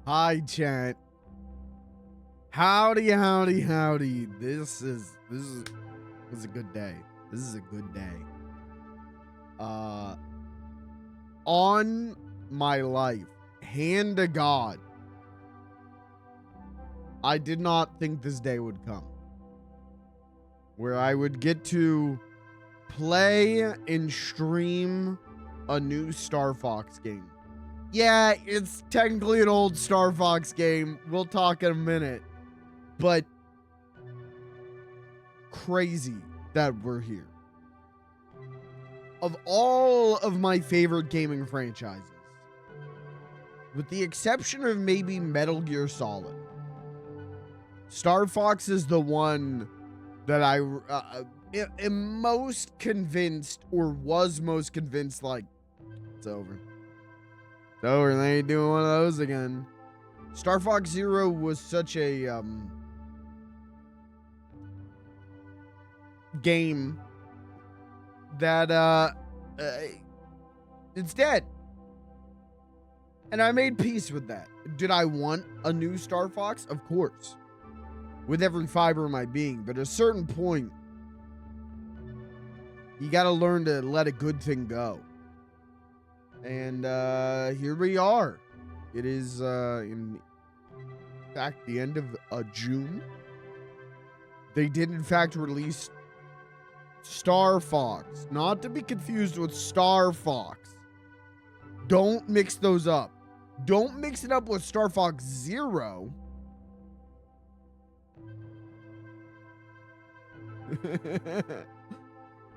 Hi, chat. Howdy, howdy, howdy. This is a good day. This is a good day. On my life, hand to God, I did not think this day would come, where I would get to play and stream a new Star Fox game. Yeah, it's technically an old Star Fox game. We'll talk in a minute. But crazy that we're here. Of all of my favorite gaming franchises, with the exception of maybe Metal Gear Solid, Star Fox is the one that I am most convinced, or was most convinced, like, it's over. It's over, they ain't doing one of those again. Star Fox Zero was such a game that it's dead, and I made peace with that. Did I want a new Star Fox? Of course, with every fiber of my being, but at a certain point you gotta learn to let a good thing go, and here we are. It is in fact the end of June. They did in fact release Star Fox, not to be confused with Star Fox. Don't mix those up. Don't mix it up with Star Fox Zero.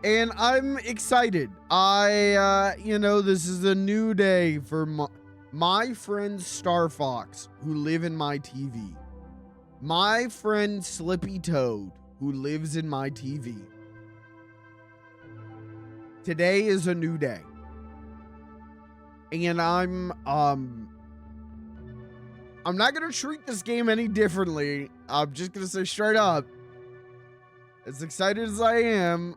And I'm excited. This is a new day for my friend Star Fox, who live in my TV. My friend Slippy Toad, who lives in my TV. Today is a new day. And I'm not going to treat this game any differently. I'm just going to say straight up, as excited as I am,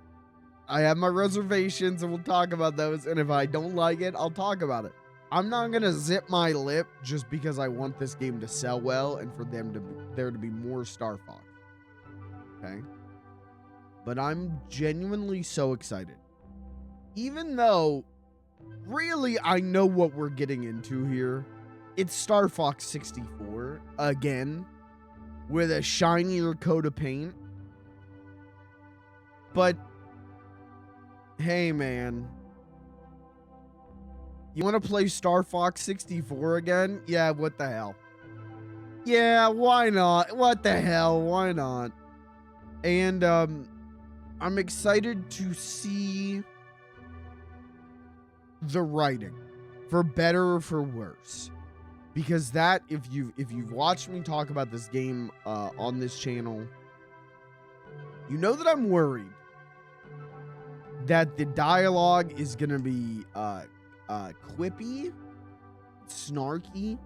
I have my reservations and we'll talk about those. And if I don't like it, I'll talk about it. I'm not going to zip my lip just because I want this game to sell well and for there to be more Star Fox. Okay? But I'm genuinely so excited. Even though, really, I know what we're getting into here. It's Star Fox 64, again, with a shinier coat of paint. But, hey, man. You want to play Star Fox 64 again? Yeah, what the hell? Yeah, why not? What the hell? Why not? And, I'm excited to see the writing, for better or for worse, because that, if you've watched me talk about this game on this channel, you know that I'm worried that the dialogue is gonna be quippy, snarky,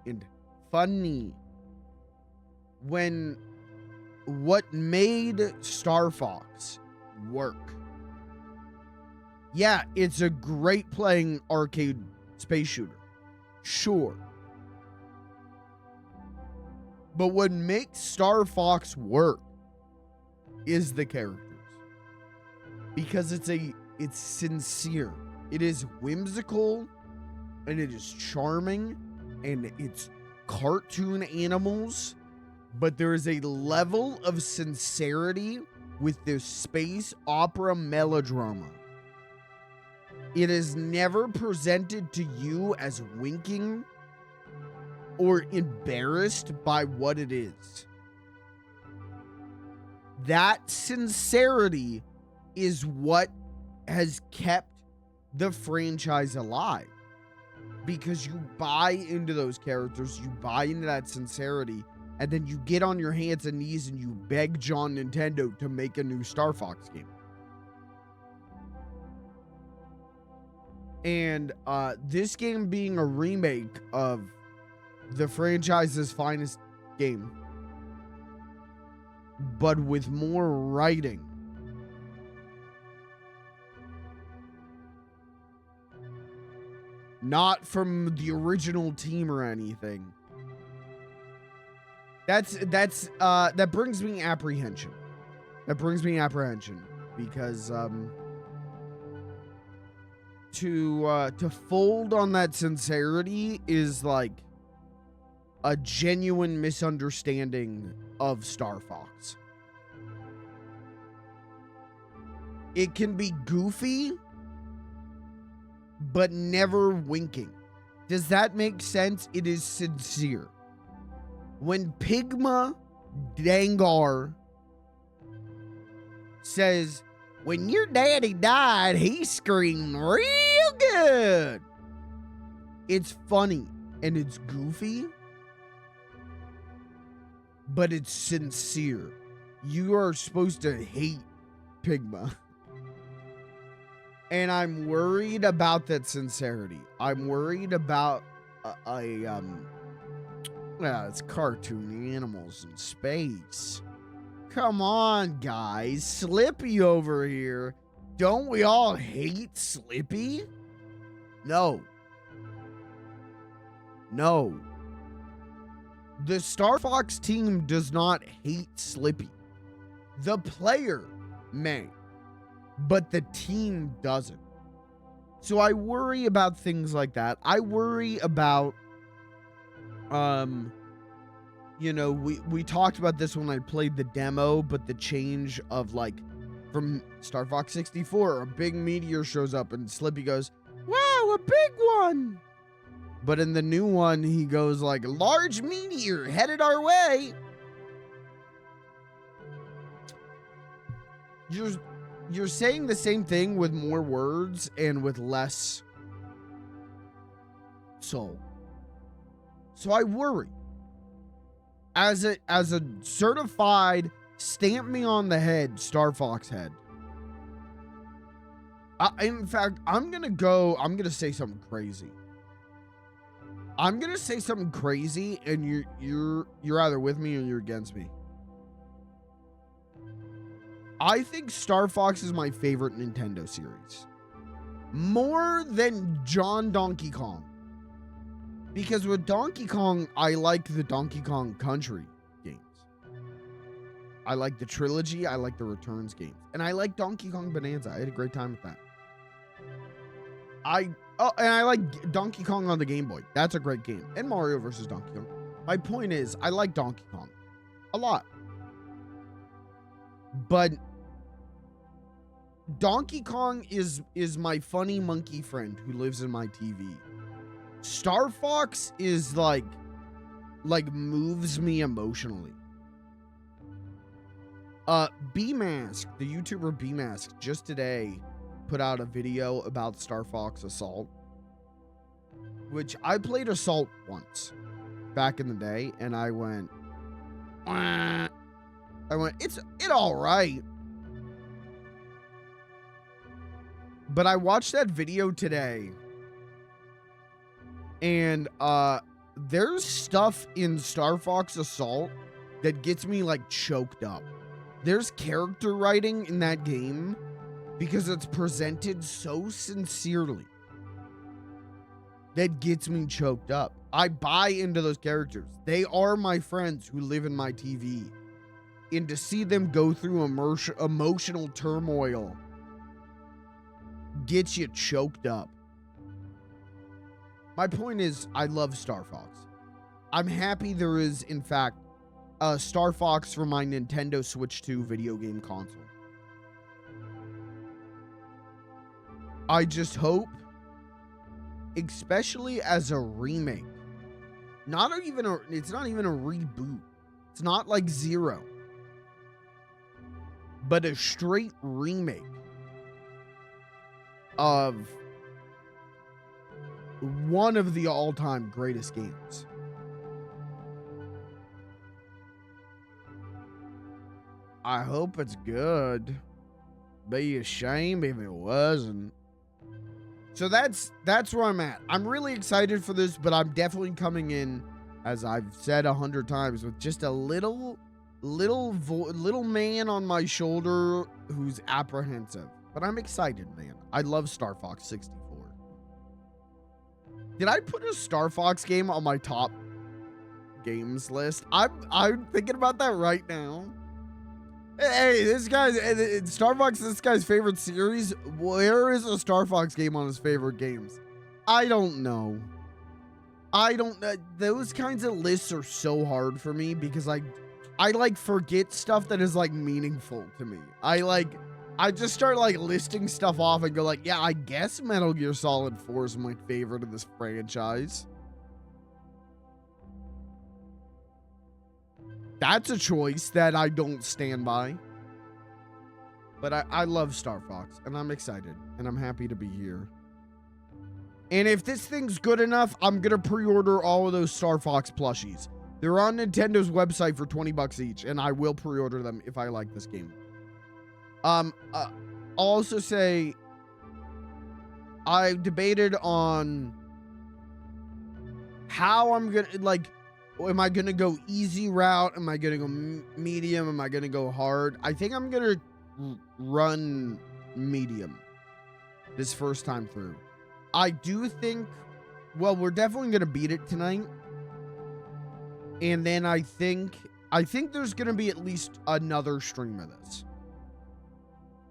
and funny, when what made Star Fox work, yeah, it's a great playing arcade space shooter. Sure. But what makes Star Fox work is the characters. Because it's sincere. It is whimsical, and it is charming, and it's cartoon animals, but there is a level of sincerity with this space opera melodrama. It is never presented to you as winking or embarrassed by what it is. That sincerity is what has kept the franchise alive, because you buy into those characters, you buy into that sincerity, and then you get on your hands and knees and you beg John Nintendo to make a new Star Fox game. And this game being a remake of the franchise's finest game, but with more writing, not from the original team or anything. That brings me apprehension. That brings me apprehension because to fold on that sincerity is like a genuine misunderstanding of Star Fox. It can be goofy, but never winking. Does that make sense? It is sincere. When Pigma Dangar says, when your daddy died, he screamed real good. It's funny and it's goofy, but it's sincere. You are supposed to hate Pigma. And I'm worried about that sincerity. I'm worried about well, it's cartoon animals in space. Come on, guys. Slippy over here. Don't we all hate Slippy? No. No. The Star Fox team does not hate Slippy. The player may, but the team doesn't. So I worry about things like that. I worry about, you know, we talked about this when I played the demo, but the change of like from Star Fox 64, a big meteor shows up and Slippy goes, wow, a big one. But in the new one, he goes like, large meteor headed our way. You're saying the same thing with more words and with less soul. So I worry. As a certified stamp me on the head Star Fox head. In fact, I'm gonna say something crazy. I'm gonna say something crazy, and you're either with me or you're against me. I think Star Fox is my favorite Nintendo series. More than Donkey Kong. Because with Donkey Kong, I like the Donkey Kong Country games. I like the trilogy, I like the Returns games. And I like Donkey Kong Bonanza. I had a great time with that. And I like Donkey Kong on the Game Boy. That's a great game. And Mario vs. Donkey Kong. My point is, I like Donkey Kong a lot. But Donkey Kong is my funny monkey friend who lives in my TV. Star Fox is like moves me emotionally. B-Mask, the YouTuber B-Mask, just today put out a video about Star Fox Assault, which I played Assault once back in the day, and I went, it's all right. But I watched that video today, and there's stuff in Star Fox Assault that gets me like choked up. There's character writing in that game because it's presented so sincerely that gets me choked up. I buy into those characters. They are my friends who live in my TV. And to see them go through emotional turmoil gets you choked up. My point is, I love Star Fox. I'm happy there is, in fact, a Star Fox for my Nintendo Switch 2 video game console. I just hope, especially as a remake, it's not even a reboot. It's not like Zero, but a straight remake of one of the all-time greatest games. I hope it's good. Be a shame if it wasn't. So that's where I'm at. I'm really excited for this, but I'm definitely coming in, as I've said 100 times, with just a little man on my shoulder who's apprehensive. But I'm excited, man. I love Star Fox 64. Did I put a Star Fox game on my top games list? I'm thinking about that right now. Hey, this guy's Star Fox. This guy's favorite series. Where is a Star Fox game on his favorite games? I don't know. I don't. Those kinds of lists are so hard for me because I like forget stuff that is like meaningful to me. I just start like listing stuff off and go like, yeah, I guess Metal Gear Solid 4 is my favorite of this franchise. That's a choice that I don't stand by. But I love Star Fox, and I'm excited, and I'm happy to be here. And if this thing's good enough, I'm going to pre-order all of those Star Fox plushies. They're on Nintendo's website for 20 bucks each, and I will pre-order them if I like this game. I'll also say I debated on how I'm going to, like, am I going to go easy route? Am I going to go medium? Am I going to go hard? I think I'm going to run medium this first time through. I do think, well, we're definitely going to beat it tonight. And then I think there's going to be at least another stream of this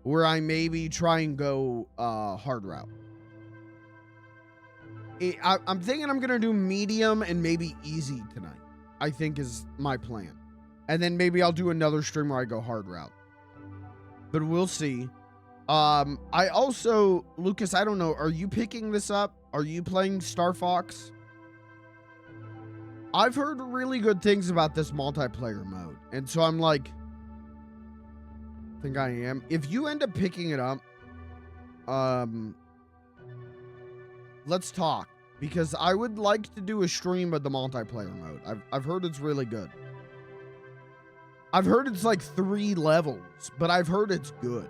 where I maybe try and go hard route. I'm thinking I'm going to do medium and maybe easy tonight, I think is my plan. And then maybe I'll do another stream where I go hard route. But we'll see. I also, Lucas, I don't know, are you picking this up? Are you playing Star Fox? I've heard really good things about this multiplayer mode. And so I'm like, I think I am. If you end up picking it up, let's talk. Because I would like to do a stream of the multiplayer mode. I've heard it's really good. I've heard it's like 3 levels, but I've heard it's good.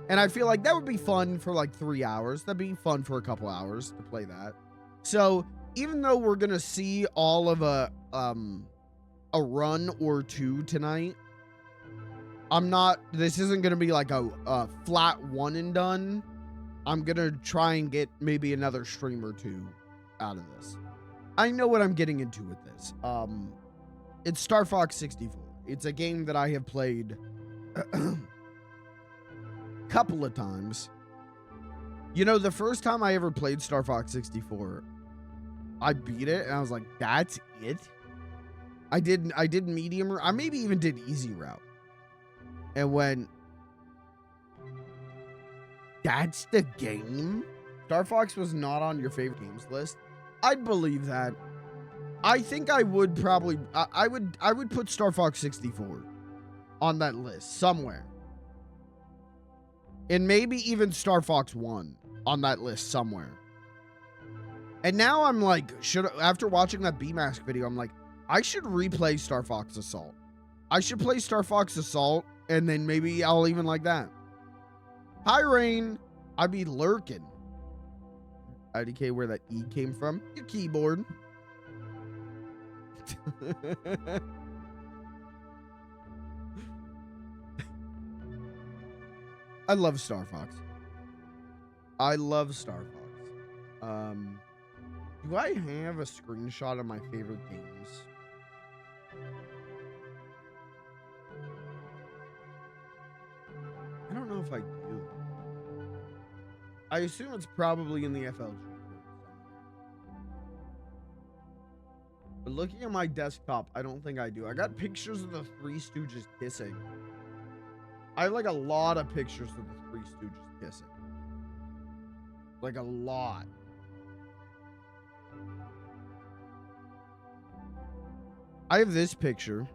And I feel like that would be fun for like 3 hours. That'd be fun for a couple hours to play that. So even though we're going to see all of a run or two tonight, this isn't going to be like a flat one and done. I'm going to try and get maybe another stream or two out of this. I know what I'm getting into with this. It's Star Fox 64. It's a game that I have played couple of times. You know, the first time I ever played Star Fox 64, I beat it and I was like, that's it? I did medium, or I maybe even did easy route. And when that's the game? Star Fox was not on your favorite games list? I'd believe that. I think I would probably, I would put Star Fox 64 on that list somewhere. And maybe even Star Fox 1 on that list somewhere. And now I'm like, after watching that B-Mask video, I'm like, I should replay Star Fox Assault. I should play Star Fox Assault, and then maybe I'll even like that. Hi, Rain. I'd be lurking. IDK, where that E came from. Your keyboard. I love Star Fox. I love Star Fox. Do I have a screenshot of my favorite games? I don't know if I do. I assume it's probably in the FLG. But looking at my desktop, I don't think I do. I got pictures of the Three Stooges kissing. I have like a lot of pictures of the Three Stooges kissing. Like a lot. I have this picture.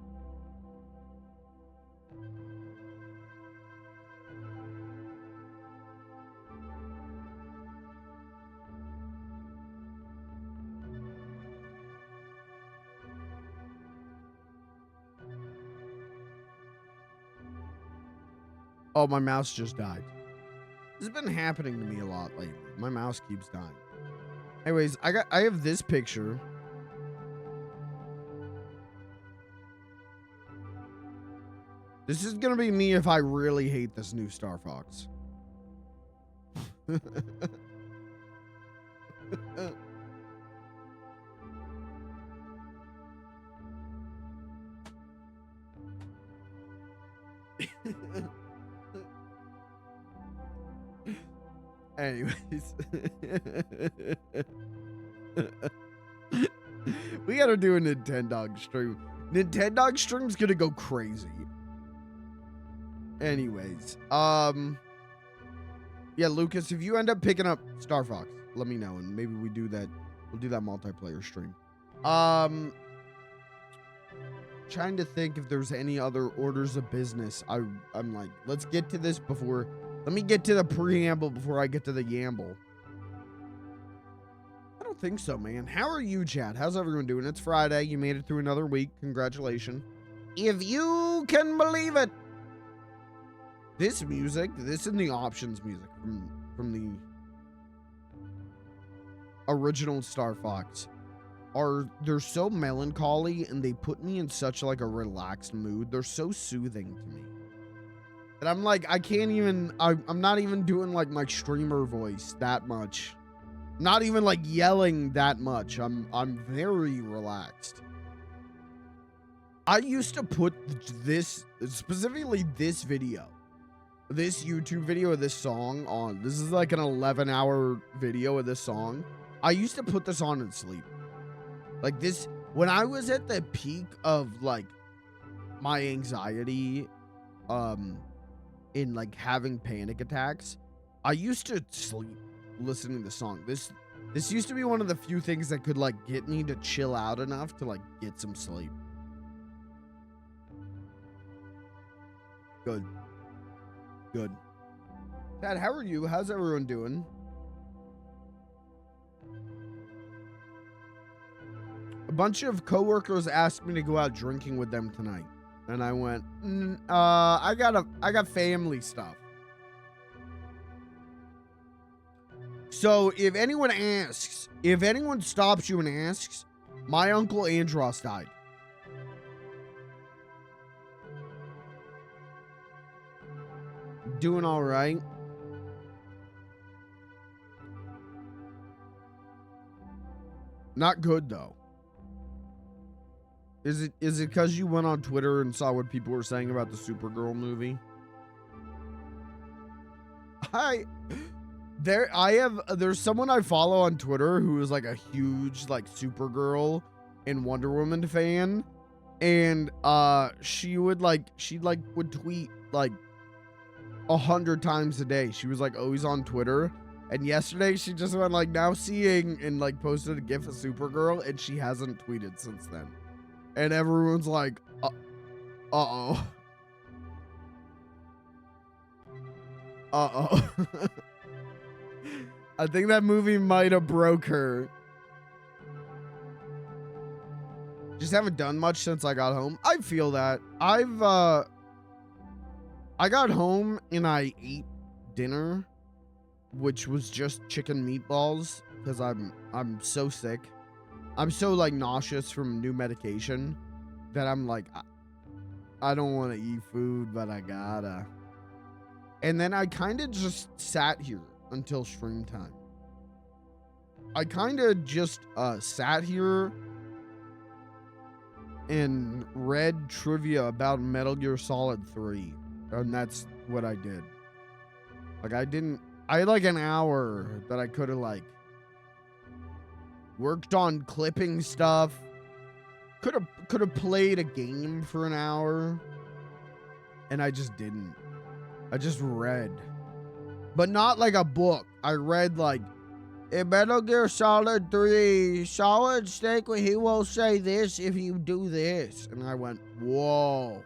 Oh, my mouse just died. This has been happening to me a lot lately. My mouse keeps dying. Anyways, I have this picture. This is gonna be me if I really hate this new Star Fox. Anyways. We gotta do a Nintendo stream. Nintendo stream's gonna go crazy. Anyways, yeah, Lucas, if you end up picking up Star Fox, let me know, and maybe we do that. We'll do that multiplayer stream. Trying to think if there's any other orders of business. I'm like, let's get to this before. Let me get to the preamble before I get to the yamble. I don't think so, man. How are you, chat? How's everyone doing? It's Friday. You made it through another week. Congratulations. If you can believe it. This music, this is the options music from the original Star Fox. They're so melancholy, and they put me in such like a relaxed mood. They're so soothing to me. And I'm like, I can't even, I'm not even doing like my streamer voice that much. Not even like yelling that much. I'm very relaxed. I used to put this, specifically this video, this YouTube video of this song on. This is like an 11-hour video of this song. I used to put this on and sleep. Like this, when I was at the peak of like my anxiety, in like having panic attacks, I used to sleep listening to the song. This used to be one of the few things that could like get me to chill out enough to like get some sleep. Good. Good. Dad, how are you? How's everyone doing? A bunch of coworkers asked me to go out drinking with them tonight, and I went, I got family stuff. So if anyone asks, if anyone stops you and asks, my uncle Andros died. Doing all right. Not good though. Is it because you went on Twitter and saw what people were saying about the Supergirl movie? There's someone I follow on Twitter who is like a huge like Supergirl and Wonder Woman fan, and she would tweet like 100 times a day. She was like always on Twitter, and yesterday she just went like now seeing and like posted a gif of Supergirl, and she hasn't tweeted since then. And everyone's like, uh-oh. Uh-oh. I think that movie might have broke her. Just haven't done much since I got home. I feel that. I got home and I ate dinner, which was just chicken meatballs, because I'm so sick. I'm so like nauseous from new medication that I'm like, I don't want to eat food, but I gotta. And then I kind of just sat here until stream time. I kind of just sat here and read trivia about Metal Gear Solid 3. And that's what I did. Like I had like an hour that I could have like worked on clipping stuff. Could have played a game for an hour. And I just didn't. I just read. But not like a book. I read like in Metal Gear Solid 3, Solid Snake, he will say this if you do this. And I went, whoa.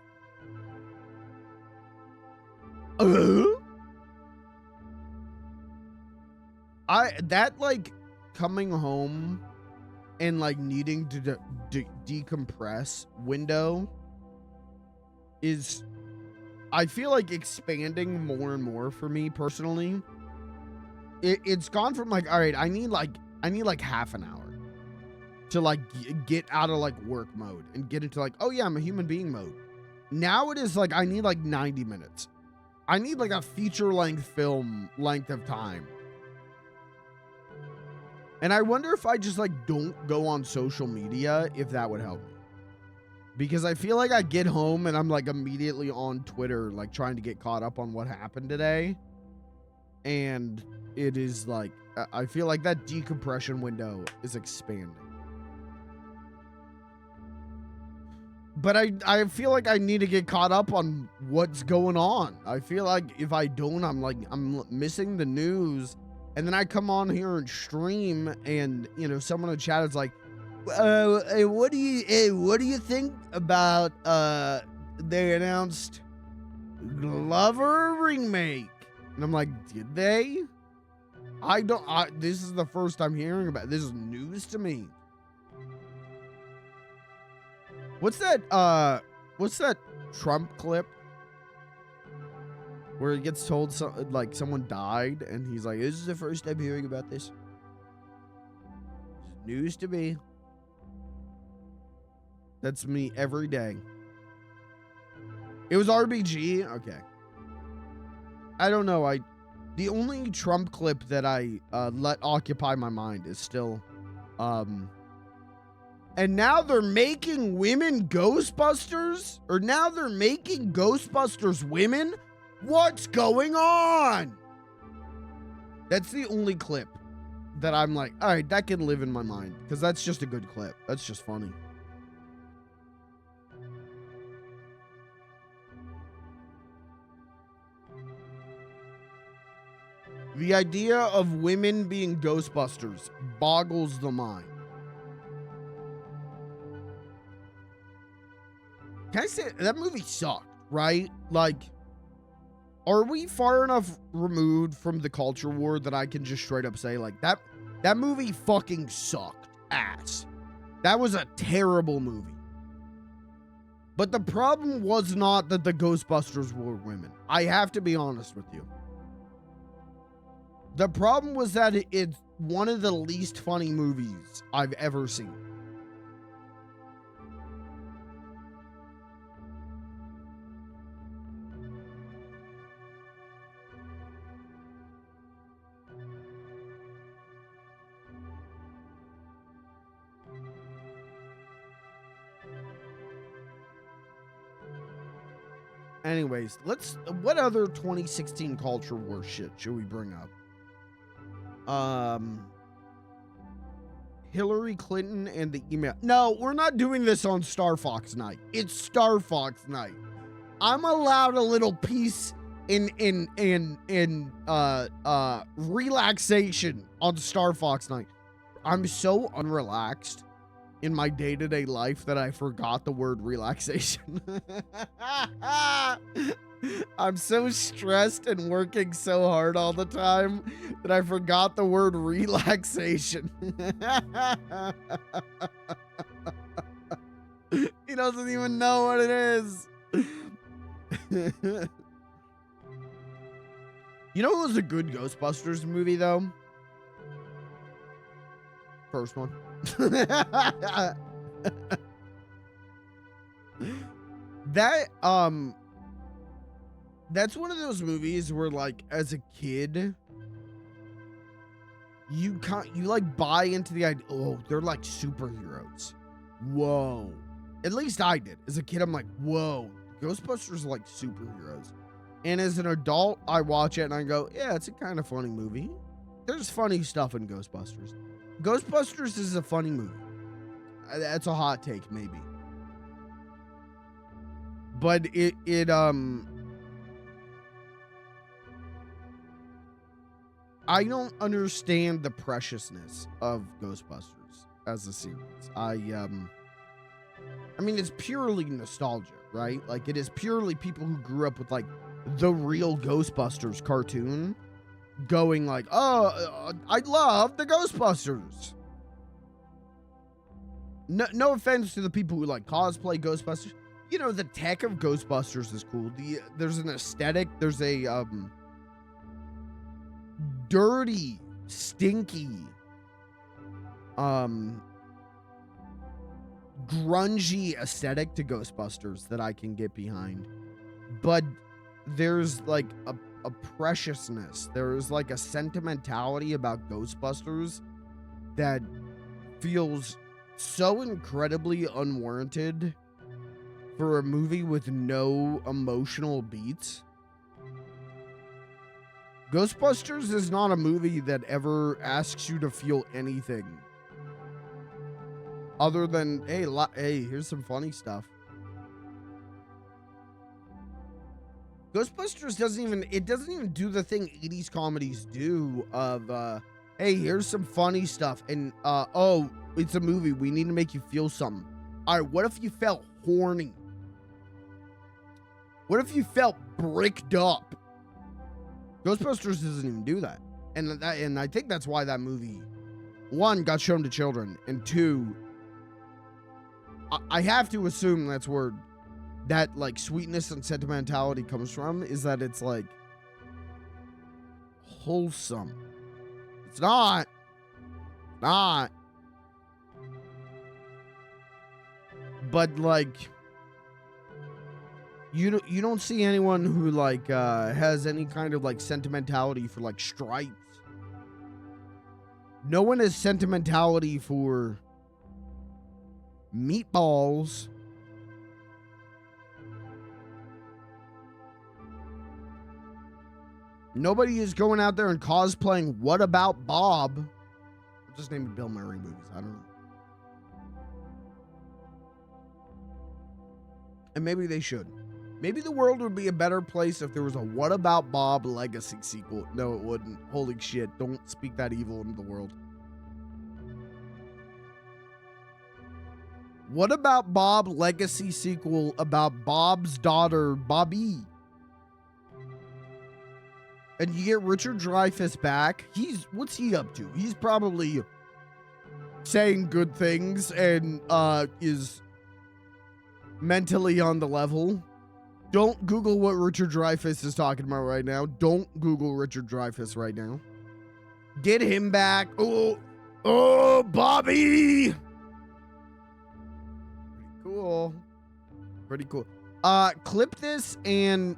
That like coming home and like needing to decompress window is, I feel like, expanding more and more for me personally. It's gone from like, all right, I need like half an hour to like get out of like work mode and get into like, oh yeah, I'm a human being mode. Now it is like I need like 90 minutes. I need like a feature length film length of time. And I wonder if I just like don't go on social media, if that would help me. Because I feel like I get home and I'm like immediately on Twitter, like trying to get caught up on what happened today. And it is like, I feel like that decompression window is expanding. But I feel like I need to get caught up on what's going on. I feel like if I don't, I'm missing the news. And then I come on here and stream, and you know, someone in the chat is like, hey, what do you think about they announced Glover remake? And I'm like, did they? This is the first I'm hearing about it. This is news to me. What's that Trump clip where he gets told someone died and he's like, this is the first I'm hearing about this. It's news to me. That's me every day. It was RBG? Okay. I don't know. The only Trump clip that I let occupy my mind is still and now they're making women Ghostbusters? Or now they're making Ghostbusters women? What's going on? That's the only clip that I'm like, all right, that can live in my mind. Because that's just a good clip. That's just funny. The idea of women being Ghostbusters boggles the mind. Can I say that movie sucked, right? Like, are we far enough removed from the culture war that I can just straight up say, like, that movie fucking sucked ass. That was a terrible movie. But the problem was not that the Ghostbusters were women. I have to be honest with you. The problem was that it's one of the least funny movies I've ever seen. Anyways, what other 2016 culture war shit should we bring up? Hillary Clinton and the email. No, we're not doing this on Star Fox night. It's Star Fox night. I'm allowed a little peace in relaxation on Star Fox night. I'm so unrelaxed in my day-to-day life that I forgot the word relaxation. I'm so stressed and working so hard all the time that I forgot the word relaxation. He doesn't even know what it is. You know what was a good Ghostbusters movie, though? First one. That's one of those movies where, like, as a kid, you like buy into the idea. Oh, they're like superheroes. Whoa. At least I did. As a kid, I'm like, whoa, Ghostbusters are like superheroes. And as an adult, I watch it and I go, yeah, it's a kind of funny movie. There's funny stuff in Ghostbusters. Ghostbusters is a funny movie. That's a hot take, maybe. But I don't understand the preciousness of Ghostbusters as a series. I mean, it's purely nostalgia, right? Like, it is purely people who grew up with, like, the real Ghostbusters cartoon going like, oh, I love the Ghostbusters. No offense to the people who, like, cosplay Ghostbusters. You know, the tech of Ghostbusters is cool. There's an aesthetic. There's a, dirty, stinky, grungy aesthetic to Ghostbusters that I can get behind. But there's like a preciousness. There's like a sentimentality about Ghostbusters that feels so incredibly unwarranted for a movie with no emotional beats. Ghostbusters is not a movie that ever asks you to feel anything other than, hey, here's some funny stuff. Ghostbusters doesn't even do the thing 80s comedies do of, hey, here's some funny stuff. And, oh, it's a movie. We need to make you feel something. All right, what if you felt horny? What if you felt bricked up? Ghostbusters doesn't even do that. And I think that's why that movie, one, got shown to children, and two, I have to assume that's where that, like, sweetness and sentimentality comes from, is that it's, like, wholesome. It's not. But, like, you don't see anyone who, like, has any kind of, like, sentimentality for, like, stripes. No one has sentimentality for meatballs. Nobody is going out there and cosplaying What About Bob? I'll just name it Bill Murray movies. I don't know. And maybe they should. Maybe the world would be a better place if there was a What About Bob legacy sequel. No, it wouldn't. Holy shit. Don't speak that evil into the world. What About Bob legacy sequel about Bob's daughter, Bobby? And you get Richard Dreyfuss back. What's he up to? He's probably saying good things and is mentally on the level. Don't Google what Richard Dreyfuss is talking about right now. Don't Google Richard Dreyfuss right now. Get him back. Oh, Bobby. Pretty cool. Clip this and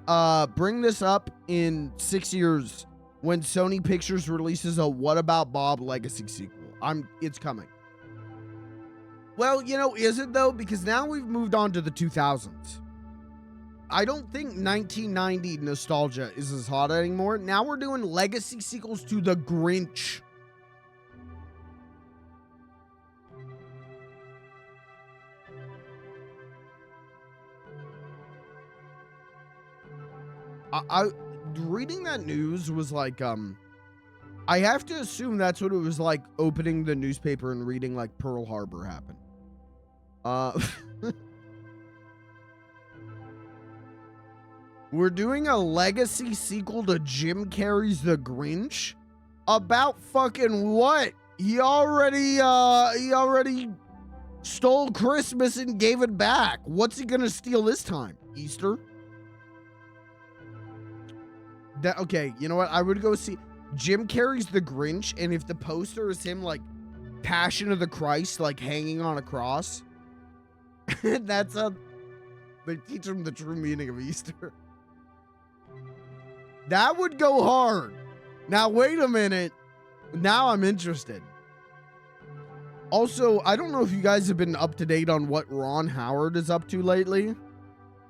bring this up in 6 years when Sony Pictures releases a What About Bob legacy sequel. It's coming. Well, you know, is it though? Because now we've moved on to the 2000s. I don't think 1990 nostalgia is as hot anymore. Now we're doing legacy sequels to The Grinch. Reading that news was like, I have to assume that's what it was like opening the newspaper and reading like Pearl Harbor happened. We're doing a legacy sequel to Jim Carrey's The Grinch? About fucking what? He already stole Christmas and gave it back. What's he gonna steal this time? Easter? Okay, you know what? I would go see Jim Carrey's The Grinch, and if the poster is him, like, Passion of the Christ, like, hanging on a cross, that's how they teach him the true meaning of Easter. That would go hard. Now, wait a minute. Now I'm interested. Also, I don't know if you guys have been up to date on what Ron Howard is up to lately.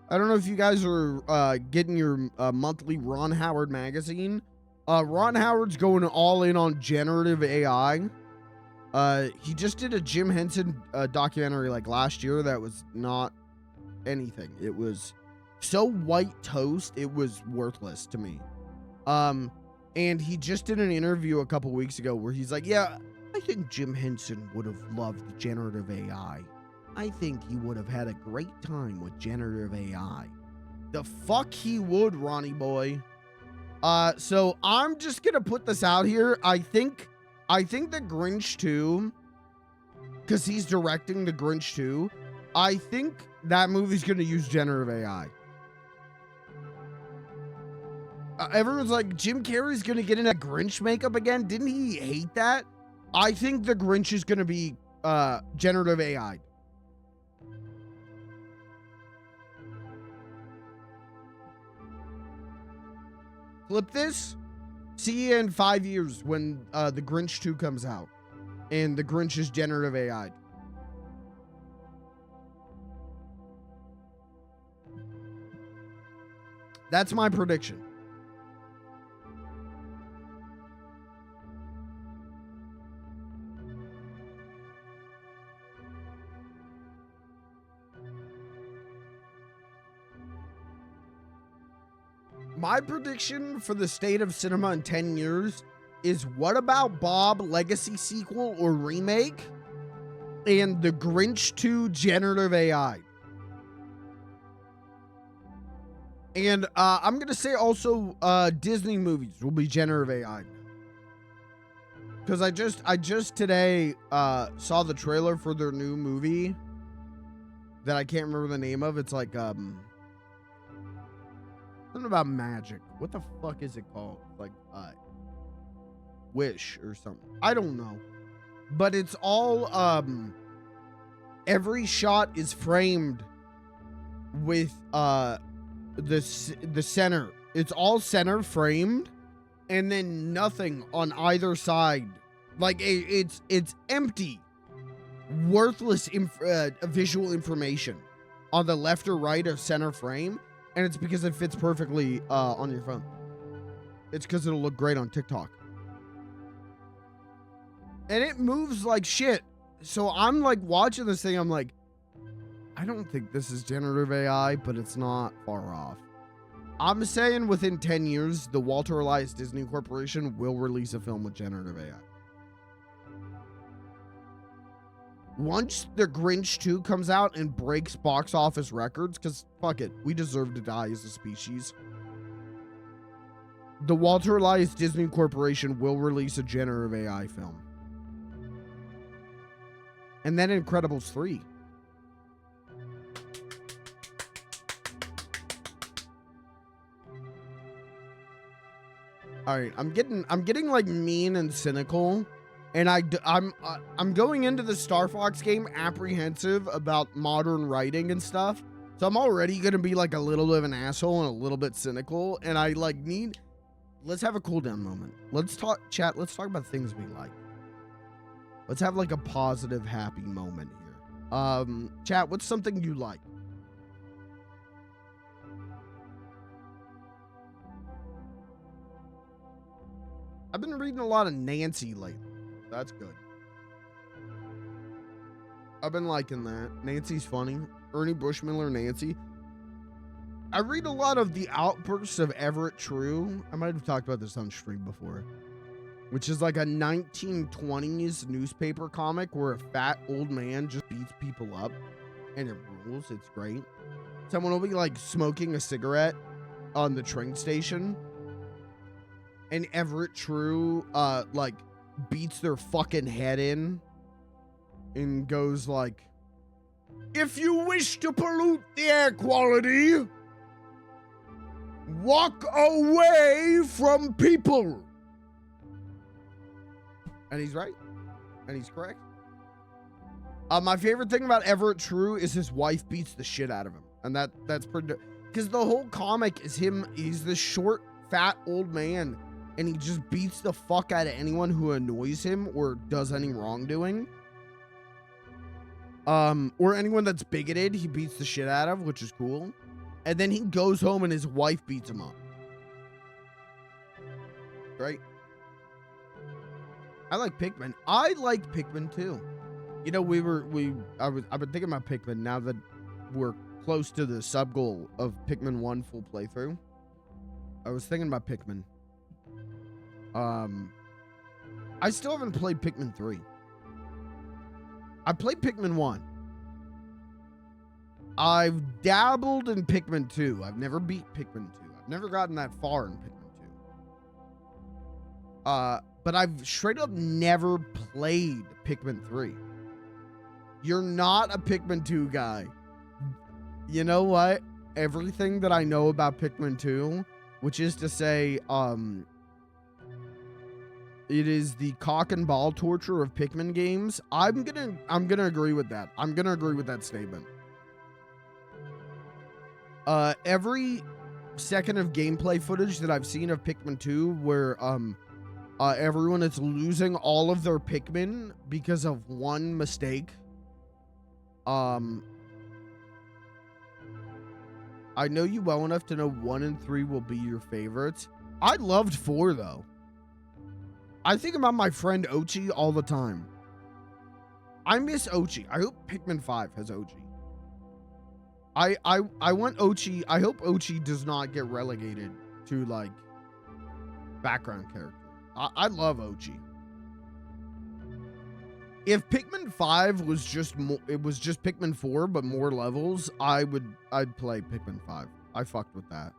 I don't know if you guys are getting your monthly Ron Howard magazine. Ron Howard's going all in on generative AI. He just did a Jim Henson documentary like last year that was not anything. It was so white toast, it was worthless to me. And he just did an interview a couple weeks ago where he's like, yeah, I think Jim Henson would have loved generative AI. I think he would have had a great time with generative AI. The fuck he would, Ronnie boy. So I'm just gonna put this out here. I think The Grinch 2, because he's directing The Grinch 2, I think that movie's gonna use generative AI. Everyone's like, Jim Carrey's gonna get in that Grinch makeup again? Didn't he hate that? I think The Grinch is gonna be generative AI. Flip this. See you in 5 years when The Grinch 2 comes out and The Grinch is generative AI. That's my prediction. My prediction for the state of cinema in 10 years is What About Bob legacy sequel or remake and The Grinch 2 generative AI. And I'm going to say also Disney movies will be generative AI. Because I just today saw the trailer for their new movie that I can't remember the name of. It's like something about magic. What the fuck is it called? Like Wish or something. I don't know. But it's all every shot is framed with the center. It's all center framed and then nothing on either side. Like it's empty, worthless visual information on the left or right of center frame, and it's because it fits perfectly on your phone. It's because it'll look great on TikTok. And it moves like shit. So I'm like watching this thing, I'm like, I don't think this is generative AI, but it's not far off. I'm saying within 10 years, the Walter Elias Disney Corporation will release a film with generative AI. Once The Grinch 2 comes out and breaks box office records, because fuck it, we deserve to die as a species, the Walter Elias Disney Corporation will release a generative AI film. And then Incredibles 3. All right, I'm getting like mean and cynical, and I'm going into the Star Fox game apprehensive about modern writing and stuff. So I'm already gonna be like a little bit of an asshole and a little bit cynical, and I like need. Let's have a cool down moment. Let's talk, chat. Let's talk about things we like. Let's have like a positive, happy moment here. Chat. What's something you like? I've been reading a lot of Nancy lately. That's good. I've been liking that. Nancy's funny. Ernie Bushmiller, Nancy. I read a lot of The Outbursts of Everett True. I might have talked about this on stream before. Which is like a 1920s newspaper comic where a fat old man just beats people up. And it rules. It's great. Someone will be like smoking a cigarette on the train station. And Everett True, like, beats their fucking head in and goes like, if you wish to pollute the air quality, walk away from people. And he's right. And he's correct. My favorite thing about Everett True is his wife beats the shit out of him. And that's pretty, because the whole comic is him, he's this short, fat old man. And he just beats the fuck out of anyone who annoys him or does any wrongdoing. Or anyone that's bigoted, he beats the shit out of, which is cool. And then he goes home and his wife beats him up. Right? I like Pikmin. I like Pikmin too. You know, I've been thinking about Pikmin now that we're close to the sub goal of Pikmin 1 full playthrough. I was thinking about Pikmin. I still haven't played Pikmin 3. I played Pikmin 1. I've dabbled in Pikmin 2. I've never beat Pikmin 2. I've never gotten that far in Pikmin 2. But I've straight up never played Pikmin 3. You're not a Pikmin 2 guy. You know what? Everything that I know about Pikmin 2, which is to say, it is the cock and ball torture of Pikmin games. I'm gonna agree with that. I'm gonna agree with that statement. Every second of gameplay footage that I've seen of Pikmin 2 where everyone is losing all of their Pikmin because of one mistake. I know you well enough to know 1 and 3 will be your favorites. I loved 4 though. I think about my friend Ochi all the time. I miss Ochi. I hope Pikmin 5 has Ochi. I want Ochi. I hope Ochi does not get relegated to like background character. I love OG. If Pikmin 5 was just more, it was just Pikmin 4 but more levels, I'd play Pikmin 5. I fucked with that.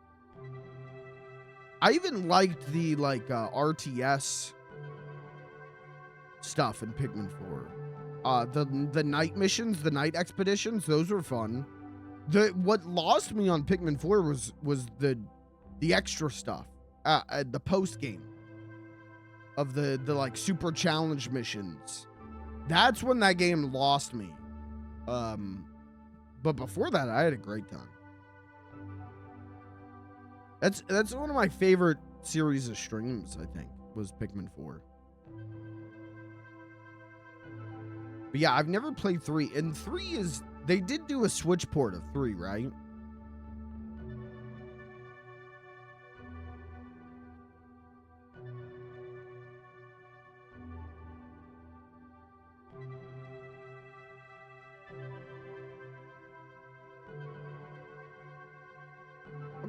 I even liked the like RTS stuff in Pikmin 4. The night missions, the night expeditions, those were fun. What lost me on Pikmin 4 was the extra stuff, the post game of the like super challenge missions. That's when that game lost me. But before that, I had a great time. That's one of my favorite series of streams, I think, was Pikmin 4. But yeah, I've never played 3, and 3 is, they did do a Switch port of 3, right?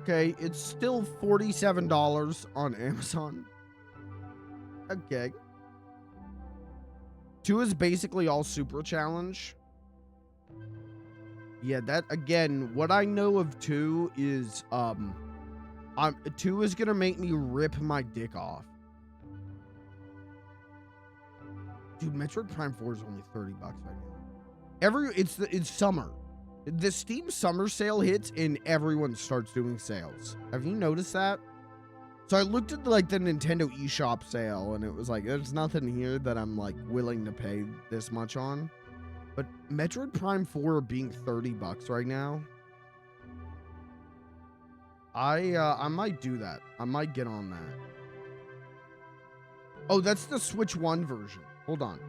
Okay, it's still $47 on Amazon. Okay. 2 is basically all super challenge. Yeah, that again, what I know of 2 is 2 is gonna make me rip my dick off. Dude, Metroid Prime 4 is only $30 right now. It's summer. The Steam summer sale hits and everyone starts doing sales. Have you noticed that? So I looked at like the Nintendo eShop sale and it was like, there's nothing here that I'm like willing to pay this much on. But Metroid Prime 4 being $30 right now, I might do that. I might get on that. Oh, that's the Switch 1 version. Hold on.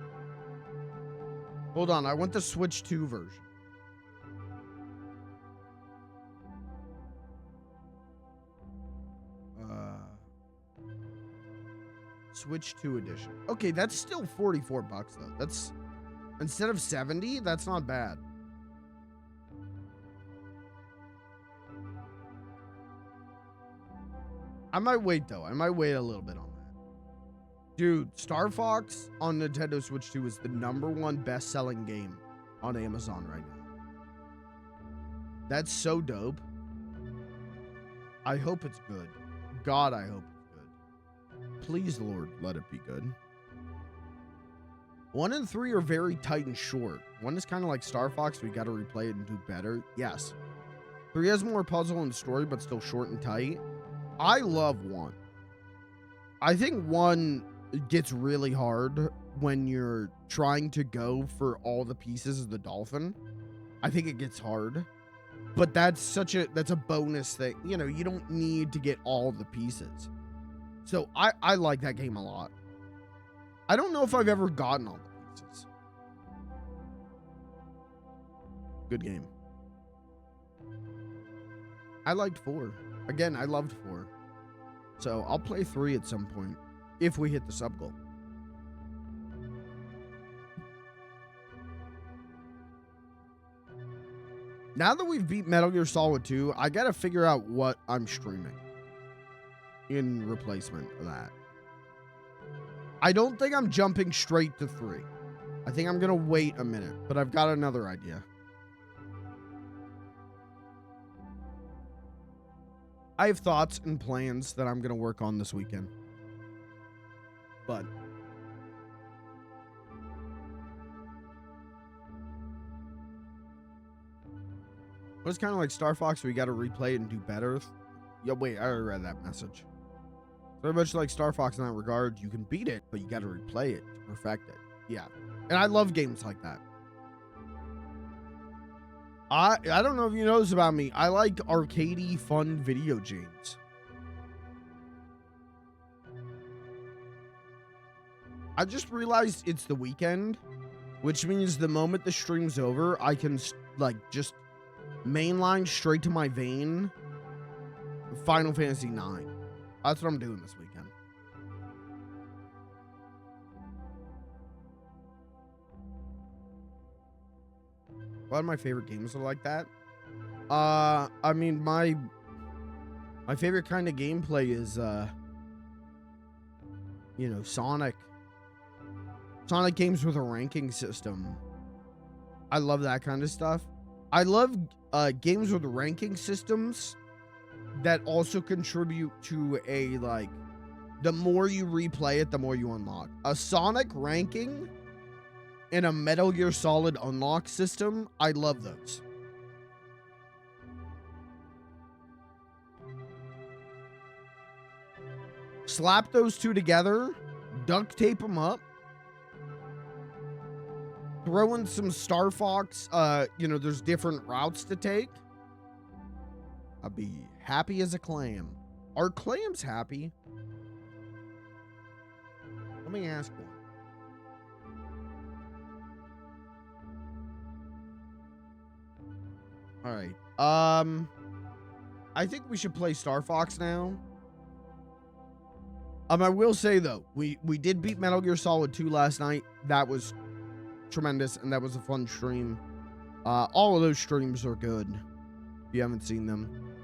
I want the Switch 2 version. Switch 2 edition. Okay, that's still $44 though. That's instead of 70, that's not bad. I might wait though. I might wait a little bit on that. Dude, Star Fox on Nintendo Switch 2 is the #1 best-selling game on Amazon right now. That's so dope. I hope it's good. God, I hope it's good. Please, Lord, let it be good. 1 and 3 are very tight and short. 1 is kind of like Star Fox. We got to replay it and do better. Yes. 3 has more puzzle and story, but still short and tight. I love 1. I think 1 gets really hard when you're trying to go for all the pieces of the dolphin. I think it gets hard. But that's a bonus thing. You know, you don't need to get all the pieces. So I like that game a lot. I don't know if I've ever gotten all the pieces. Good game. I liked 4. Again, I loved 4. So I'll play 3 at some point if we hit the sub goal. Now that we've beat Metal Gear Solid 2, I gotta figure out what I'm streaming in replacement of that. I don't think I'm jumping straight to 3. I think I'm gonna wait a minute, but I've got another idea. I have thoughts and plans that I'm gonna work on this weekend. But it's kind of like Star Fox, where you got to replay it and do better. Yo, wait, I already read that message. Very much like Star Fox in that regard, you can beat it, but you got to replay it to perfect it. Yeah, and I love games like that. I don't know if you know this about me. I like arcadey, fun video games. I just realized it's the weekend, which means the moment the stream's over, I can like just mainline straight to my vein Final Fantasy 9. That's what I'm doing this weekend. A lot of my favorite games are like that. I mean, my My favorite kind of gameplay is, you know, Sonic games with a ranking system. I love that kind of stuff. I love games with ranking systems that also contribute to a, like, the more you replay it, the more you unlock. A Sonic ranking and a Metal Gear Solid unlock system, I love those. Slap those two together, duct tape them up, throw in some Star Fox, you know, there's different routes to take. I'll be happy as a clam. Are clams happy? Let me ask one. All right. I think we should play Star Fox now. I will say though, we did beat Metal Gear Solid 2 last night. That was tremendous, and that was a fun stream. All of those streams are good if you haven't seen them.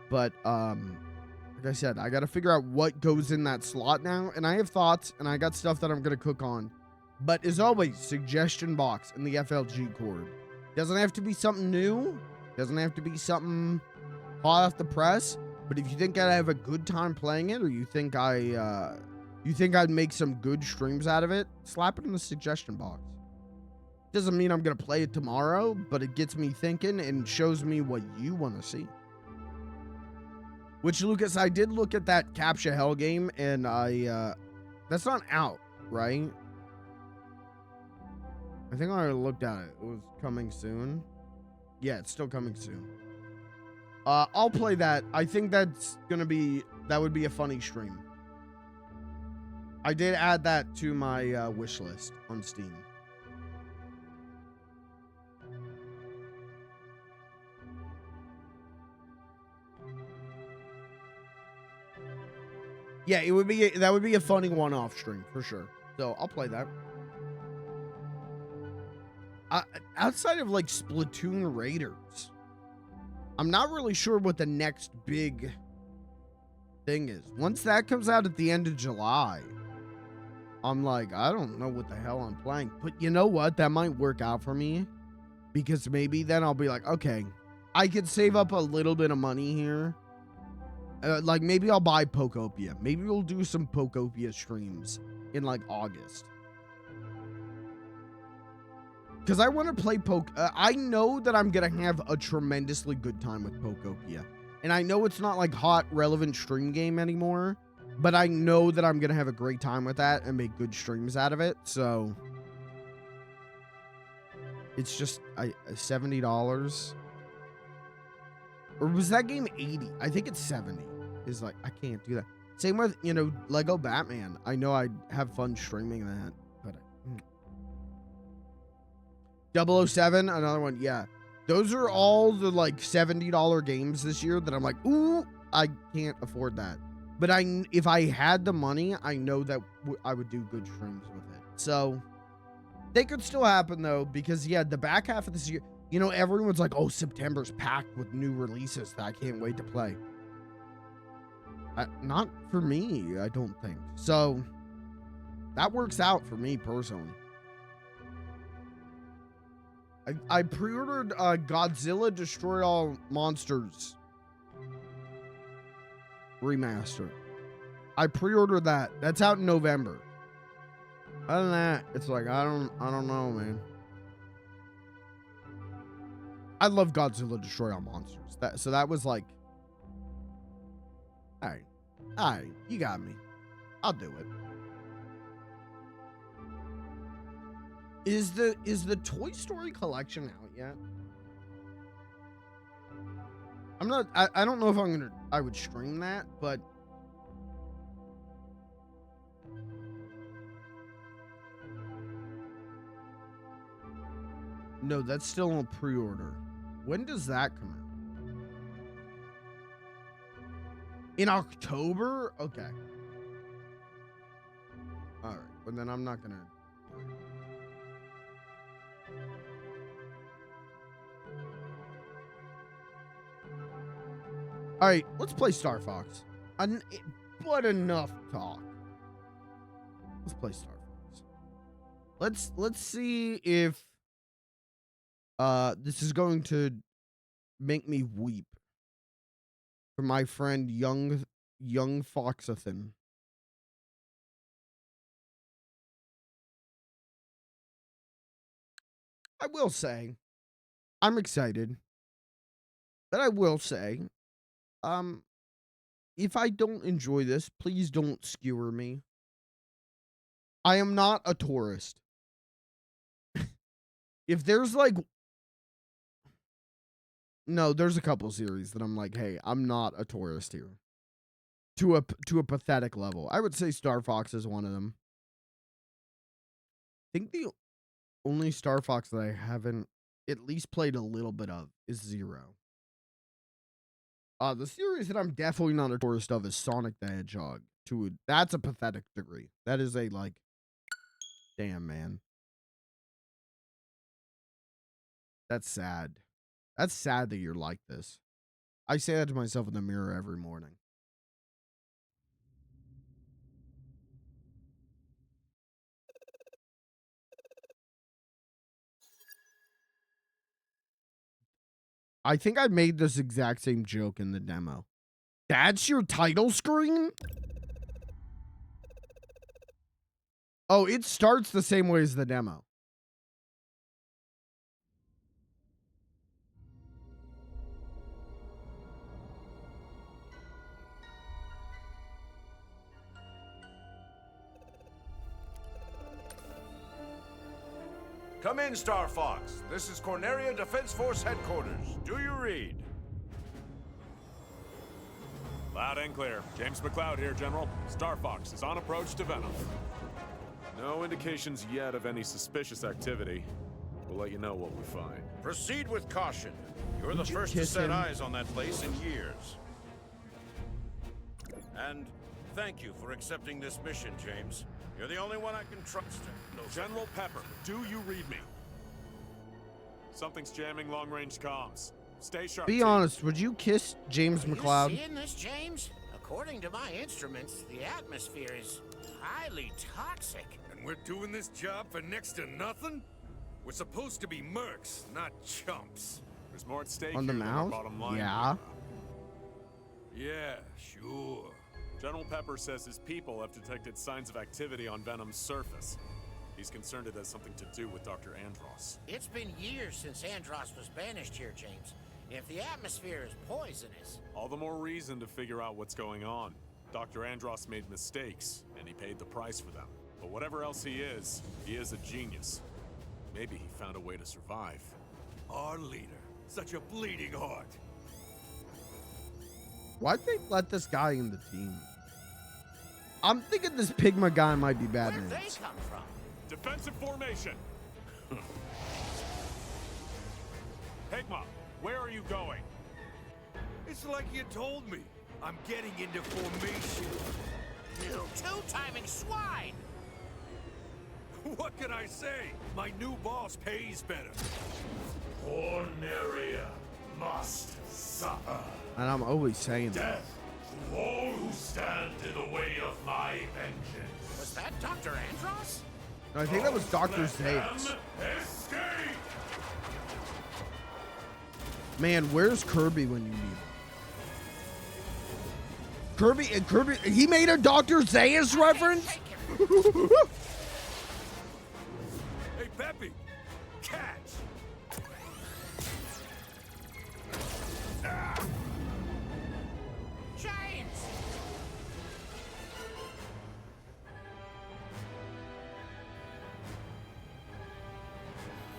But like I said, I got to figure out what goes in that slot now, and I have thoughts, and I got stuff that I'm gonna cook on. But as always, suggestion box in the FLG cord. Doesn't have to be something new. Doesn't have to be something hot off the press. But if you think I'd have a good time playing it, or you think I'd make some good streams out of it, slap it in the suggestion box. Doesn't mean I'm gonna play it tomorrow, but it gets me thinking and shows me what you want to see. Which, Lucas, I did look at that Captcha Hell game, and that's not out, right? I think I already looked at it. It was coming soon. Yeah, it's still coming soon. I'll play that. I think that would be a funny stream. I did add that to my wish list on Steam. Yeah, that would be a funny one-off stream for sure. So I'll play that. Outside of like Splatoon Raiders, I'm not really sure what the next big thing is. Once that comes out at the end of July, I'm like, I don't know what the hell I'm playing. But you know what? That might work out for me, because maybe then I'll be like, okay, I could save up a little bit of money here. Like maybe I'll buy Pokopia. Maybe we'll do some Pokopia streams in like August. Because I want to play I know that I'm going to have a tremendously good time with Pokopia. And I know it's not like hot, relevant stream game anymore. But I know that I'm going to have a great time with that and make good streams out of it. So it's just $70. Or was that game 80? I think it's 70. Is like, I can't do that. Same with, you know, Lego Batman. I know I'd have fun streaming that. But 007, another one. Yeah. Those are all the like $70 games this year that I'm like, ooh, I can't afford that. But if I had the money, I know that I would do good streams with it. So they could still happen though, because yeah, the back half of this year, you know, everyone's like, oh, September's packed with new releases that I can't wait to play. Not for me, I don't think. So that works out for me personally. I pre-ordered Godzilla Destroy All Monsters remaster. I pre-ordered that. That's out in November. Other than that, it's like I don't know, man. I love Godzilla Destroy All Monsters. So that was like, all right, you got me. I'll do it. Is the Toy Story collection out yet? I'm not. I don't know if I would stream that, but no, that's still a pre-order. When does that come out? In October? Okay. All right, but then I'm not gonna. All right, let's play Star Fox. But enough talk. Let's play Star Fox. Let's see if this is going to make me weep for my friend young Foxathan. I will say I'm excited. But I will say, if I don't enjoy this, please don't skewer me. I am not a tourist. If there's like, no, there's a couple series that I'm like, hey, I'm not a tourist here. To a pathetic level. I would say Star Fox is one of them. I think the only Star Fox that I haven't at least played a little bit of is Zero. The series that I'm definitely not a tourist of is Sonic the Hedgehog. That's a pathetic degree. That is a like, damn man. That's sad. That's sad that you're like this. I say that to myself in the mirror every morning. I think I made this exact same joke in the demo. That's your title screen? Oh, it starts the same way as the demo. Come in, Star Fox. This is Corneria Defense Force Headquarters. Do you read? Loud and clear. James McLeod here, General. Star Fox is on approach to Venom. No indications yet of any suspicious activity. We'll let you know what we find. Proceed with caution. You're the first to set eyes on that place in years. And thank you for accepting this mission, James. You're the only one I can trust. No, General Pepper, do you read me? Something's jamming long-range comms. Stay sharp. Be honest, would you kiss James McLeod? Are you seeing this, James? According to my instruments, the atmosphere is highly toxic. And we're doing this job for next to nothing? We're supposed to be mercs, not chumps. There's more at stake On the here than our mouth? bottom line. Yeah. Yeah, sure. General Pepper says his people have detected signs of activity on Venom's surface. He's concerned it has something to do with Dr. Andross. It's been years since Andross was banished here, James. If the atmosphere is poisonous... All the more reason to figure out what's going on. Dr. Andross made mistakes, and he paid the price for them. But whatever else he is a genius. Maybe he found a way to survive. Our leader. Such a bleeding heart. Why'd they let this guy in the team? I'm thinking this Pigma guy might be bad Where'd they news. come from? Defensive formation! Pigma, where are you going? It's like you told me. I'm getting into formation. You two-timing swine! What can I say? My new boss pays better. Corneria must suffer. And I'm always saying that. Death to all who stand in the way of my vengeance. Was that Dr. Andross? No, I think that was Dr. Let them Zayas. escape! Man, where's Kirby when you need him? Kirby, he made a Dr. Zayas reference? Hey, Peppy! Catch! James!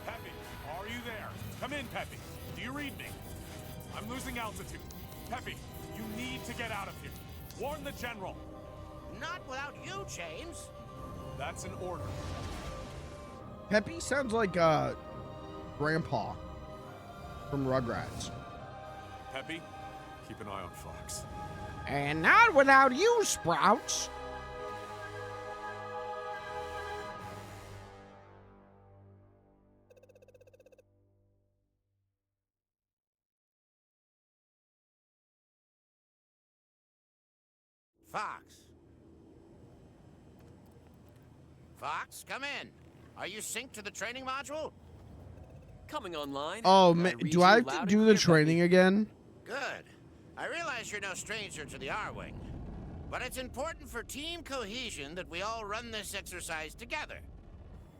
Peppy, are you there? Come in, Peppy. Do you read me? I'm losing altitude. Peppy, you need to get out of here. Warn the General. Not without you, James. That's an order. Peppy sounds like Grandpa from Rugrats. Peppy, keep an eye on Fox. And not without you, Sprouts. Fox. Fox, come in. Are you synced to the training module? Coming online. Oh, Can I man, read do I you have to loud do and the clear, training Peppy? again? Good. I realize you're no stranger to the R-Wing. But it's important for team cohesion that we all run this exercise together.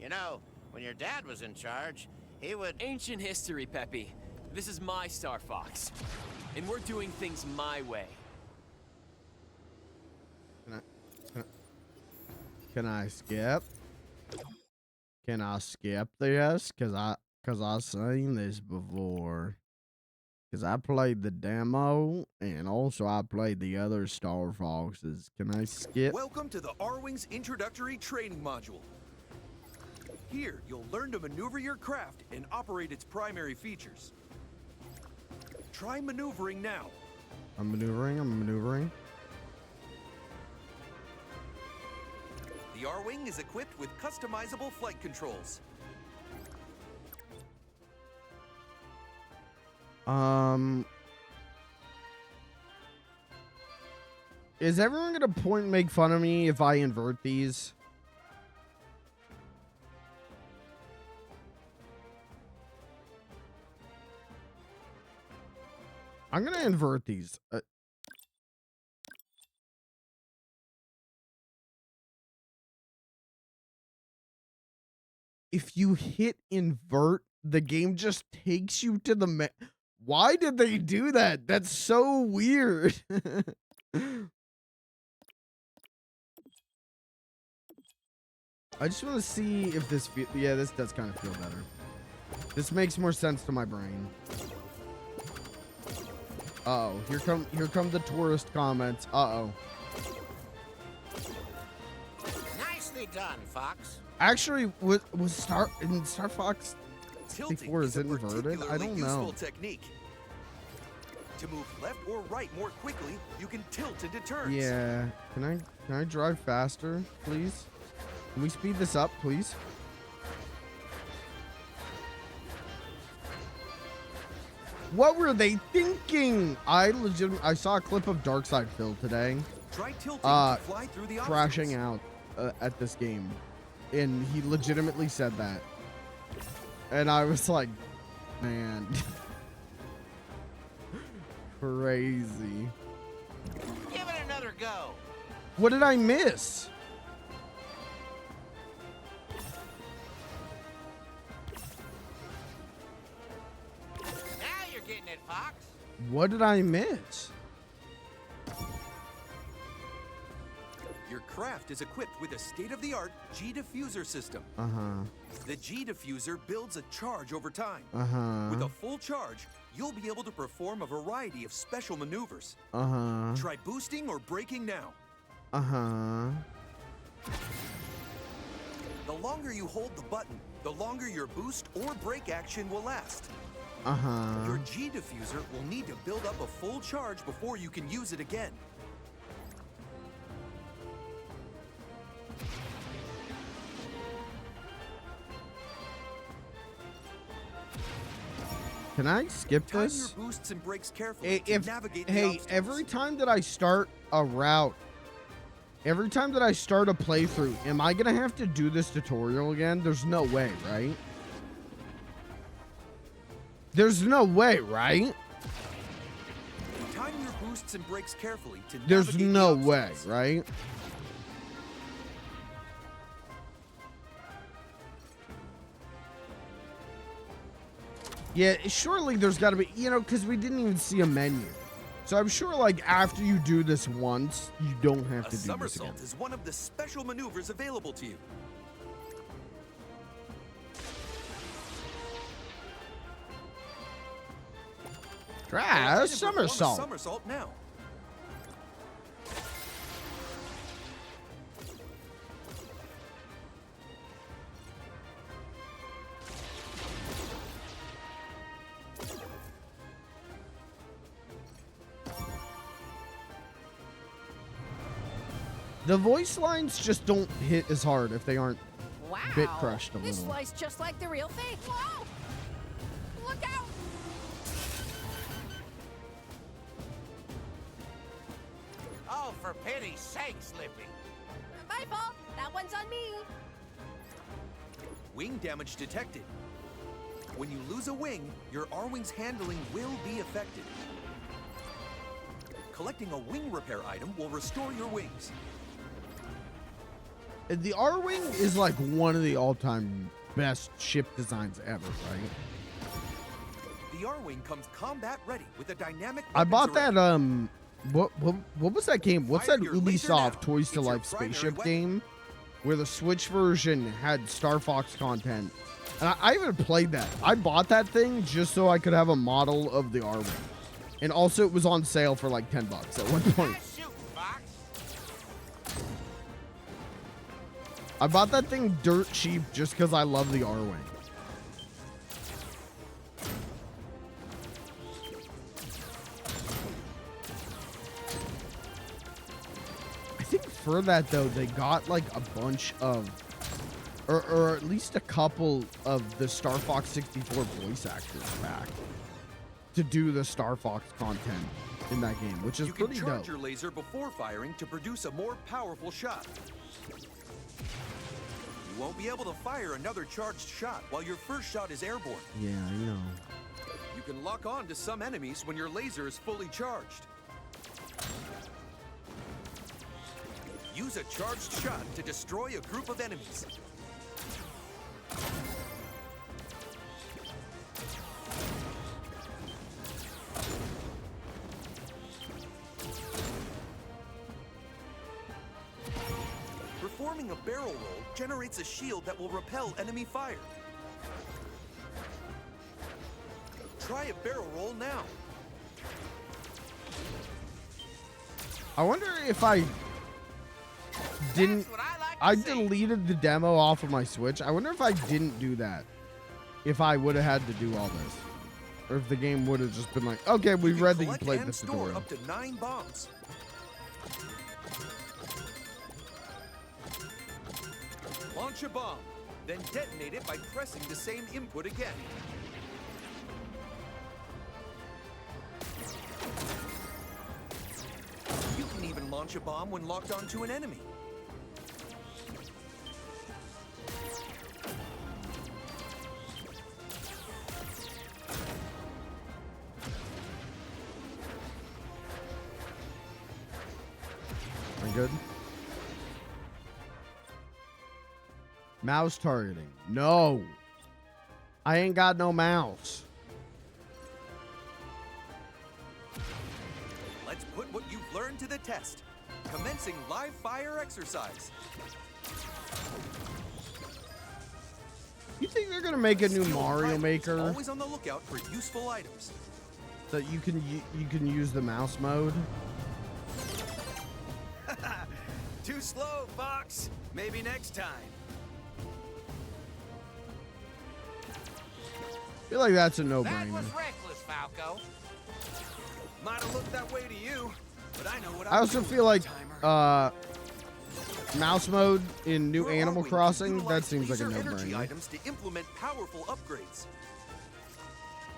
You know, when your dad was in charge, he would... Ancient history, Peppy. This is my Star Fox. And we're doing things my way. Can I skip? Can I skip this? Cause I've seen this before. Cause I played the demo and also I played the other Star Foxes. Can I skip? Welcome to the R-Wing's introductory training module. Here, you'll learn to maneuver your craft and operate its primary features. Try maneuvering now. I'm maneuvering. The R-Wing is equipped with customizable flight controls. Is everyone gonna point and make fun of me if I invert these? I'm gonna invert these. If you hit invert, the game just takes you to the Why did they do that? That's so weird. I just want to see if this yeah, this does kind of feel better. This makes more sense to my brain. Uh-oh, here come the tourist comments. Uh-oh. Nicely done, Fox. Actually, was Star Fox Tilting before is a it inverted? I particularly don't useful know. technique. To move left or right more quickly, you can tilt into turns. Yeah. Can I drive faster, please? Can we speed this up, please? What were they thinking? I saw a clip of Darkside Phil today. Try tilting to fly through the crashing obstacles. out at this game, and he legitimately said that, and I was like, man, crazy. Give it another go. What did I miss? Now you're getting it, Fox. What did I miss? Your craft is equipped with a state-of-the-art G-diffuser system. The G-diffuser builds a charge over time. With a full charge, you'll be able to perform a variety of special maneuvers. Try boosting or braking now. The longer you hold the button, the longer your boost or brake action will last. Your G-diffuser will need to build up a full charge before you can use it again. Can I skip Time this? your boosts and brakes carefully to navigate the Hey, obstacles. every time that I start a route, every time that I start a playthrough, am I gonna have to do this tutorial again? There's no way, right? There's no way, right? Time your boosts and brakes carefully to There's navigate the no way, obstacles. right? Yeah, surely there's got to be, you know, because we didn't even see a menu. So I'm sure, like, after you do this once, you don't have A to do this again. somersault is one of the special maneuvers available to you. Try a Go ahead and perform a somersault. somersault now. The voice lines just don't hit as hard if they aren't Wow. bit crushed a This little. flies just like the real thing. Whoa! Look out! Oh, for pity's sake, Slippy. My fault. That one's on me. Wing damage detected. When you lose a wing, your R-Wing's handling will be affected. Collecting a wing repair item will restore your wings. The R-Wing is like one of the all-time best ship designs ever, right? The R-Wing comes combat ready with a dynamic. I bought weapons that array. what was that game? What's Fire that your laser now. Ubisoft Toys to It's your Life primary spaceship weapon. game where the Switch version had Star Fox content? And I even played that. I bought that thing just so I could have a model of the R-Wing. And also it was on sale for like $10 at one point. Nice shooting, Fox. I bought that thing dirt cheap just because I love the R-Wing. I think for that though, they got like a bunch of, or at least a couple of the Star Fox 64 voice actors back to do the Star Fox content in that game, which is You can pretty charge dope. your laser before firing to produce a more powerful shot. You won't be able to fire another charged shot while your first shot is airborne. Yeah, I know. You can lock on to some enemies when your laser is fully charged. Use a charged shot to destroy a group of enemies. Performing a barrel roll generates a shield that will repel enemy fire. Try a barrel roll now. I wonder if I didn't. That's what I like to I see. deleted the demo off of my Switch. I wonder if I didn't do that, if I would have had to do all this, or if the game would have just been like, okay, we You read that you collect played and the store tutorial. up to 9 bombs. Launch a bomb, then detonate it by pressing the same input again. You can even launch a bomb when locked onto an enemy. Am I good? Mouse targeting. No. I ain't got no mouse. Let's put what you've learned to the test. Commencing live fire exercise. You think they're gonna make a new Skilled Mario pilots, Maker Always on the lookout for useful items. that you can use the mouse mode? Too slow, Fox. Maybe next time. I feel like that's a That no-brainer. was reckless, Falco. Might have looked that way to you, but I know what I also I'm feel like timer. mouse mode in New Your Animal R-Wing Crossing, utilize that seems like a laser energy no-brainer. items to implement powerful upgrades.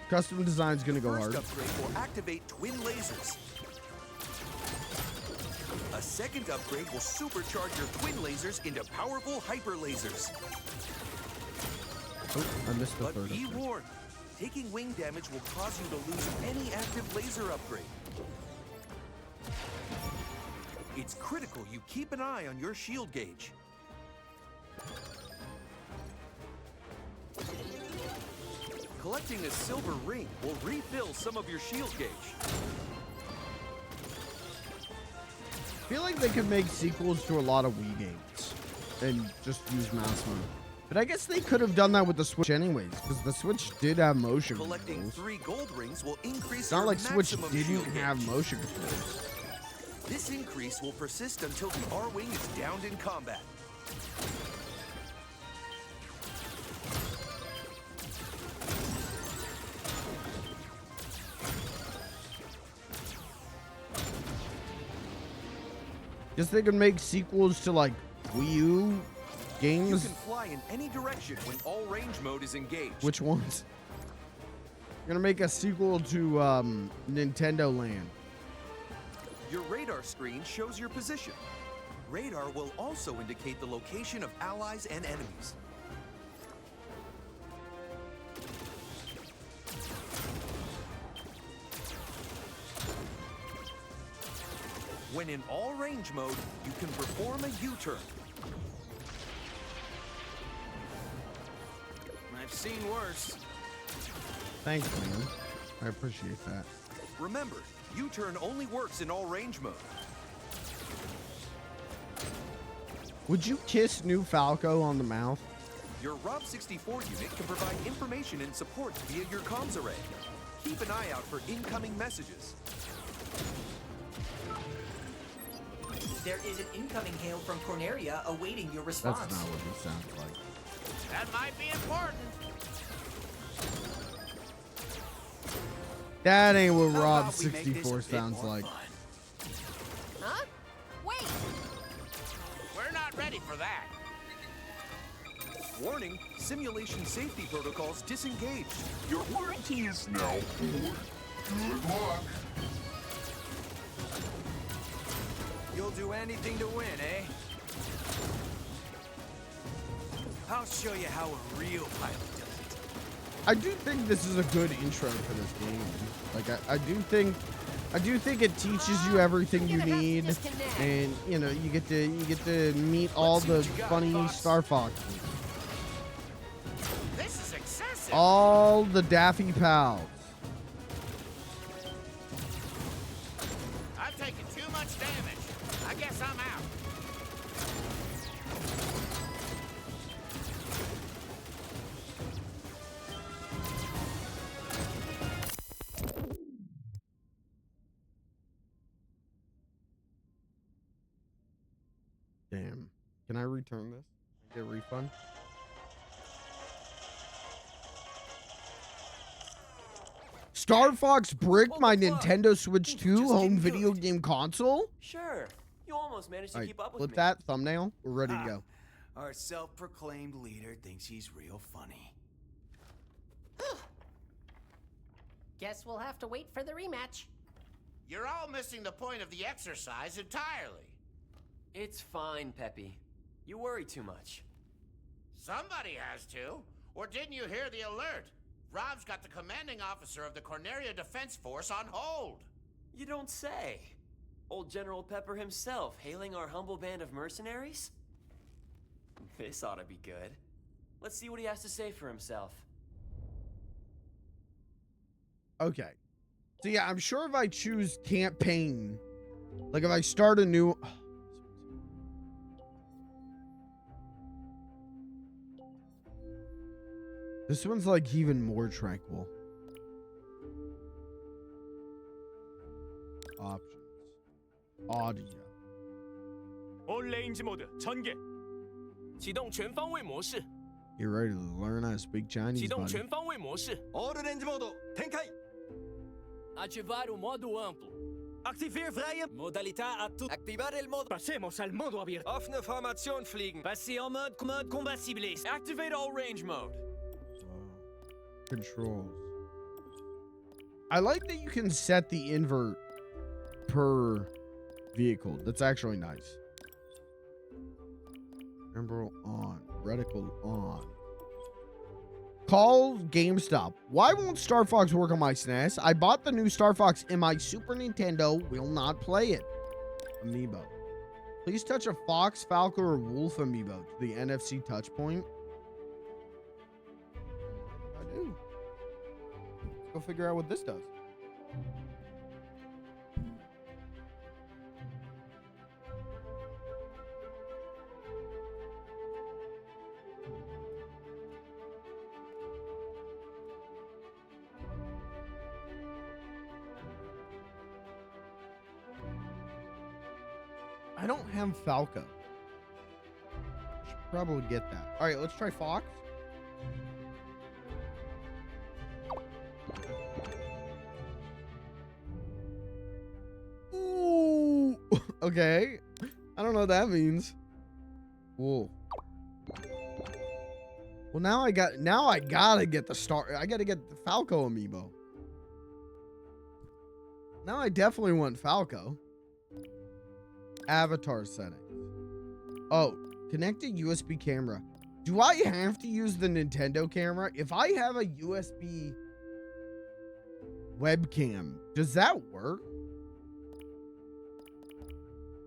Custom design's gonna go First hard. upgrade will activate twin lasers. A second upgrade will supercharge your twin lasers into powerful hyper lasers. Oh, I missed the But third be upgrade. warned, taking wing damage will cause you to lose any active laser upgrade. It's critical you keep an eye on your shield gauge. Collecting a silver ring will refill some of your shield gauge. I feel like they could make sequels to a lot of Wii games and just use mouse mode. But I guess they could have done that with the Switch anyways, because the Switch did have motion Collecting controls. 3 gold rings will increase It's not your like Switch maximum didn't shield have gauge. motion controls. This increase will persist until the R-Wing is downed in combat. Guess they could make sequels to like Wii U You games. can fly in any direction when all range mode is engaged. Which ones? Gonna make a sequel to Nintendo Land. Your radar screen shows your position. Radar will also indicate the location of allies and enemies. When in all range mode, you can perform a U-turn. I've seen worse. Thanks, man. I appreciate that. Remember, U-turn only works in all range mode. Would you kiss new Falco on the mouth? Your Rob 64 unit can provide information and support via your comms array. Keep an eye out for incoming messages. There is an incoming hail from Corneria awaiting your response. That's not what it sounds like. That might be important. That ain't what Rob 64 sounds like. Huh? Wait! We're not ready for that. Warning, simulation safety protocols disengaged. Your warranty is now over. Good luck. You'll do anything to win, eh? I'll show you how a real pilot does it. I do think this is a good intro for this game. Like I do think it teaches you everything you need, and you know you get to meet all the funny Star Fox, This is excessive. all the Daffy pals. I've taken too much damage. I guess I'm out. Damn. Can I return this? Get a refund? Star Fox bricked my Nintendo Switch 2 home video game console? Sure. You almost managed to Alright, keep up with flip me. that thumbnail. We're ready to go. Our self-proclaimed leader thinks he's real funny. Guess we'll have to wait for the rematch. You're all missing the point of the exercise entirely. It's fine, Peppy. You worry too much. Somebody has to. Or didn't you hear the alert? Rob's got the commanding officer of the Corneria Defense Force on hold. You don't say. Old General Pepper himself hailing our humble band of mercenaries? This ought to be good. Let's see what he has to say for himself. Okay. So yeah, I'm sure if I choose campaign, like if I start a new... This one's like even more tranquil. Options. Audio. 온레인지 모드 전개. 지동全方位模式. You ready to learn how to speak Chinese, 지동 buddy? 全方位模式. Orange modo, tenkai. Ativar o modo amplo. Activeer vrije Modalità a tutti. Activare il modo. Passemos al modo abierto. Offene formation fliegen. Passer en mode combat ciblé. Activate all range mode. Controls. I like that you can set the invert per vehicle. That's actually nice. Temporal on. Reticle on. Call GameStop. Why won't Star Fox work on my SNES? I bought the new Star Fox in my Super Nintendo. Will not play it. Amiibo. Please touch a Fox, Falco, or Wolf amiibo to the NFC touch point. I do. Let's go figure out what this does. I don't have Falco. Should probably get that. All right, let's try Fox. Ooh. Okay. I don't know what that means. Whoa. Well, now I gotta get the star. I gotta get the Falco amiibo. Now I definitely want Falco. Avatar settings. Oh, connected USB camera. Do I have to use the Nintendo camera? If I have a USB webcam, does that work?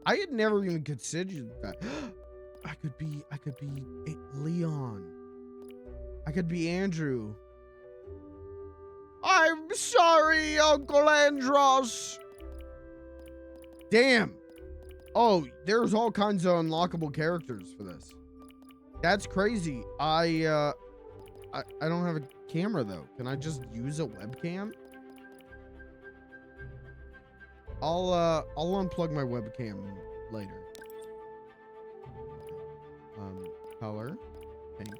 I had never even considered that. I could be Leon. I could be Andrew. I'm sorry, Uncle Andros. Damn. Oh, there's all kinds of unlockable characters for this. That's crazy. I don't have a camera though. Can I just use a webcam? I'll unplug my webcam later. Color pink.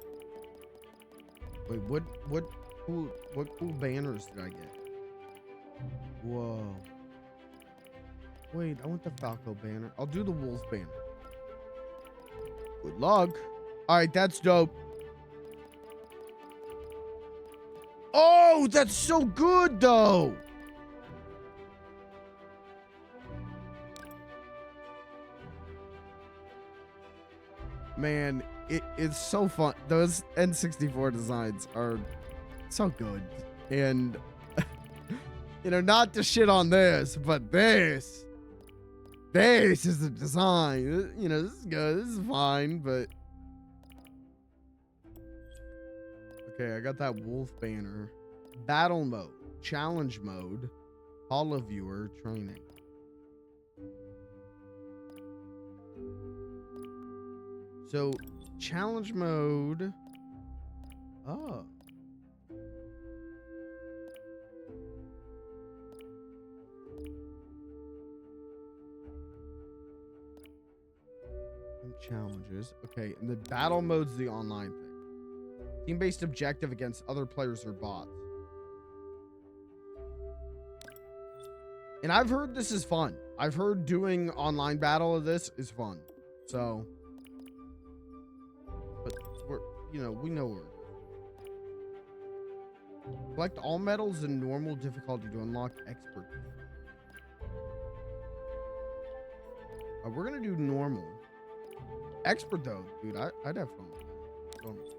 Wait, what cool banners did I get? Whoa. Wait, I want the Falco banner. I'll do the wolf banner. Good luck. All right, that's dope. Oh, that's so good though. Man, it's so fun. Those N64 designs are so good. And, you know, not to shit on this, but this is the design. You know, this is good. This is fine, but. Okay, I got that wolf banner. Battle mode, challenge mode, holo viewer, training. So, challenge mode. Oh. Challenges. Okay, and the battle mode's the online thing. Team-based objective against other players or bots. And I've heard this is fun. I've heard doing online battle of this is fun. So, but we know we're. Collect all medals in normal difficulty to unlock expert. We're gonna do normal. Expert though, dude, I'd have fun with that.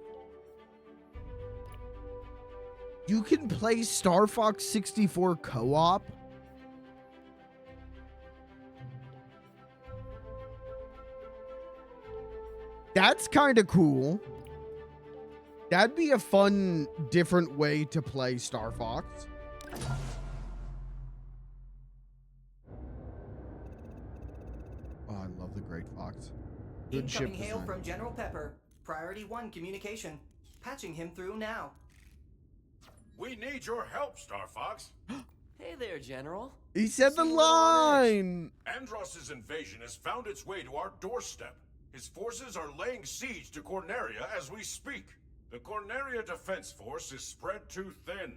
You can play Star Fox 64 co-op. That's kind of cool. That'd be a fun, different way to play Star Fox. Oh, I love the Great Fox. Good ship Incoming hail design. from General Pepper. Priority 1 communication. Patching him through now. We need your help, Star Fox. Hey there, General. He said the line. Andross's invasion has found its way to our doorstep. His forces are laying siege to Corneria as we speak. The Corneria Defense Force is spread too thin.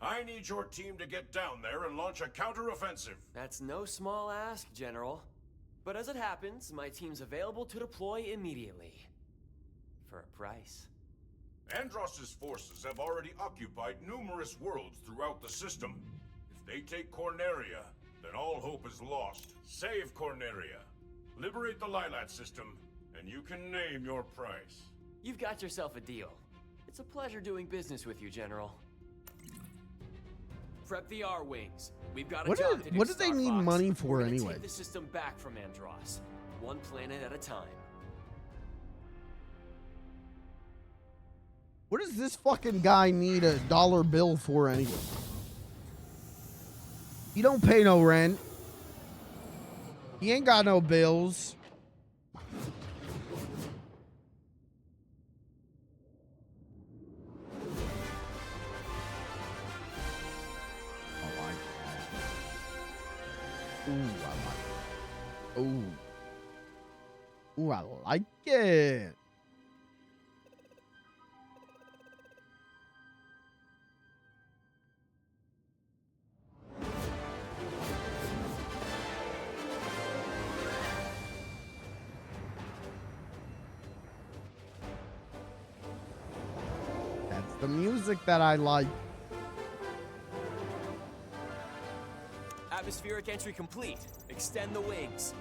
I need your team to get down there and launch a counteroffensive. That's no small ask, General. But as it happens, my team's available to deploy immediately. For a price. Andross's forces have already occupied numerous worlds throughout the system. If they take Corneria, then all hope is lost. Save Corneria. Liberate the Lilat system, and you can name your price. You've got yourself a deal. It's a pleasure doing business with you, General. Prep the R-Wings. We've got a job to do, what do they Star need Fox. money for We're gonna anyway? Take the system back from Andross, one planet at a time. What does this fucking guy need a dollar bill for anyway? He don't pay no rent. He ain't got no bills. Ooh, I like it. That's the music that I like. Atmospheric entry complete. Extend the wings.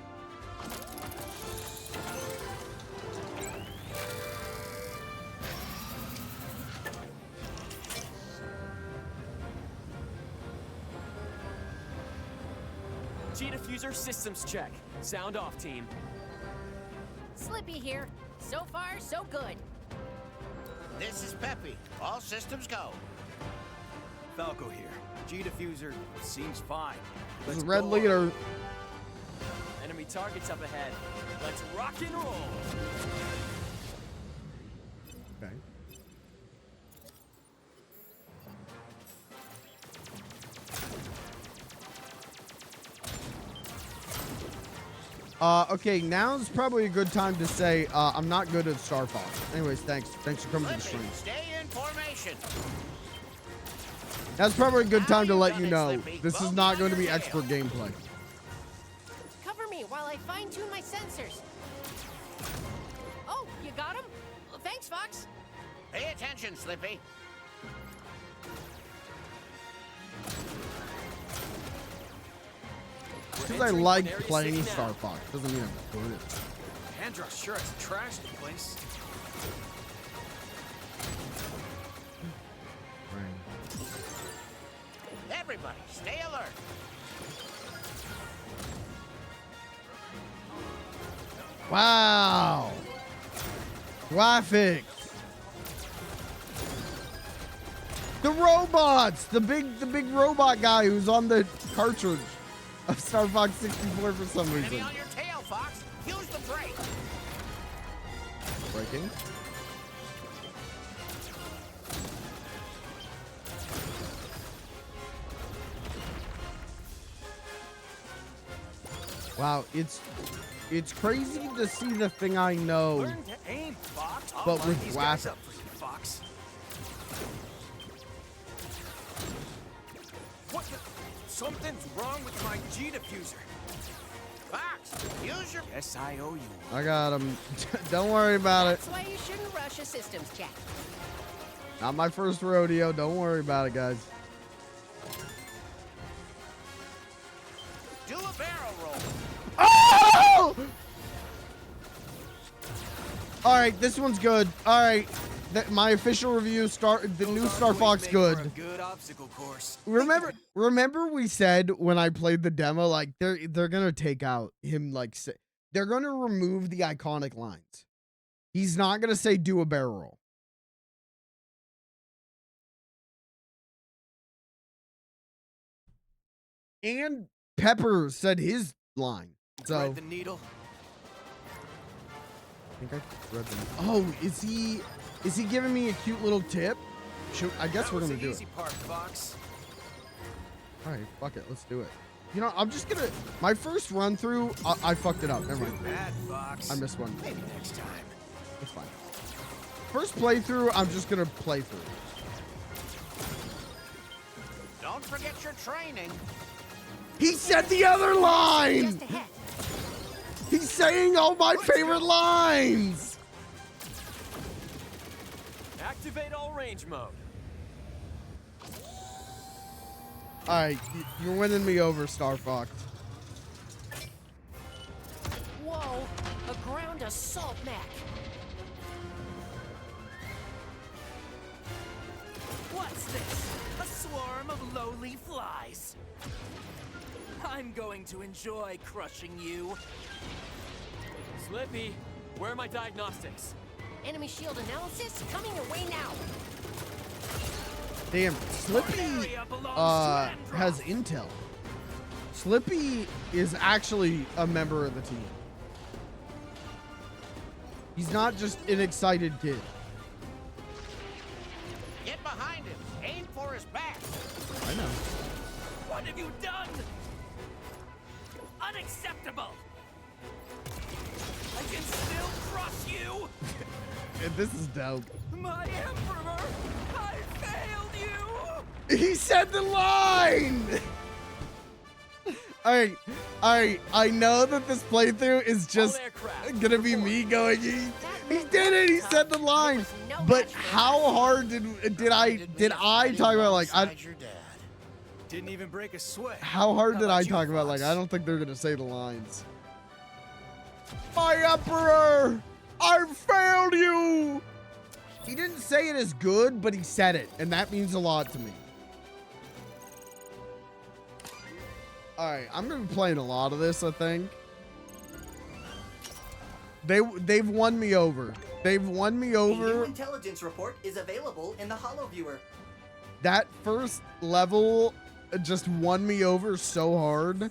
G-Diffuser systems check. Sound off, team. Slippy here. So far, so good. This is Peppy. All systems go. Falco here. G-Diffuser seems fine. This is Red Leader. Enemy targets up ahead. Let's rock and roll. Okay. Okay, now's probably a good time to say I'm not good at Star Fox. Anyways, thanks for coming to the stream. Stay in formation. That's probably a good time to let you know this is not going to be expert gameplay. Cover me while I fine-tune my sensors. Oh, you got him? Well, thanks, Fox. Pay attention, Slippy. Because I like playing Star Fox doesn't mean I'm good at it. Andros sure has trashed the place. Everybody, stay alert. Wow. Graphics. The robots. The big robot guy who's on the cartridge of Star Fox 64 for some reason. Enemy on your tail, Fox. Use the brake. Braking. Wow, it's crazy to see the thing I know, Learn to aim, Fox. but with these guys graphics. up for you, Fox. What the? Something's wrong with my G-Diffuser. Fox, use your... Yes, I owe you. I got him. Don't worry about it. That's why you shouldn't rush a systems check. Not my first rodeo. Don't worry about it, guys. Do a barrel roll. Oh! All right, this one's good. All right, my official review. The new Star Fox good. Good obstacle course. Remember we said when I played the demo, like they're gonna take out him, like they're gonna remove the iconic lines. He's not gonna say do a barrel roll. And Pepper said his line. So Thread the needle. I think I read them. Oh, is he giving me a cute little tip? I guess we're gonna do it. Easy part, Fox. All right, fuck it, let's do it. You know, I'm just gonna. My first run through, I fucked it up. Never mind. Bad, Fox. I missed one. Maybe next time. It's fine. First playthrough, I'm just gonna play through. Don't forget your training. He said the other line. Just ahead. He's saying all my favorite lines. Activate all range mode. All right, you're winning me over, Star Fox. Whoa, a ground assault mech. What's this? A swarm of lowly flies. I'm going to enjoy crushing you. Slippy, where are my diagnostics? Enemy shield analysis coming your way now. Damn, Slippy has intel. Slippy is actually a member of the team. He's not just an excited kid. Get behind him. Aim for his back. I know. What have you done? Unacceptable. I can still crush you. This is dope. My Emperor, I failed you. He said the line! Alright, I know that this playthrough is just gonna be me going, he did it, he said the line! But how hard did I talk about, like, Didn't even break a sweat. how hard did I talk about, like, I don't think they're gonna say the lines. My Emperor! I failed you! He didn't say it as good, but he said it, and that means a lot to me. Alright, I'm gonna be playing a lot of this, I think. They've won me over. They've won me over. A new intelligence report is available in the Holo Viewer. That first level just won me over so hard.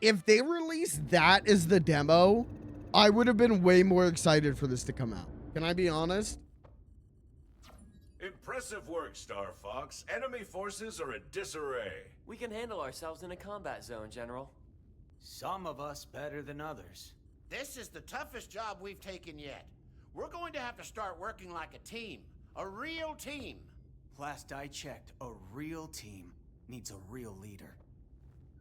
If they released that as the demo, I would have been way more excited for this to come out. Can I be honest? Impressive work, Star Fox. Enemy forces are in disarray. We can handle ourselves in a combat zone, General. Some of us better than others. This is the toughest job we've taken yet. We're going to have to start working like a team. A real team. Last I checked, a real team needs a real leader.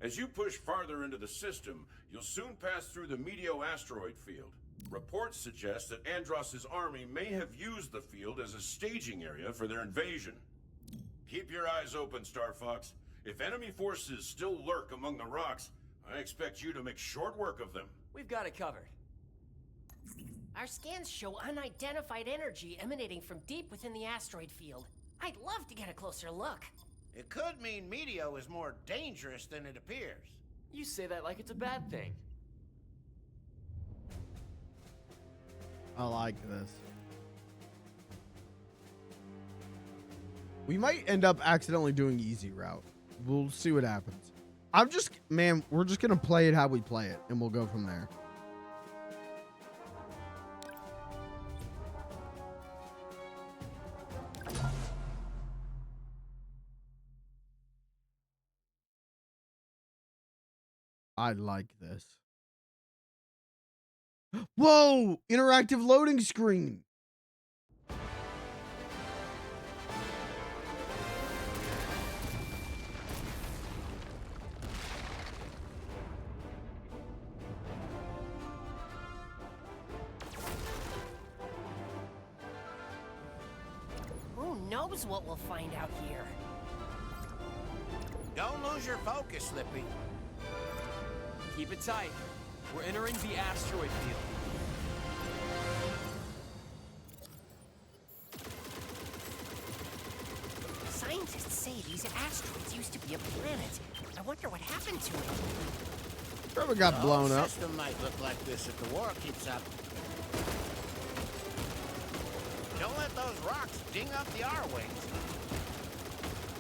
As you push farther into the system, you'll soon pass through the Meteo asteroid field. Reports suggest that Andross's army may have used the field as a staging area for their invasion. Keep your eyes open, Star Fox. If enemy forces still lurk among the rocks, I expect you to make short work of them. We've got it covered. Our scans show unidentified energy emanating from deep within the asteroid field. I'd love to get a closer look. It could mean Meteo is more dangerous than it appears. You say that like it's a bad thing. I like this. We might end up accidentally doing easy route. We'll see what happens. We're just gonna play it how we play it, and we'll go from there. I like this. Whoa! Interactive loading screen. Who knows what we'll find out here? Don't lose your focus, Slippy. Keep it tight. We're entering the asteroid field. Scientists say these asteroids used to be a planet. I wonder what happened to it. Probably got blown up. The system might look like this if the war keeps up. Don't let those rocks ding up the R-wings.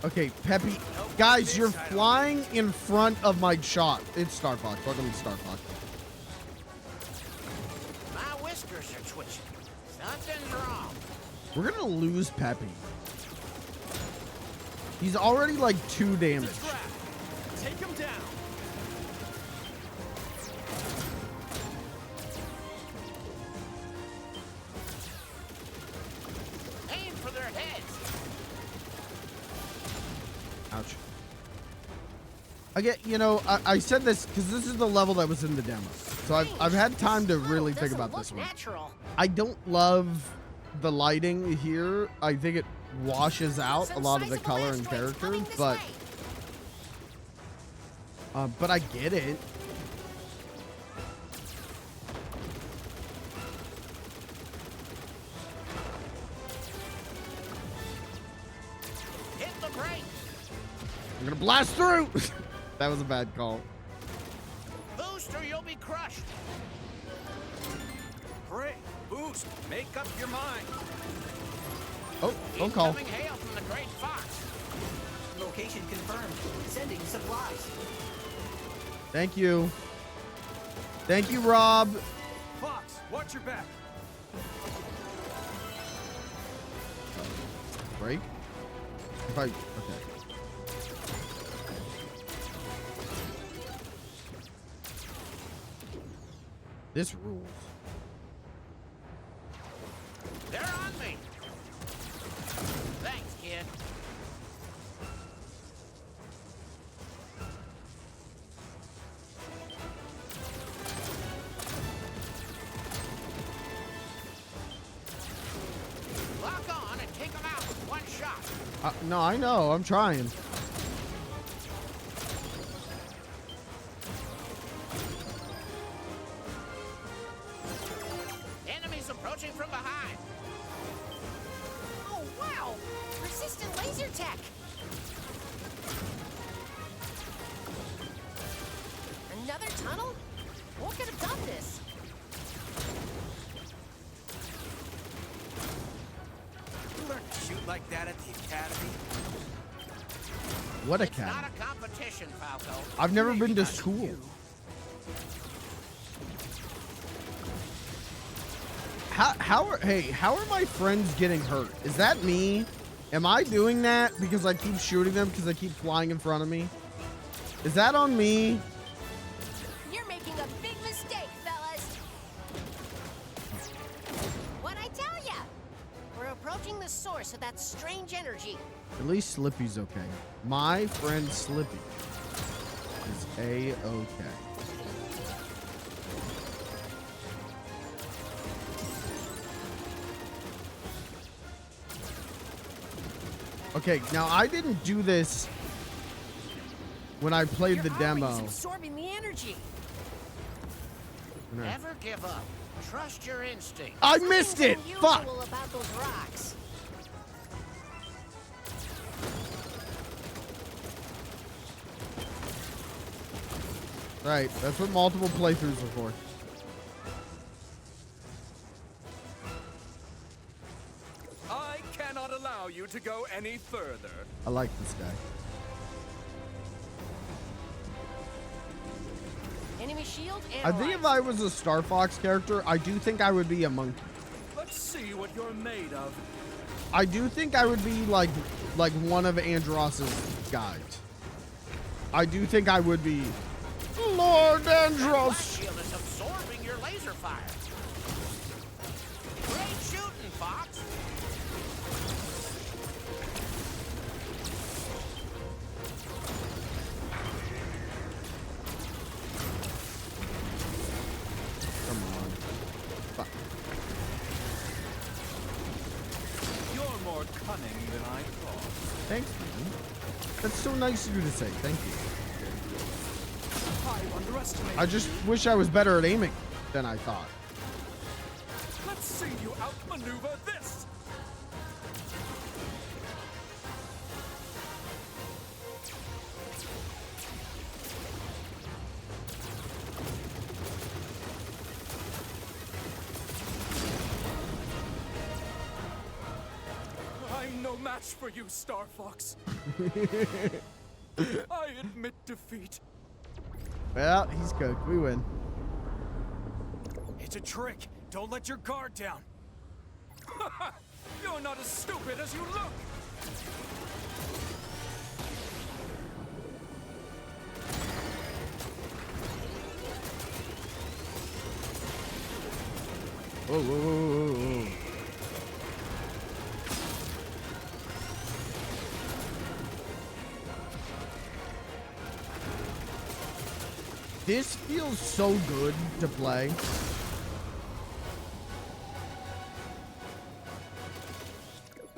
Okay, Peppy. Guys, you're flying in front of my shot. It's Star Fox. Welcome to Star Fox. My whiskers are twitching. Something's wrong. We're gonna lose Peppy. He's already like 2 damage. Take him down. Aim for their heads. Ouch. I said this because this is the level that was in the demo. So I've had time to really think about this one. Natural. I don't love the lighting here. I think it washes out a lot of the color and character, but I get it. Hit the brakes. I'm gonna blast through. That was a bad call. Boost or you'll be crushed. Great. Boost. Make up your mind. Oh, phone call. Incoming hail from the Great Fox. Location confirmed. Sending supplies. Thank you. Thank you, Rob. Fox, watch your back. Break. Okay. This rules. They're on me. Thanks, kid. Lock on and take them out with one shot. No, I know. I'm trying. tech. Another tunnel? What could have done this? You learned to shoot like that at the academy? What It's academy? not a competition, Falco. I've never been to school. How are my friends getting hurt? Is that me? Am I doing that because I keep shooting them because they keep flying in front of me? Is that on me? You're making a big mistake, fellas. What'd I tell ya? We're approaching the source of that strange energy. At least Slippy's okay. My friend Slippy is A-okay. Okay, now I didn't do this when I played Your the demo. army's absorbing the energy. Never give up. Trust your instinct. I missed it! Something's Fuck! unusual about those rocks. Right, that's what multiple playthroughs are for. I cannot allow you to go any further. I like this guy. Enemy shield I think if I was a Star Fox character, I do think I would be a monkey. Let's see what you're made of. I do think I would be like one of Andross's guys. I do think I would be Lord Andros. Shield is absorbing your laser fire. Great shooting, Fox. Come on. Fuck. You're more cunning than I thought. Thanks, man. That's so nice of you to say. Thank you. I underestimated I just wish I was better at aiming than I thought. Let's see you outmaneuver this. I'm no match for you, Star Fox. I admit defeat. Well, he's cooked. We win. It's a trick. Don't let your guard down. You're not as stupid as you look. Whoa, whoa, whoa, whoa, whoa. This feels so good to play.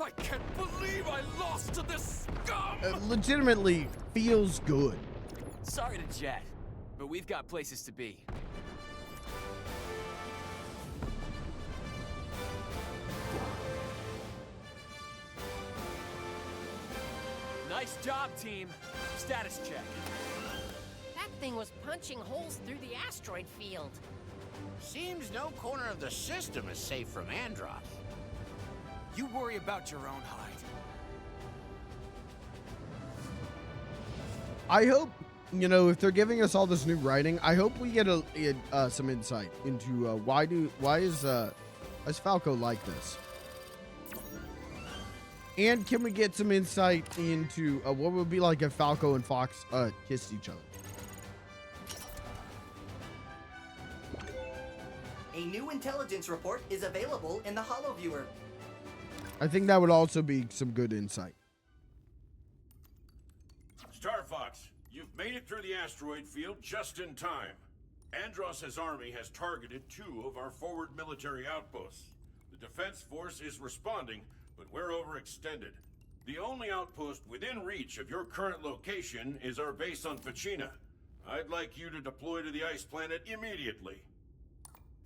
I can't believe I lost to this scum! It legitimately feels good. Sorry to jet, but we've got places to be. Nice job, team. Status check. That thing was punching holes through the asteroid field. Seems no corner of the system is safe from Andros. You worry about your own hide. I hope, you know, if they're giving us all this new writing, I hope we get some insight into why is Falco like this, and can we get some insight into what would be like if Falco and Fox kissed each other? A new intelligence report is available in the HoloViewer. I think that would also be some good insight. Star Fox, you've made it through the asteroid field just in time. Andross's army has targeted 2 of our forward military outposts. The defense force is responding, but we're overextended. The only outpost within reach of your current location is our base on Facina. I'd like you to deploy to the ice planet immediately.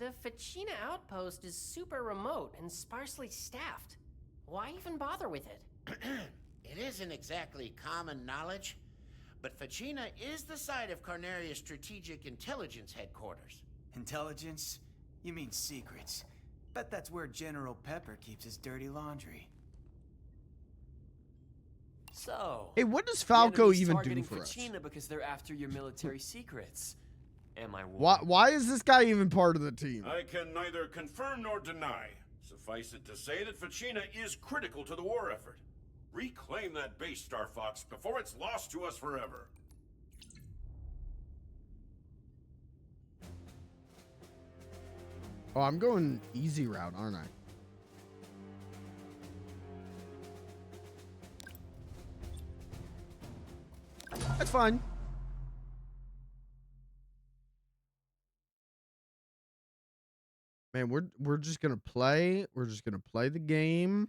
The Facina outpost is super remote and sparsely staffed. Why even bother with it? It isn't exactly common knowledge, but Fachina is the site of Corneria's Strategic Intelligence Headquarters. Intelligence? You mean secrets. Bet that's where General Pepper keeps his dirty laundry. So, Hey, what does the Falco enemy's even do targeting for us? Fachina because they're after your military secrets. Am I Why, wrong? why is this guy even part of the team? I can neither confirm nor deny. Suffice it to say that Fachina is critical to the war effort. Reclaim that base, Star Fox, before it's lost to us forever. Oh, I'm going easy route, aren't I? That's fine. Man, we're just gonna play. We're just gonna play the game.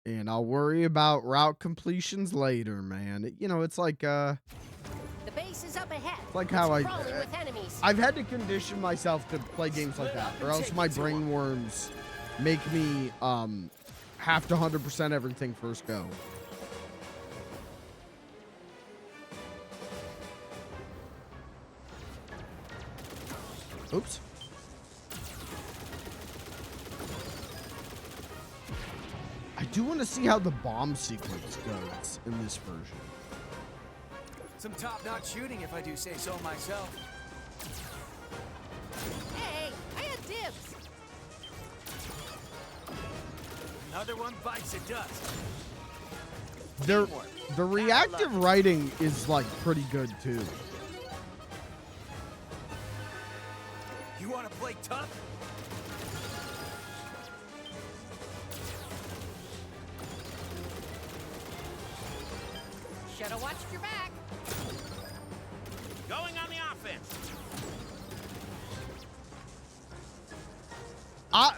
And I'll worry about route completions later, man. You know, it's like The base is up ahead. like how It's crawling with enemies. I've had to condition myself to play games like that, or else my brain worms make me have to 100% everything first go. Oops. I do want to see how the bomb sequence goes in this version. Some top-notch shooting, if I do say so myself. Hey, I had dibs. Another one bites the dust. The reactive writing is like pretty good too. You want to play tough? Shoulda watched your back. Going on the offense.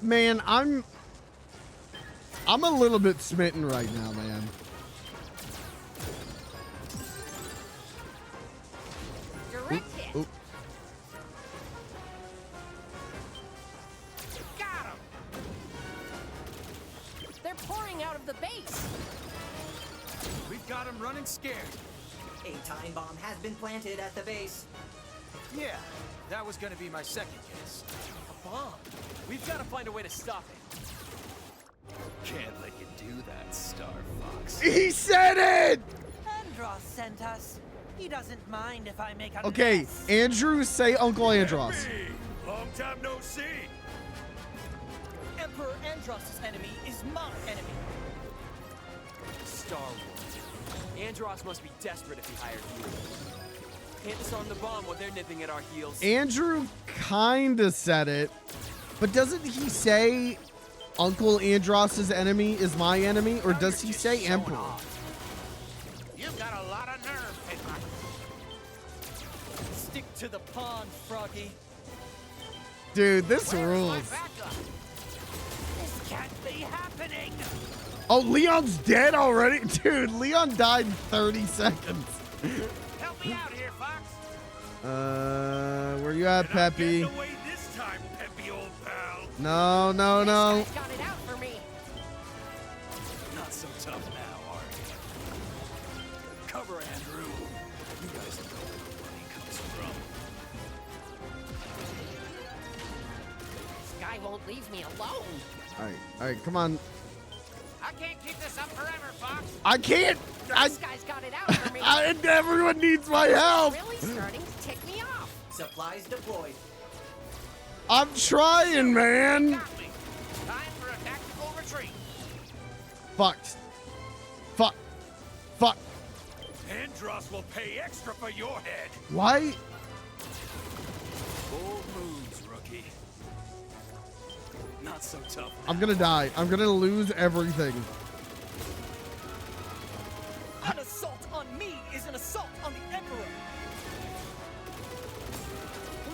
Man, I'm a little bit smitten right now, man. Direct hit. Oop. Got him. They're pouring out of the base. We've got him running scared. A time bomb has been planted at the base. Yeah, that was gonna be my second guess. A bomb. We've got to find a way to stop it. Can't let you do that, Star Fox. He said it! Andros sent us. He doesn't mind if I make a Okay, mess. Andrew, say Uncle Andros. Hey, long time no see. Emperor Andros' enemy is my enemy. Star Wars. Andros must be desperate if he hired you. Can't disarm the bomb while they're nipping at our heels. Andrew kinda said it, but doesn't he say Uncle Andros' enemy is my enemy, or does he say Emperor? You've got a lot of nerve, Picklock. Stick to the pond, Froggy. Dude, this Where's my rules. backup? This can't be happening. Oh, Leon's dead already? Dude, Leon died in 30 seconds. Help me out here, Fox. Where you at, Peppy? Getting away this time, Peppy, old pal. No, no, no. This guy's got it out for me. Not so tough now, are you? Cover Andrew. You guys know where the money comes from. This guy won't leave me alone. All right, come on. I can't keep this up forever, Fox. I can't. This guy's got it out for me. Everyone needs my help. Really starting to tick me off. Supplies deployed. I'm trying, man. Got me. Time for a tactical retreat. Fuck. Fuck. Fuck. Andros will pay extra for your head. Why? Bold moves, rookie. Not so tough. I'm gonna die. I'm gonna lose everything. An assault on me is an assault on the Emperor.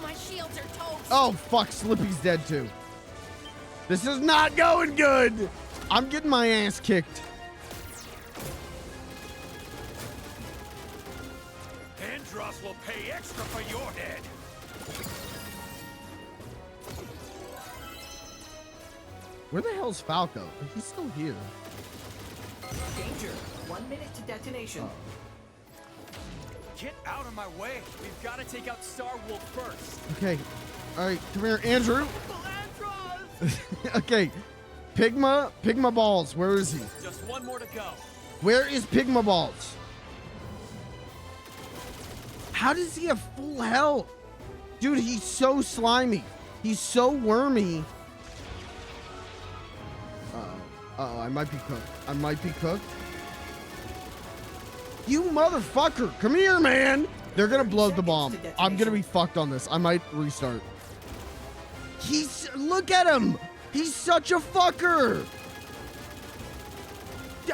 My shields are toast. Oh, fuck. Slippy's dead, too. This is not going good. I'm getting my ass kicked. Andros will pay extra for your head. Where the hell's Falco? He's still here. Danger. 1 minute to detonation. Get out of my way. We've got to take out Star Wolf first. Okay. All right, come here, Andrew. Okay. Pigma Balls. Where is he? Just one more to go. Where is Pigma Balls? How does he have full health? Dude, he's so slimy. He's so wormy. Uh-oh, I might be cooked. I might be cooked. You motherfucker. Come here, man. They're going to blow the bomb. I'm going to be fucked on this. I might restart. Look at him. He's such a fucker.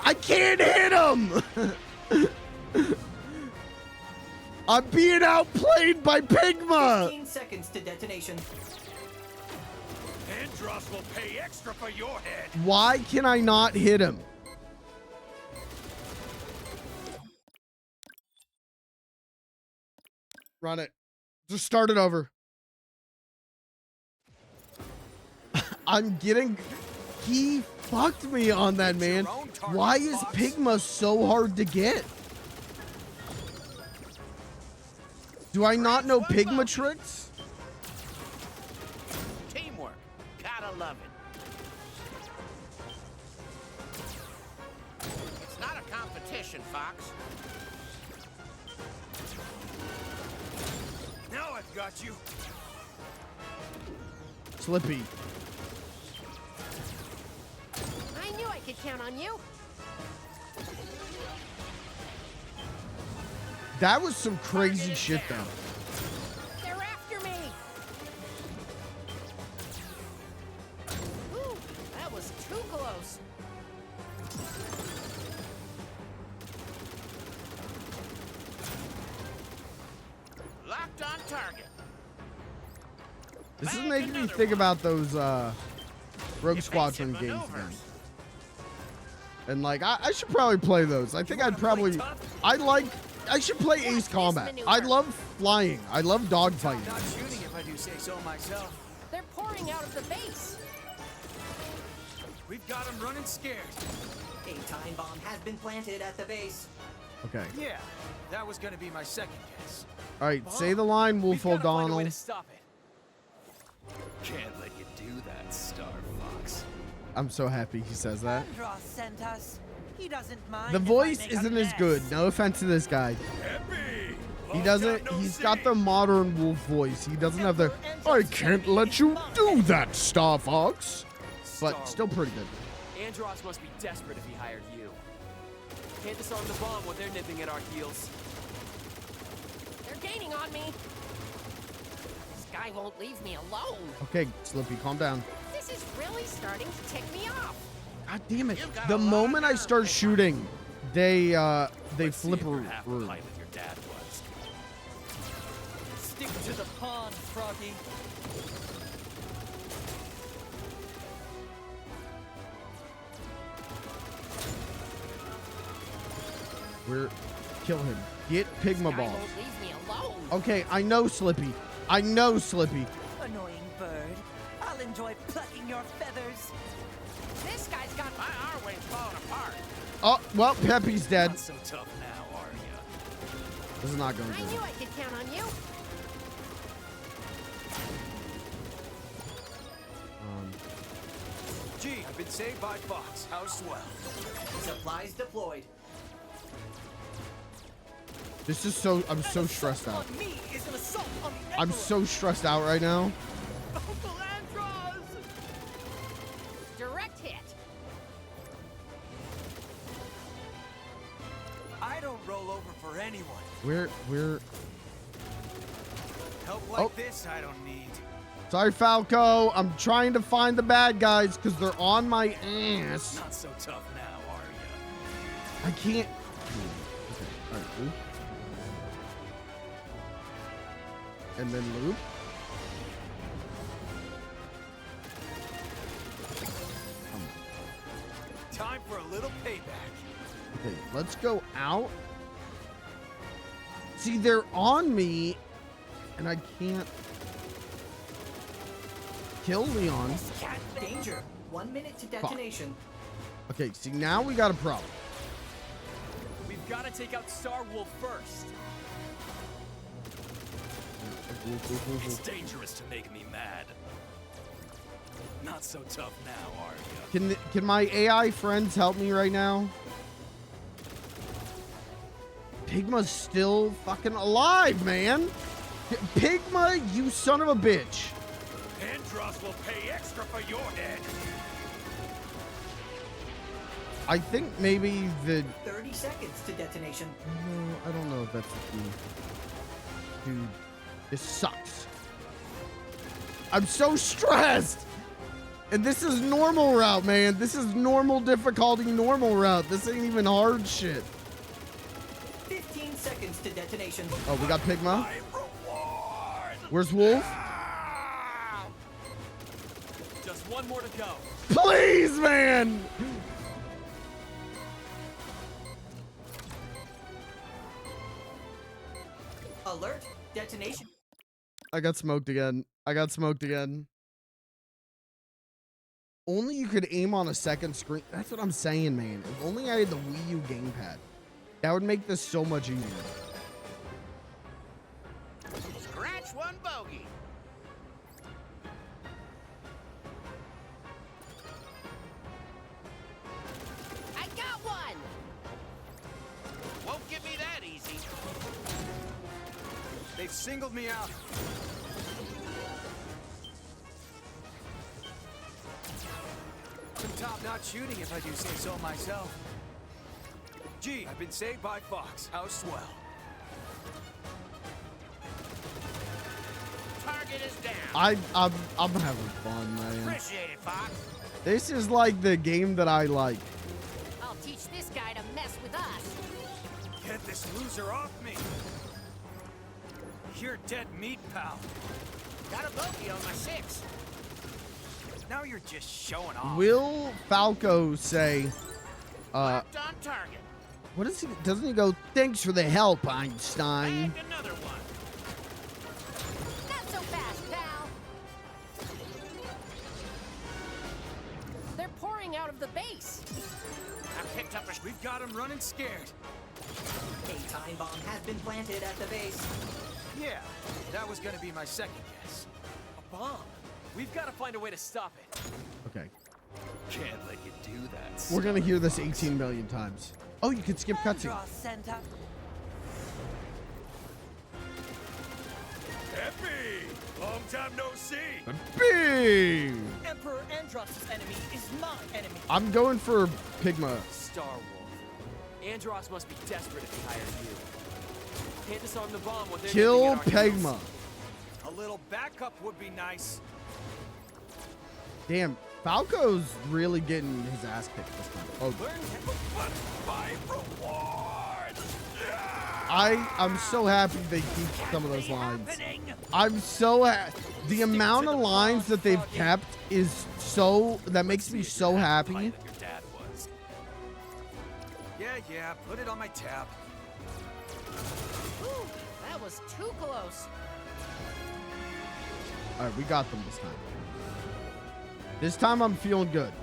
I can't hit him. I'm being outplayed by Pigma. 15 seconds to detonation. Andross will pay extra for your head. Why can I not hit him? Run it. Just start it over. I'm getting... He fucked me on that, man. Why is Pigma so hard to get? Do I not know Pigma tricks? Teamwork. Gotta love it. It's not a competition, Fox. Now I've got you. Slippy. I knew I could count on you. That was some crazy shit, though. They're after me. Ooh, that was too close. Locked on target. This is making me think about those Rogue Squadron games again. And like, I should probably play those. I think I should play Ace Combat. I love flying. I love dogfighting. Not shooting if I do say so myself. They're pouring out of the base. We've got them running scared. A time bomb has been planted at the base. Okay. Yeah, that was gonna be my second guess. All right, say the line, Wolf O'Donnell. Stop it. Can't let you do that, Star Fox. I'm so happy he says that. Andross sent us. He doesn't mind. The voice isn't as good. No offense to this guy. He doesn't. He's got the modern Wolf voice. He doesn't have the. I can't let you do that, Star Fox. But still pretty good. Andross must be desperate if he hired you. Can't disarm the bomb when they're nipping at our heels. They're gaining on me. This guy won't leave me alone. Okay, Slippy, calm down. This is really starting to tick me off. God damn it! The moment I start shooting, they flip a room. Your dad was. Stick to the pond, Froggy. Kill him. Get Pigma Guy Balls. won't leave me alone. Okay, I know Slippy. I know Slippy. Annoying bird. I'll enjoy plucking your feathers. This guy's got My R-wing's falling apart. Oh, well, Peppy's dead. Not so tough now, are ya? This is not going I good. knew I could count on you. Gee, I've been saved by Fox. How swell. Supplies deployed. This is so. I'm so stressed out. On me is an assault on the I'm so stressed out right now. Uncle Andross! Direct hit. I don't roll over for anyone. We're. Help like this, I don't need. Sorry, Falco. I'm trying to find the bad guys because they're on my ass. Not so tough now, are ya? I can't. Okay. All right. Loop. And then loop. Time for a little payback. Okay, let's go out. See, they're on me, and I can't kill Leon. Danger. 1 minute to detonation. Okay, see, now we got a problem. We've got to take out Star Wolf first. It's dangerous to make me mad. Not so tough now, are you? Can my AI friends help me right now? Pigma's still fucking alive, man. Pigma, you son of a bitch. Andross will pay extra for your head. I think maybe the... 30 seconds to detonation. No, I don't know if that's the key. Dude, this sucks. I'm so stressed. And this is normal route, man. This is normal difficulty, normal route. This ain't even hard shit. 15 seconds to detonation. Oh, we got Pigma. Where's Wolf? Just one more to go. Please, man. Alert, detonation. I got smoked again. Only you could aim on a second screen. That's what I'm saying, man. If only I had the Wii U gamepad. That would make this so much easier. Scratch one bogey. I got one. Won't get me that easy. They've singled me out. Some top-notch shooting, if I do say so myself. Gee, I've been saved by Fox. How swell. Target is down. I'm having fun, man. Appreciate it, Fox. This is like the game that I like. I'll teach this guy to mess with us. Get this loser off me. You're dead meat, pal. Got a bogey on my 6. Now you're just showing off. Will Falco say, Locked on target. what is he? Doesn't he go, thanks for the help, Einstein? Bagged another one. Not so fast, pal. They're pouring out of the base. I picked up a... We've got him running scared. A time bomb has been planted at the base. Yeah, that was gonna be my second guess. A bomb. We've got to find a way to stop it. Okay. Can't let you do that. We're gonna hear this 18 million times. Oh, you can skip cutscene. Epi! Long time no see. Big. Emperor Andross' enemy is my enemy. I'm going for Pigma. Star Wolf. Andross must be desperate if he hired you. Can't disarm the bomb with Kill Pigma. A little backup would be nice. Damn, Falco's really getting his ass kicked this time. Oh, What's my reward? I'm so happy they keep some of those lines. I'm so the amount of lines that they've kept is so that makes me so happy. Your dad was. Yeah, put it on my tab. Ooh, that was too close. All right, we got them this time. This time I'm feeling good.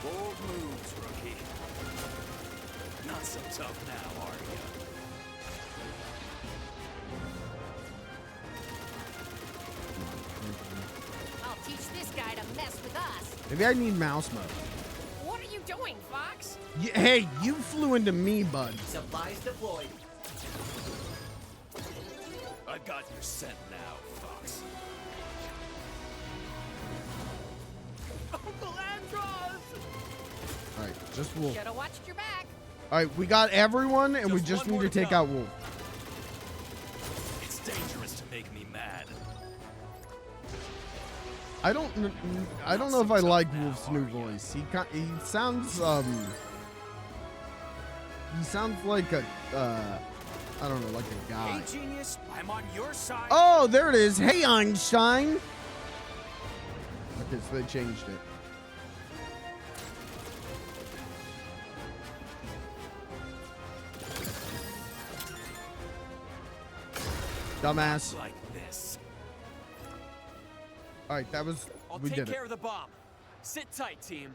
Bold moves, rookie. Not so tough now, are you? I'll teach this guy to mess with us. Maybe I need mouse mode. What are you doing, Fox? Hey, you flew into me, bud. Supplies deployed. I've got your scent now, Fox. Uncle Andross! All right, just Wolf. Should've watched your back. All right, we got everyone, and we Just just one need more to to take go. out Wolf. It's dangerous to make me mad. I don't know if I like Wolf's new voice. He sounds like a I don't know, like a guy. Hey, genius, I'm on your side. Oh, there it is. Hey, Einstein. Okay, so they changed it. Dumbass. Like this. All right, that was. I'll We take did care it. of the bomb. Sit tight, team.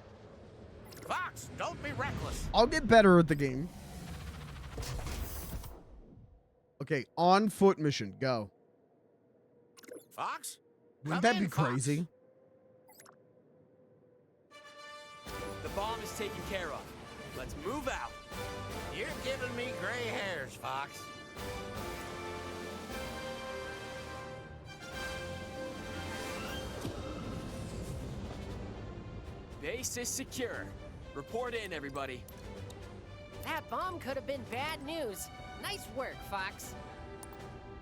Fox, don't be reckless. I'll get better at the game. Okay, on foot mission, go. Fox? Wouldn't Come that be in, Fox. crazy? The bomb is taken care of. Let's move out. You're giving me gray hairs, Fox. Base is secure. Report in, everybody. That bomb could have been bad news. Nice work, Fox.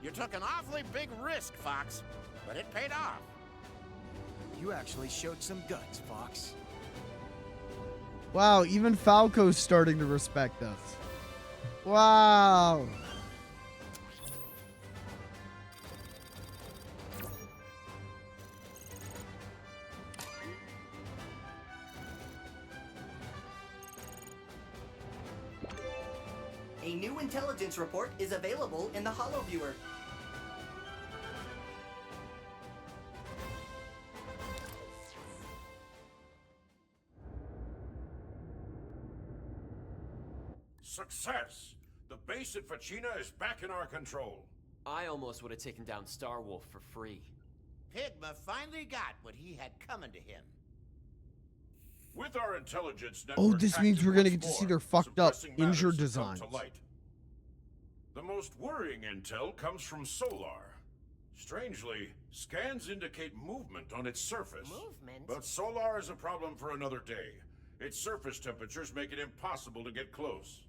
You took an awfully big risk, Fox, but it paid off. You actually showed some guts, Fox. Wow, even Falco's starting to respect us. Wow. A new intelligence report is available in the Holo Viewer. Success! The base at Fachina is back in our control. I almost would have taken down Starwolf for free. Pigma finally got what he had coming to him. With our intelligence network, Oh, this means we're gonna get to active see their once fucked more, up, suppressing injured matters have come designs. to light. The most worrying intel comes from Solar. Strangely, scans indicate movement on its surface. Movement? But Solar is a problem for another day. Its surface temperatures make it impossible to get close.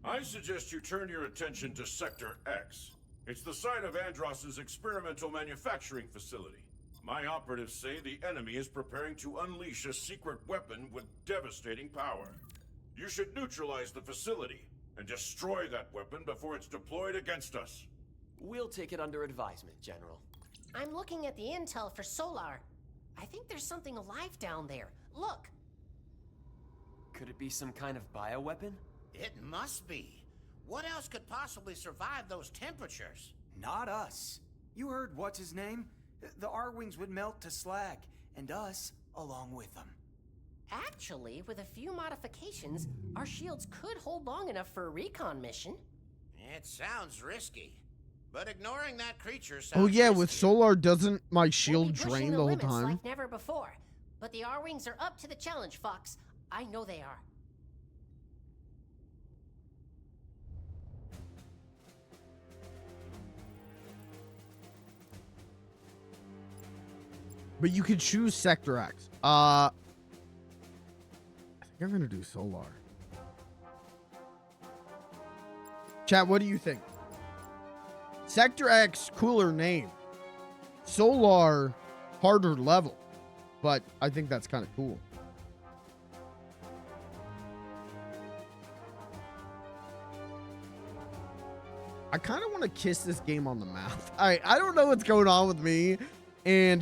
I suggest you turn your attention to Sector X. It's the site of Andross's experimental manufacturing facility. My operatives say the enemy is preparing to unleash a secret weapon with devastating power. You should neutralize the facility and destroy that weapon before it's deployed against us. We'll take it under advisement, General. I'm looking at the intel for Solar. I think there's something alive down there. Look. Could it be some kind of bioweapon? It must be. What else could possibly survive those temperatures? Not us. You heard what's his name? The R-Wings would melt to slag, and us along with them. Actually, with a few modifications, our shields could hold long enough for a recon mission. It sounds risky. But ignoring that creature sounds Oh yeah, risky. with Solar, doesn't my We'll shield be pushing drain the whole limits time? like never before. But the R-Wings are up to the challenge, Fox. I know they are. But you could choose Sector X. I think I'm gonna do Solar. Chat, what do you think? Sector X, cooler name. Solar, harder level. But I think that's kind of cool. I kind of want to kiss this game on the mouth. All right, I don't know what's going on with me and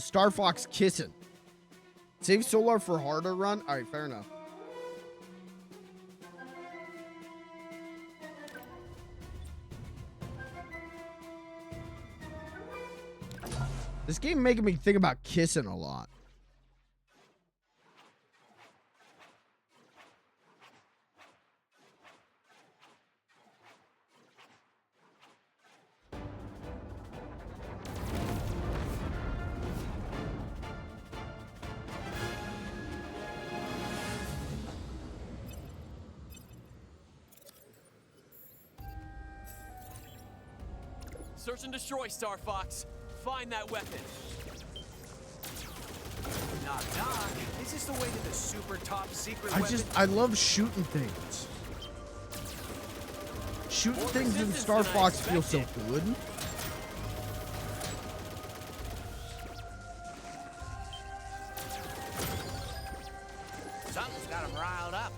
Star Fox kissing. Save Solar for harder run. All right, fair enough. This game making me think about kissing a lot. Search and destroy, Star Fox. Find that weapon. Knock, knock. Is this the way to the super top secret weapon? I love shooting things. Shooting More things in resistance Star than I Fox feels so expected. good. Something's got him riled up.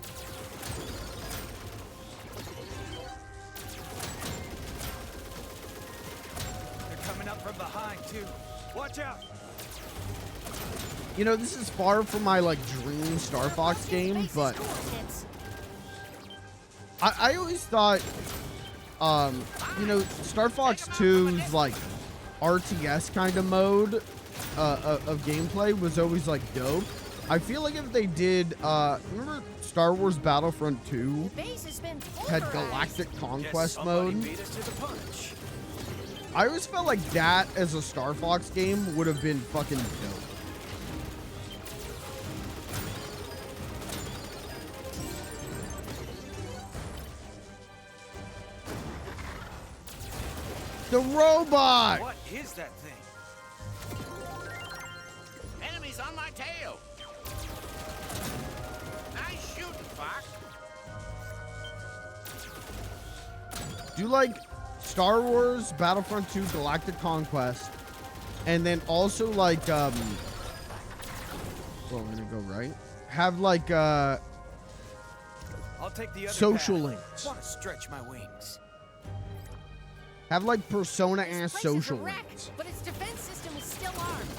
They're coming up from behind, too. Watch out! You know, this is far from my like dream Star Fox game, but I always thought, you know, Star Fox 2's like RTS kind of mode of gameplay was always like dope. I feel like if they did, remember Star Wars Battlefront 2 Base has been had pulverized. Galactic Guess Conquest somebody mode? beat us to the punch. I always felt like that as a Star Fox game would have been fucking dope. The robot! What is that thing? Enemies on my tail. Nice shooting, Fox. Do like Star Wars Battlefront 2 Galactic Conquest, and then also like well, I'm gonna go right. Have like I'll take the other social path. links. Want to stretch my wings. Have like Persona This ass place is a social wreck, links. but its defense system is still armed.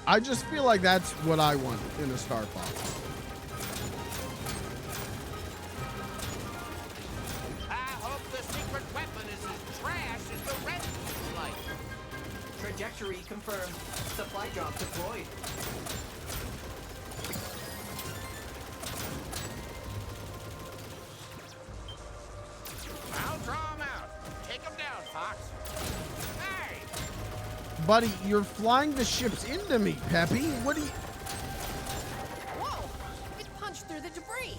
I just feel like that's what I want in a Star Fox. I hope the secret weapon is as trash as the rest is like. Trajectory confirmed. Supply drop deployed. I'll draw him out. Take him down, Fox. Hey! Buddy, you're flying the ships into me, Peppy. What do you... Whoa! It punched through the debris.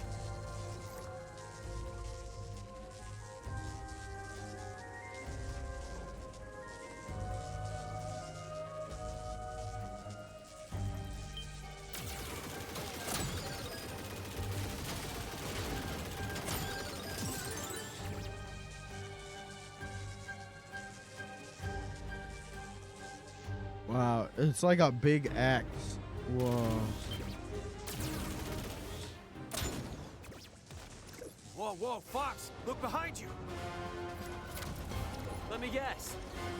Wow, it's like a big X. Whoa. Whoa, whoa, Fox! Look behind you! Let me guess.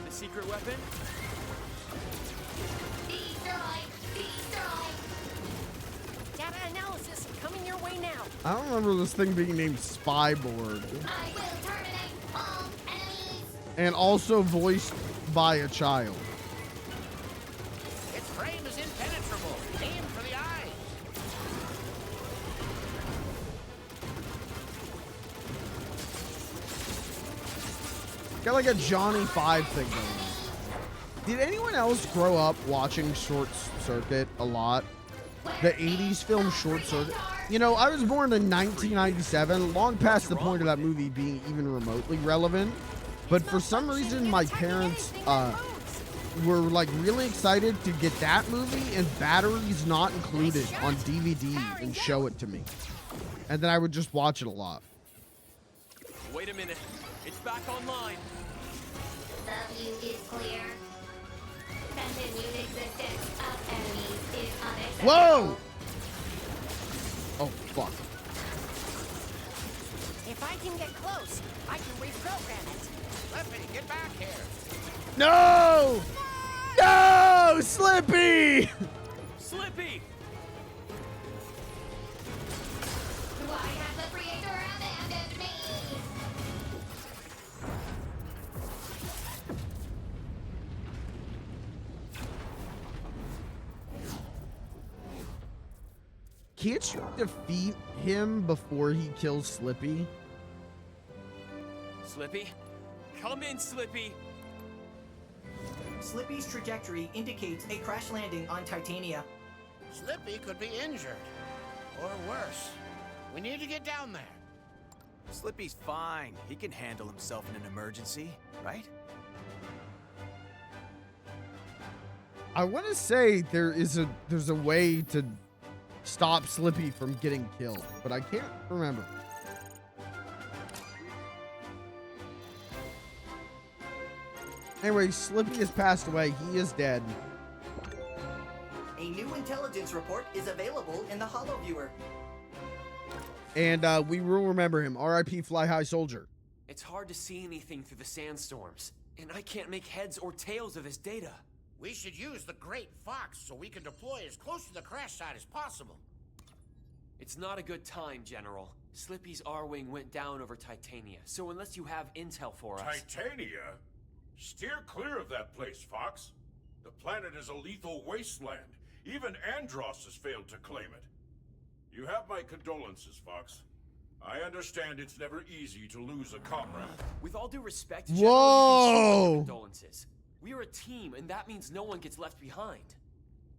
The secret weapon? Data analysis coming your way now. I don't remember this thing being named Spyboard. I will terminate all enemies. And also voiced by a child. Its frame is impenetrable. Aim for the eye. Got like a Johnny 5 thing going on. Did anyone else grow up watching Short Circuit a lot? The 80s film Short Circuit? You know, I was born in 1997, long past the point of that movie being even remotely relevant. But for some reason, my parents were like really excited to get that movie and batteries not included on DVD and show it to me. And then I would just watch it a lot. Wait a minute. It's back online. The view is clear. Continued existence of enemies is unacceptable. Whoa! Oh, fuck. If I can get close, I can reprogram it. Slippy, get back here. No! No! Slippy! Slippy! Why has the creator abandoned me? Can't you defeat him before he kills Slippy? Slippy? Come in, Slippy! Slippy's trajectory indicates a crash landing on Titania. Slippy could be injured. Or worse. We need to get down there. Slippy's fine. He can handle himself in an emergency, right? I want to say there's a way to stop Slippy from getting killed, but I can't remember. Anyway, Slippy has passed away. He is dead. A new intelligence report is available in the Holo Viewer. And we will remember him. R.I.P. Fly High Soldier. It's hard to see anything through the sandstorms, and I can't make heads or tails of this data. We should use the Great Fox so we can deploy as close to the crash site as possible. It's not a good time, General. Slippy's R-Wing went down over Titania, so unless you have intel for us... Titania? Steer clear of that place, Fox. The planet is a lethal wasteland. Even Andross has failed to claim it. You have my condolences, Fox. I understand it's never easy to lose a comrade. With all due respect, Whoa! General, you can show condolences. We are a team, and that means no one gets left behind.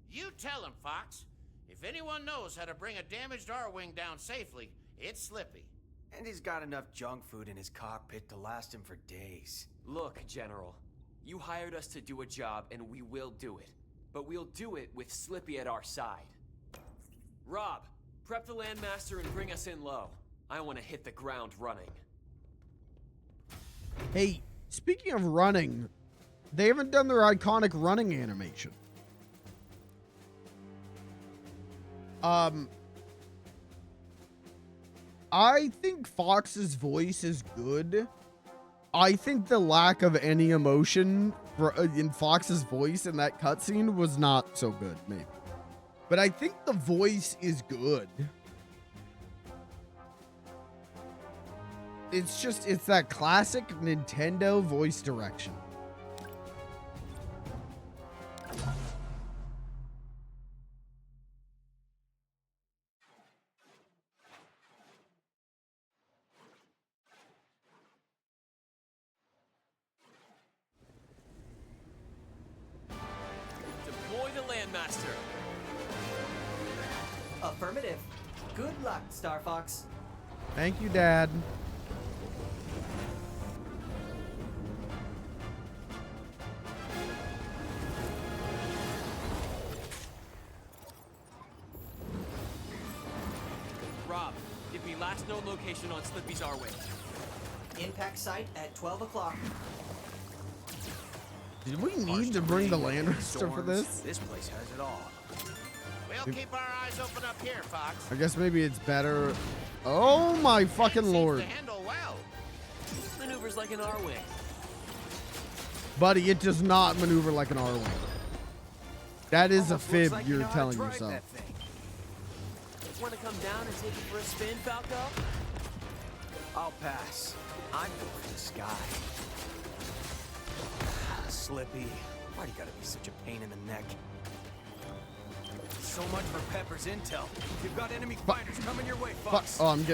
You tell him, Fox. If anyone knows how to bring a damaged R-Wing down safely, it's Slippy. And he's got enough junk food in his cockpit to last him for days. Look, General. You hired us to do a job, and we will do it. But we'll do it with Slippy at our side. Rob, prep the Landmaster and bring us in low. I want to hit the ground running. Hey, speaking of running, they haven't done their iconic running animation. I think Fox's voice is good. I think the lack of any emotion in Fox's voice in that cutscene was not so good, maybe. But I think the voice is good. It's just, it's that classic Nintendo voice direction. Deploy the Landmaster. Affirmative. Good luck, Star Fox. Thank you, Dad. Rob, give me last known location on Slippy's R-Wing. Impact site at 12 o'clock. Did we need to bring the Landmaster for this? This place has it all. We'll keep our eyes open up here, Fox. I guess maybe it's better. Oh my fucking lord. To handle well. Maneuvers like an R-Wing. Buddy, it does not maneuver like an R-Wing. That is a Almost fib looks like you're you know how to telling drive yourself. that thing. Want to come down and take it for a spin, Falco? I'll pass. I'm going for the sky. Slippy, why do you gotta be such a pain in the neck? So much for Pepper's intel. You've got enemy fighters coming your way, Fuck. Fox. Oh, I'm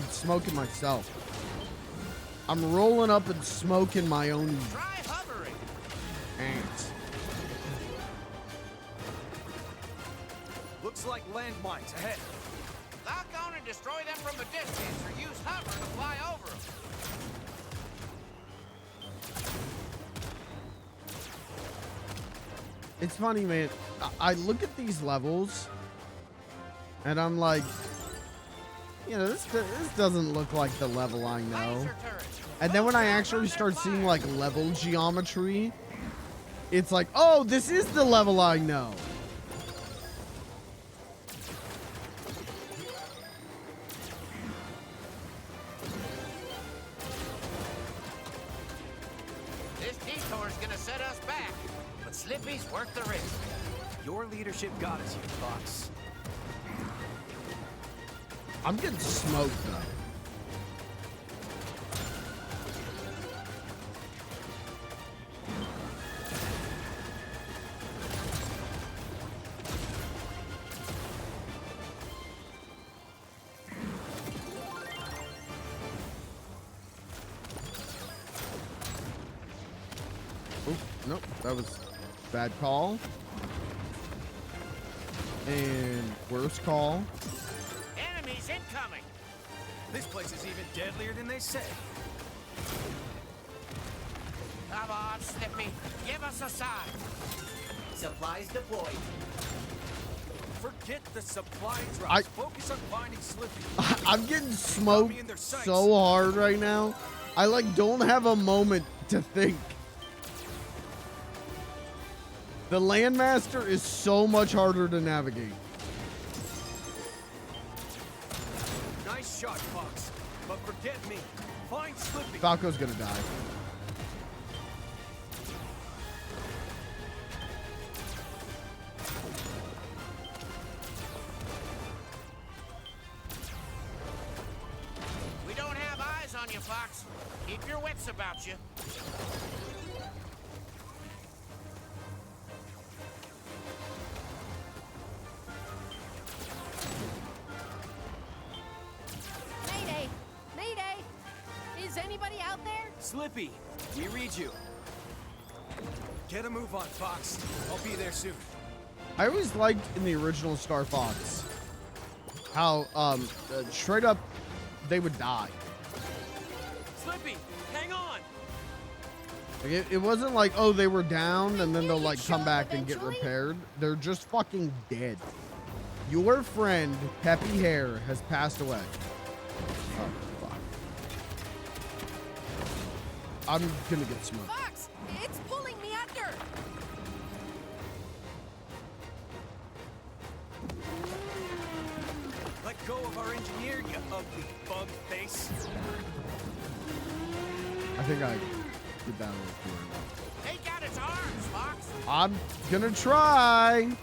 smoking myself. I'm rolling up and smoking my own Try hovering. ants. Looks like landmines ahead. Lock on and destroy them from a distance, or use hover to fly over them. It's funny, man. I look at these levels, and I'm like, you know, this doesn't look like the level I know. And then when I actually start seeing like level geometry, it's like, oh, this is the level I know. This detour's gonna set us back, but Slippy's worth the risk. Your leadership got us here, Fox. I'm getting smoked though. Oh, nope, that was bad call. And worst call. Enemies incoming. This place is even deadlier than they say. Come on, Slippy. Give us a sign. Supplies deployed. Forget the supply drops. Focus on finding Slippy. I'm getting smoked so hard right now. I like don't have a moment to think. The Landmaster is so much harder to navigate. Nice shot, Fox. But forget me. Find Slippy. Falco's gonna die. on you, Fox. Keep your wits about you. Mayday! Mayday! Is anybody out there? Slippy, we read you. Get a move on, Fox. I'll be there soon. I always liked in the original Star Fox how straight up they would die. Slippy, hang on! Like it wasn't like, oh, they were down and then they'll like come back and get repaired. They're just fucking dead. Your friend, Peppy Hair, has passed away. Oh, fuck. I'm gonna get smoked. Fox! It's pulling me under! Let go of our engineer, you ugly bug face. I think I did that a little too early. Take out its arms, Fox. I'm gonna try.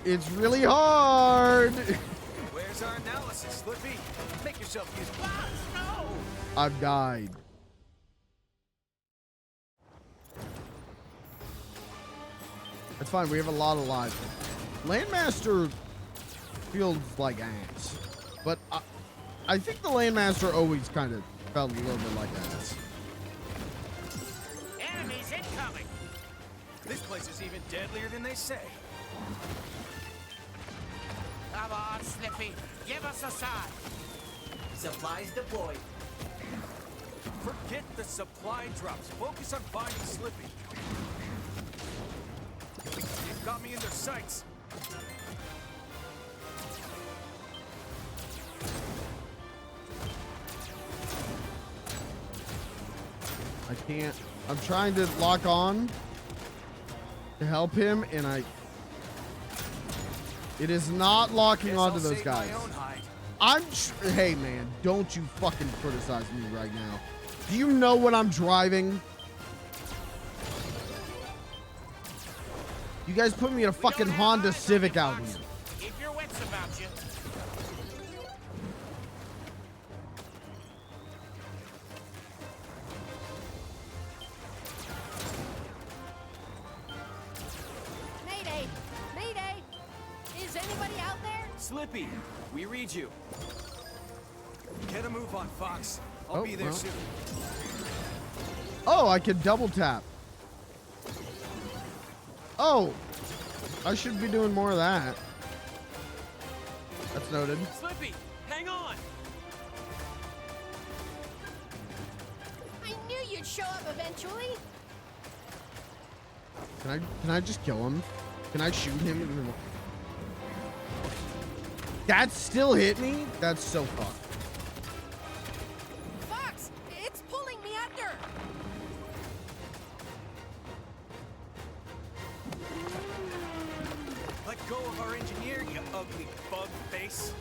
It's really hard. Where's our analysis, Slippy? Make yourself useful. Fox, no! I've died. That's fine. We have a lot of lives. Landmaster feels like ass, but I think the Landmaster always kind of felt a little bit like ass. Enemies incoming! This place is even deadlier than they say. Come on, Slippy. Give us a sign. Supplies deployed. Forget the supply drops. Focus on finding Slippy. They've got me in their sights. I can't. I'm trying to lock on to help him, and it is not locking onto those guys. Hey man, don't you fucking criticize me right now. Do you know what I'm driving? You guys put me in a fucking Honda Civic out here. Keep your wits about you. Mayday! Mayday! Is anybody out there? Slippy, we read you. Get a move on, Fox. I'll be there soon. Oh, I can double tap. Oh, I should be doing more of that. That's noted. Slippy, hang on! I knew you'd show up eventually. Can I just kill him? Can I shoot him? That still hit me? That's so fucked. Fox, it's pulling me under. Let go of our engineer, you ugly bug face.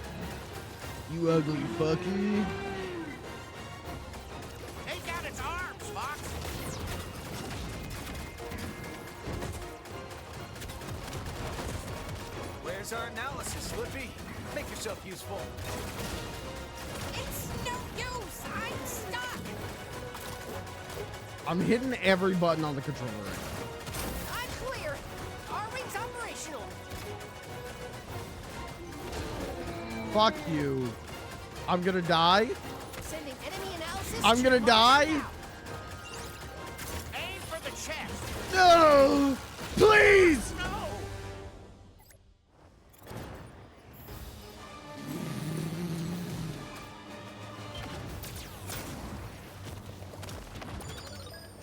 You ugly fucker. Take out its arms, Fox. Where's our analysis, Slippy? Make yourself useful. It's no use. I'm stuck. I'm hitting every button on the controller right now. I'm clear. Our wing's operational. Fuck you. I'm gonna die. Sending enemy analysis. I'm gonna die. Aim for the chest. No! Please! No!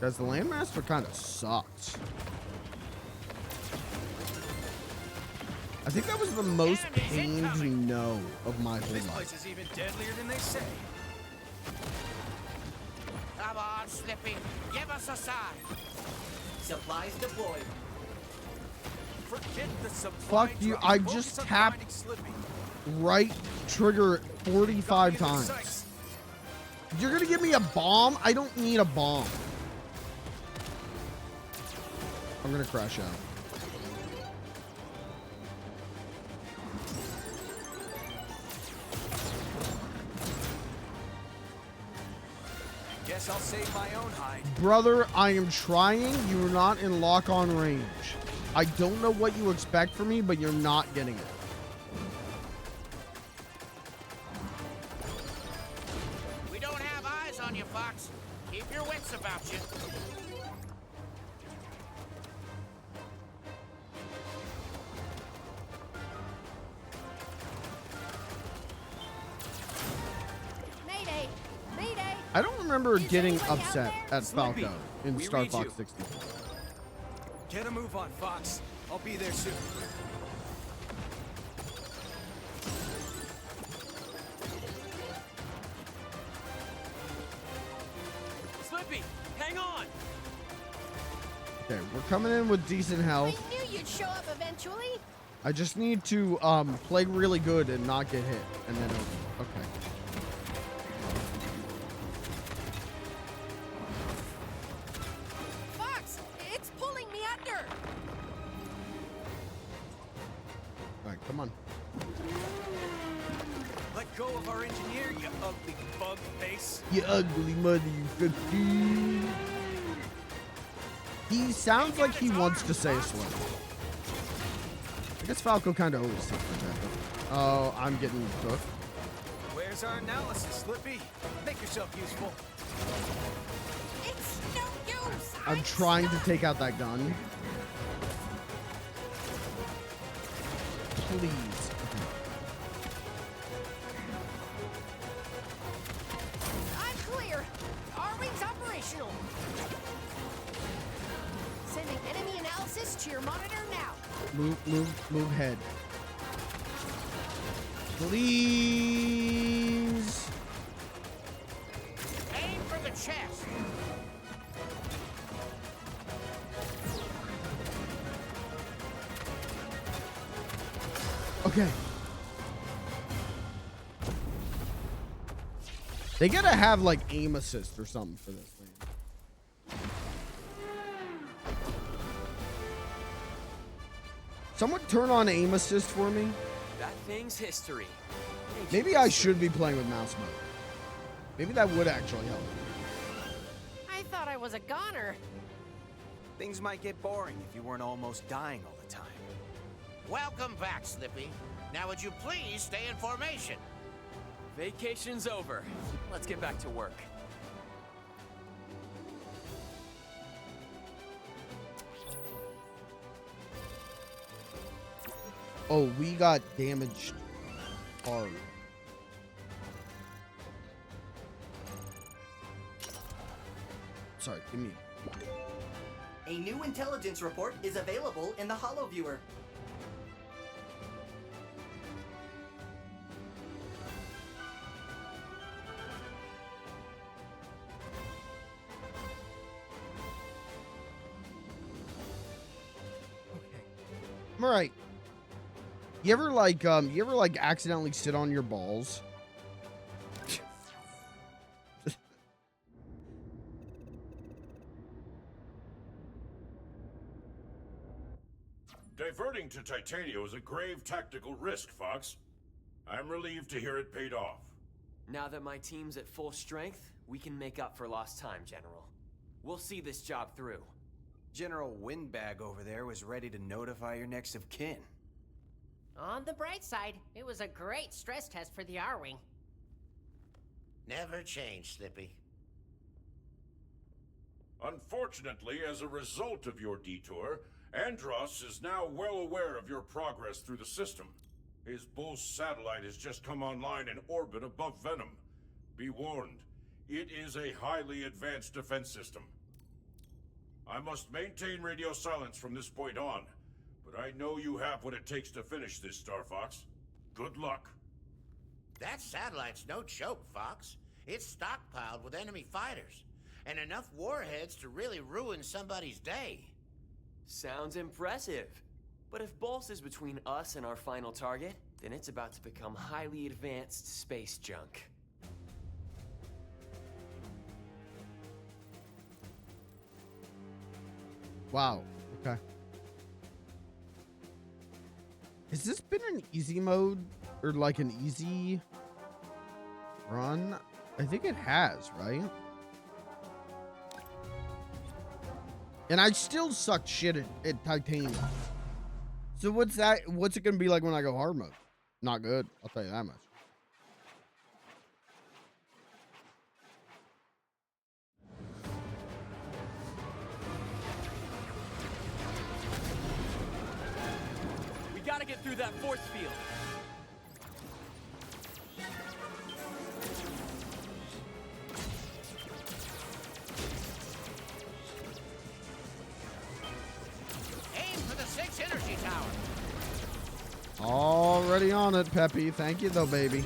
Guys, the Landmaster kind of sucks. I think that was the most pained no of my whole This life. place is even deadlier than they say. Come on, Slippy. Give us a sign. Supplies deployed. Forget the supply Fuck you. drop. I Focus just on tapped finding Slippy. right trigger 45 Got me in their times. sights. You're gonna give me a bomb? I don't need a bomb. I'm gonna crash out. Guess I'll save my own hide. Brother, I am trying. You're not in lock-on range. I don't know what you expect from me, but you're not getting it. We don't have eyes on you, Fox. Keep your wits about you. Mayday! Mayday! I don't remember Is getting anybody out upset there? at Slippy, Falco in we Star read Fox you. 64. Get a move on, Fox. I'll be there soon. Slippy, hang on! Okay, we're coming in with decent health. I knew you'd show up eventually. I just need to play really good and not get hit, and then okay. Fox, it's pulling me under. All right, come on. Let go of our engineer, you ugly bug face. You ugly mother, you 50. He sounds like he wants to say slow. I guess Falco kind of always sounds like that. Though. Oh, I'm getting cooked. Where's our analysis, Slippy? Make yourself useful. It's no use. I'm trying to take out that gun. Please. I'm clear. R-Wing's operational. Sending enemy analysis to your monitor now. Move head. Please. Aim for the chest. Okay. They gotta have like aim assist or something for this thing. Someone turn on aim assist for me. That thing's history. Maybe I should be playing with mouse mode. Maybe that would actually help. I thought I was a goner. Things might get boring if you weren't almost dying all the time. Welcome back, Slippy. Now would you please stay in formation? Vacation's over. Let's get back to work. Oh, we got damaged hard. Sorry, give me. A new intelligence report is available in the Holo Viewer. I'm all right. You ever like accidentally sit on your balls? Diverting to Titania was a grave tactical risk, Fox. I'm relieved to hear it paid off. Now that my team's at full strength, we can make up for lost time, General. We'll see this job through. General Windbag over there was ready to notify your next of kin. On the bright side, it was a great stress test for the R-Wing. Never change, Slippy. Unfortunately, as a result of your detour, Andros is now well aware of your progress through the system. His Bull satellite has just come online in orbit above Venom. Be warned, it is a highly advanced defense system. I must maintain radio silence from this point on, but I know you have what it takes to finish this, Star Fox. Good luck. That satellite's no joke, Fox. It's stockpiled with enemy fighters, and enough warheads to really ruin somebody's day. Sounds impressive. But if Bulls is between us and our final target, then it's about to become highly advanced space junk. Wow. Okay. Has this been an easy mode or like an easy run? I think it has, right? And I still suck shit at titanium. So what's that? What's it gonna be like when I go hard mode? Not good. I'll tell you that much. We gotta get through that force field. Aim for the 6 energy tower. Already on it, Peppy. Thank you, though, baby.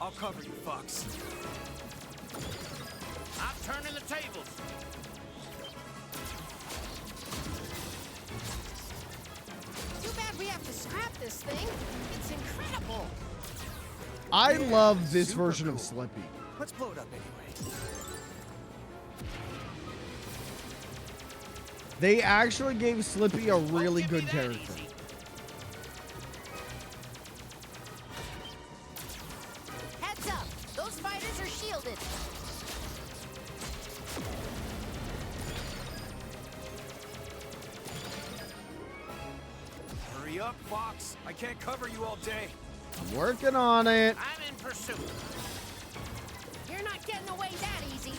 I'll cover you, Fox. I'm turning the tables. Too bad we have to scrap this thing. It's incredible. I love this version of Slippy. Let's blow it up anyway. They actually gave Slippy a really good character. Heads up. Those fighters are shielded. Hurry up, Fox. I can't cover you all day. I'm working on it. I'm in pursuit. You're not getting away that easy.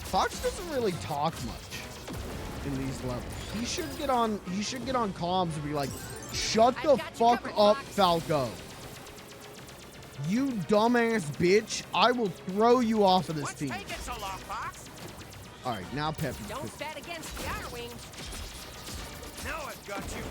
Fox doesn't really talk much in these levels. He should get on comms and be like, shut the fuck up, Falco. You dumbass bitch. I will throw you off of this team. What's taking so long, Fox? Alright, now Peppy. Don't bet against the Iron Wings. Now I've got you.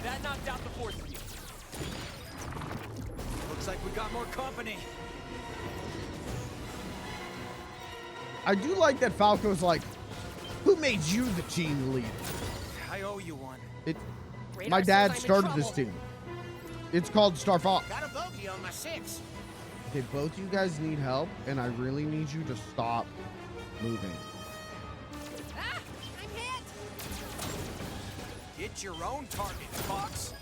That knocked out the force field. Looks like we got more company. I do like that Falco's like, who made you the team leader? I owe you one. My dad started this team. It's called Star Fox. Got a bogey on my 6. Okay, both you guys need help, and I really need you to stop moving. Ah, I'm hit. Get your own target, Fox.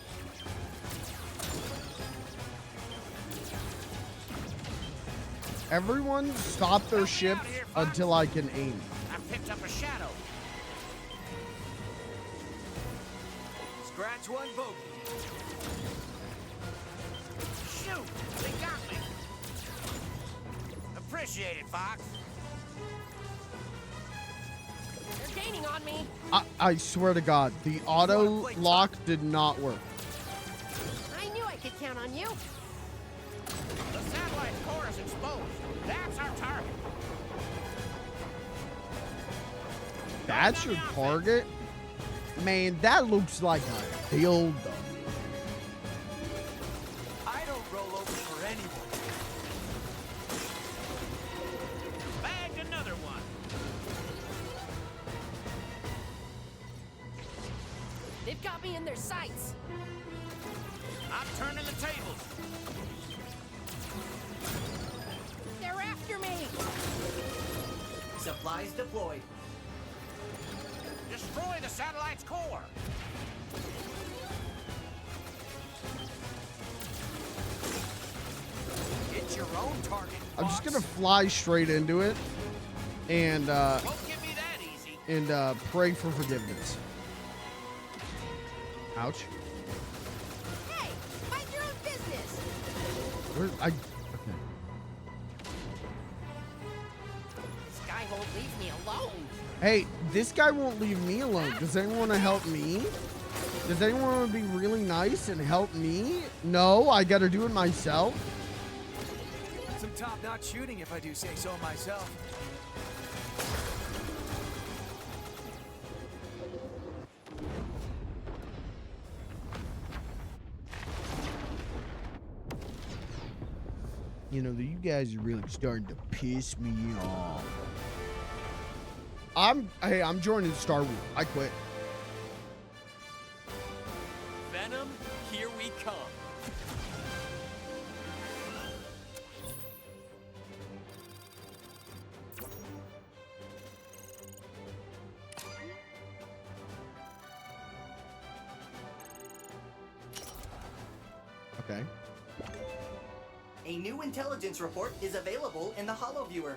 Everyone stop their ships until I can aim. I picked up a shadow. Scratch one bogey. Shoot! They got me. Appreciate it, Fox. They're gaining on me. I swear to God, the auto lock did not work. I knew I could count on you. The satellite core is exposed. That's our target. That's your target? Man, that looks like a dildo. I don't roll over for anyone. Bagged another one. They've got me in their sights. I'm turning the tables. They're after me. Supplies deployed. Destroy the satellite's core. Get your own target, Fox. I'm just gonna fly straight into it and Won't give me that easy. and pray for forgiveness. Ouch. Hey, mind your own business. Where okay. This guy won't leave me alone. Hey, this guy won't leave me alone. Does anyone want to help me? Does anyone want to be really nice and help me? No, I gotta do it myself. Some top-notch shooting, if I do say so myself. You know, you guys are really starting to piss me off. Hey, I'm joining Star Wars. I quit. Venom, here we come. Okay. A new intelligence report is available in the HoloViewer.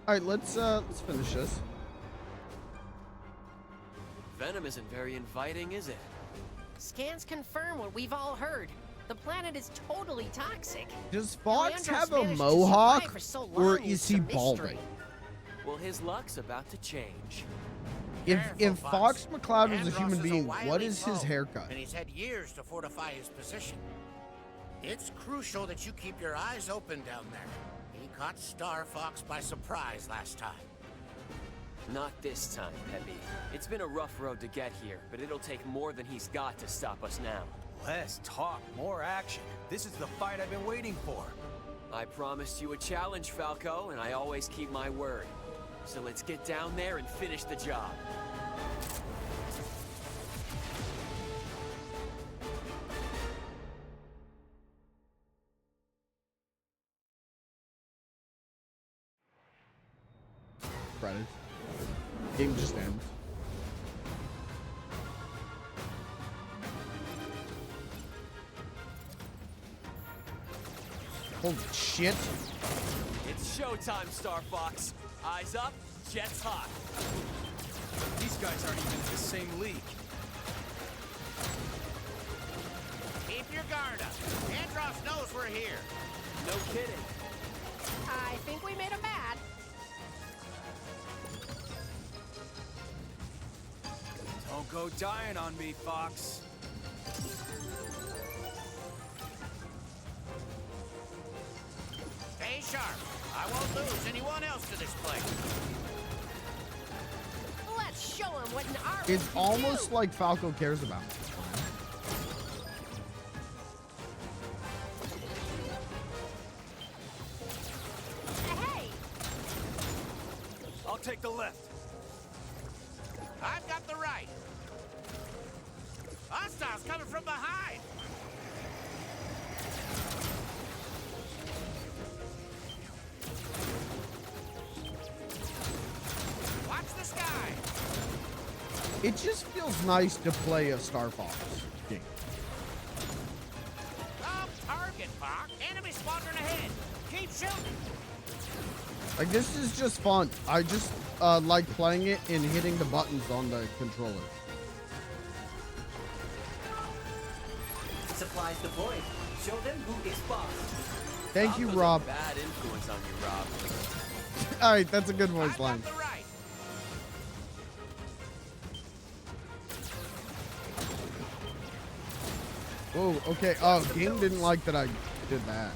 All right, let's finish this. Venom isn't very inviting, is it? Scans confirm what we've all heard. The planet is totally toxic. Does How Fox Andros have a managed to mohawk, survive for so long or is he a mystery. balding? Well, his luck's about to change. If Fox McCloud was a Andros human is a being, what wily is his foe, haircut? And he's had years to fortify his position. It's crucial that you keep your eyes open down there. He caught Star Fox by surprise last time. Not this time, Peppy. It's been a rough road to get here, but it'll take more than he's got to stop us now. Less talk, more action. This is the fight I've been waiting for. I promised you a challenge, Falco, and I always keep my word. So let's get down there and finish the job. Credits. Game just ends. Holy shit. It's showtime, Star Fox. Eyes up, jets hot. These guys aren't even in the same league. Keep your guard up. Andros knows we're here. No kidding. I think we made him mad. Don't go dying on me, Fox. Stay sharp. I won't lose anyone else to this place. Let's show him what an arm It's can almost do. like Falco cares about me. Hey, I'll take the left. I've got the right. Hostiles coming from behind. Watch the sky. It just feels nice to play a Star Fox game. Off target, Fox. Enemy squadron ahead. Keep shooting. Like, this is just fun. I just like playing it and hitting the buttons on the controller. Supplies deployed. Show them who is boss. Thank you, Falco's a Rob. Bad influence on you, Rob. All right, that's a good voice I've line. got the right. Oh, okay. Oh, game didn't like that I did that.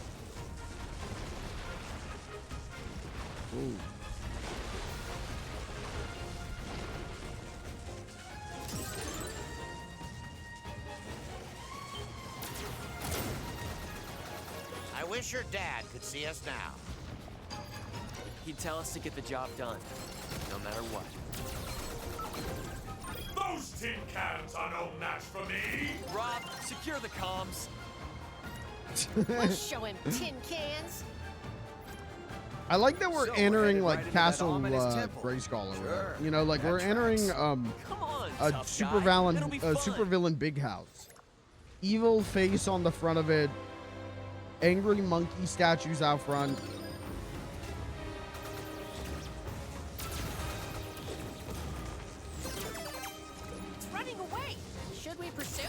Ooh. I wish your dad could see us now. He'd tell us to get the job done, no matter what. Those tin cans are no match for me! Rob, secure the comms. let's show him tin cans. I like that we're So, entering headed like right into that Castle ominous temple. Grayskull or whatever. Sure, You know, like that we're entering tracks. Come on, a tough super guy. villain, It'll be fun. super villain big house. Evil face on the front of it. Angry monkey statues out front. It's running away. Should we pursue?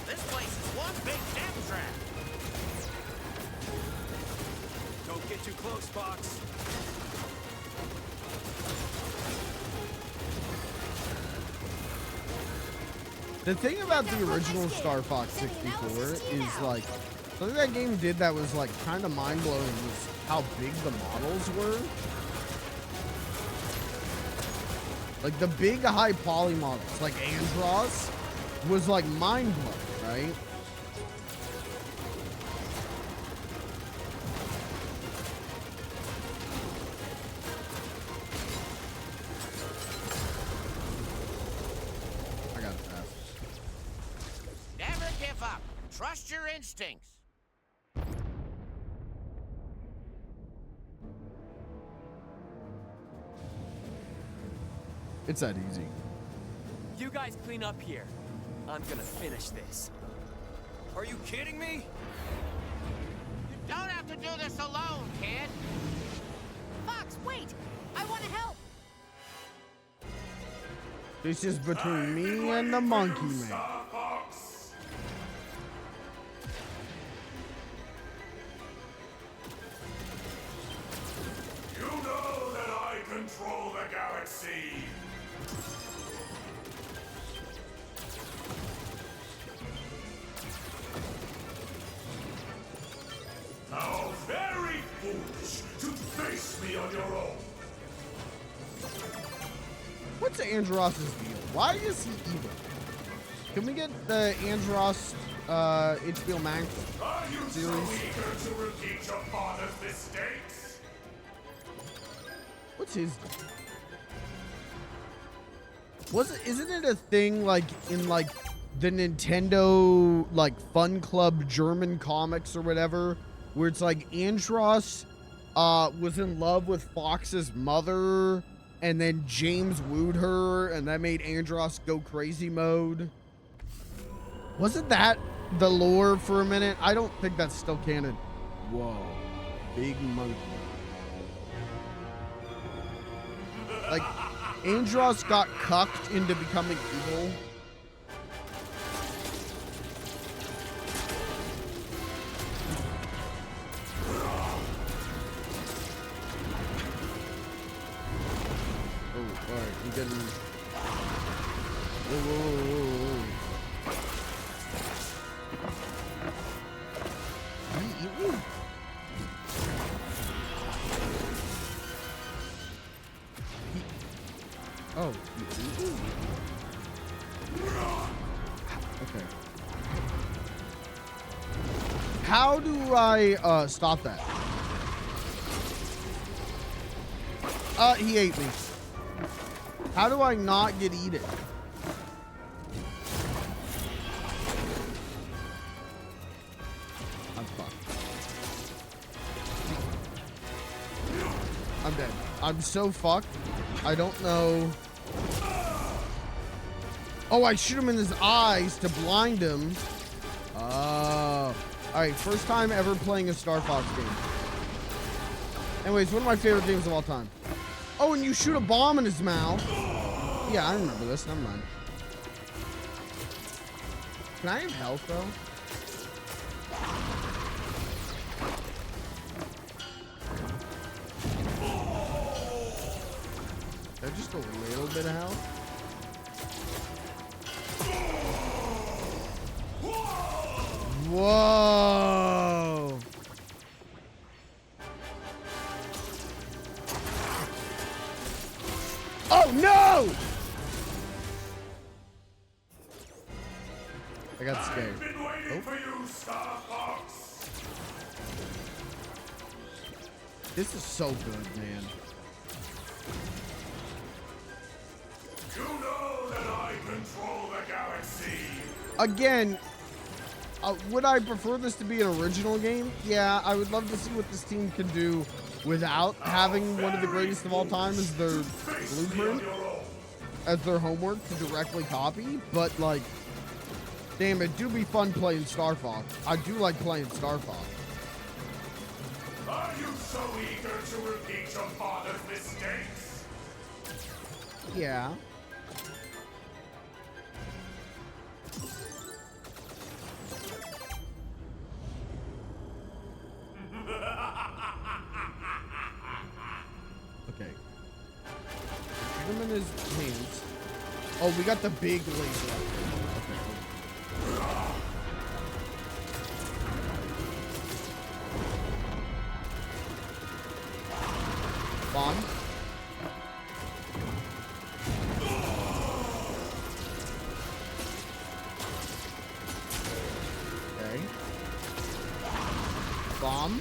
This place is one big death trap. Don't get too close, Fox. The thing about the original Star Fox 64 is like something that game did that was like kind of mind blowing was how big the models were. Like the big high poly models, like Andros, was like mind blowing, right? I got it fast. Never give up. Trust your instincts. It's that easy. You guys clean up here. I'm gonna finish this. Are you kidding me? You don't have to do this alone, kid. Fox, wait! I want to help! This is between me and the Monkey Man. You know that I control the galaxy. How very foolish to face me on your own. What's Andross's deal? Why is he evil? Can we get the Andross HBO Max series? Are you so eager to repeat your father's mistakes? What's his deal? Isn't it a thing like in like the Nintendo like Fun Club German comics or whatever, where it's like Andross was in love with Fox's mother, and then James wooed her, and that made Andross go crazy mode? Wasn't that the lore for a minute? I don't think that's still canon. Whoa, big monkey. Like, Andross got cucked into becoming evil. Oh, alright, I'm getting... Whoa, whoa, whoa, whoa. Oh. Okay. How do I stop that? He ate me. How do I not get eaten? I'm fucked. I'm dead. I'm so fucked. I don't know. Oh, I shoot him in his eyes to blind him. Oh. Alright, first time ever playing a Star Fox game. Anyways, one of my favorite games of all time. Oh, and you shoot a bomb in his mouth. Yeah, I remember this. Never mind. Can I have health, though? Just a little bit of health. Whoa! Oh no! I got scared. I've been waiting for you, Star Fox. This is so good, man. You know that I control the galaxy. Again, would I prefer this to be an original game? Yeah, I would love to see what this team can do without having one of the greatest of all time as their blueprint, as their homework to directly copy. But, like, damn, it do be fun playing Star Fox. I do like playing Star Fox. Are you so eager to repeat your father's mistakes? Yeah. Okay. Shoot him in his hands. Oh, we got the big laser. Okay. Bomb. Okay. Bomb.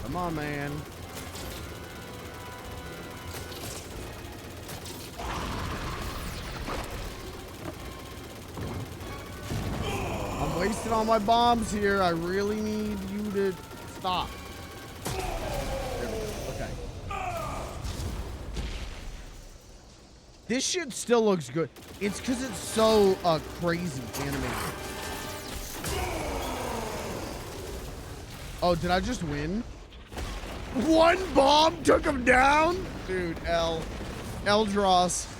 Come on, man. I'm wasting all my bombs here. I really need you to stop. There we go. This shit still looks good. It's because it's so crazy animated. Oh, did I just win? One bomb took him down? Dude, Eldros.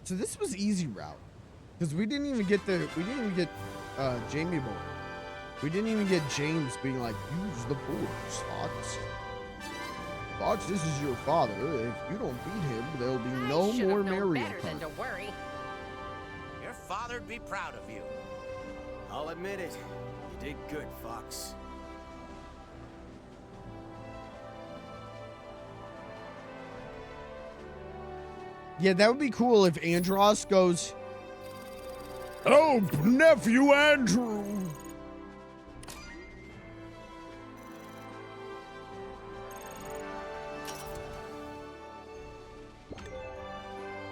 So this was easy route because we didn't even get Jamie Boy. We didn't even get James being like, use the force, Fox. Fox, this is your father. If you don't beat him, there'll be no more Mario better Kart. than to worry. Your father'd be proud of you. I'll admit it. You did good, Fox. Yeah, that would be cool if Andros goes, help, nephew Andrew.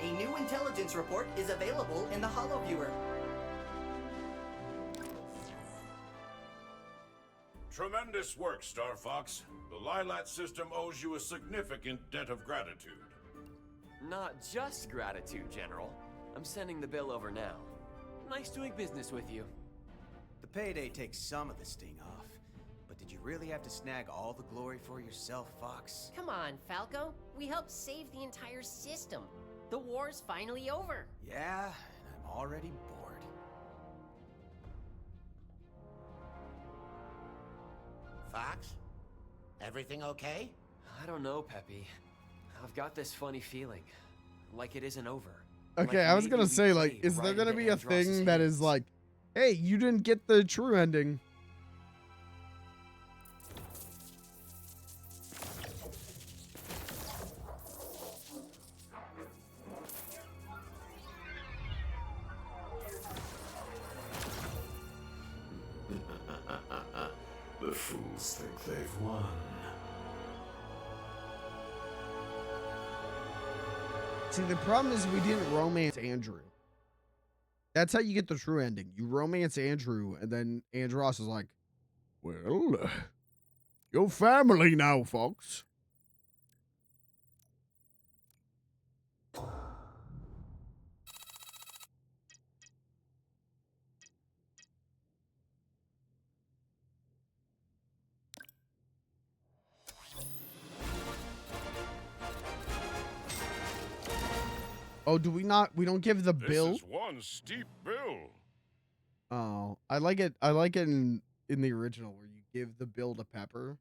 A new intelligence report is available in the HoloViewer. Tremendous work, Star Fox. The Lilat system owes you a significant debt of gratitude. Not just gratitude, General. I'm sending the bill over now. Nice doing business with you. The payday takes some of the sting off. But did you really have to snag all the glory for yourself, Fox? Come on, Falco. We helped save the entire system. The war's finally over. Yeah, and I'm already bored. Fox? Everything okay? I don't know, Peppy. I've got this funny feeling. Like it isn't over. Okay, Like I was maybe gonna we say, like, played is there right gonna into be a Andross's thing that is hands. like, hey, you didn't get the true ending? The fools think they've won. See, the problem is we didn't romance Andrew. That's how you get the true ending. You romance Andrew, and then Andros is like, well, your family now, folks. Oh, do we not? We don't give the bill? This is one steep bill. Oh, I like it in the original where you give the bill to Pepper,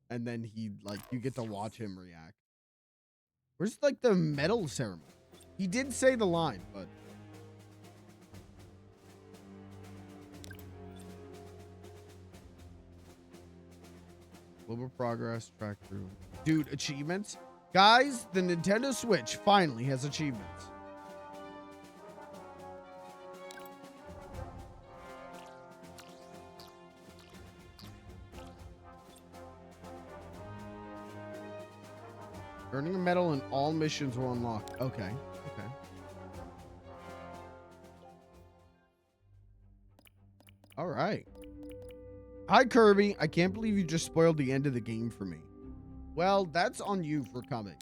and then he, like, you get to watch him react. Where's, like, the medal ceremony? He did say the line, but... Global progress, track through. Dude, achievements? Guys, the Nintendo Switch finally has achievements. Earning a medal in all missions will unlock. Okay, okay. All right. Hi, Kirby. I can't believe you just spoiled the end of the game for me. Well, that's on you for coming.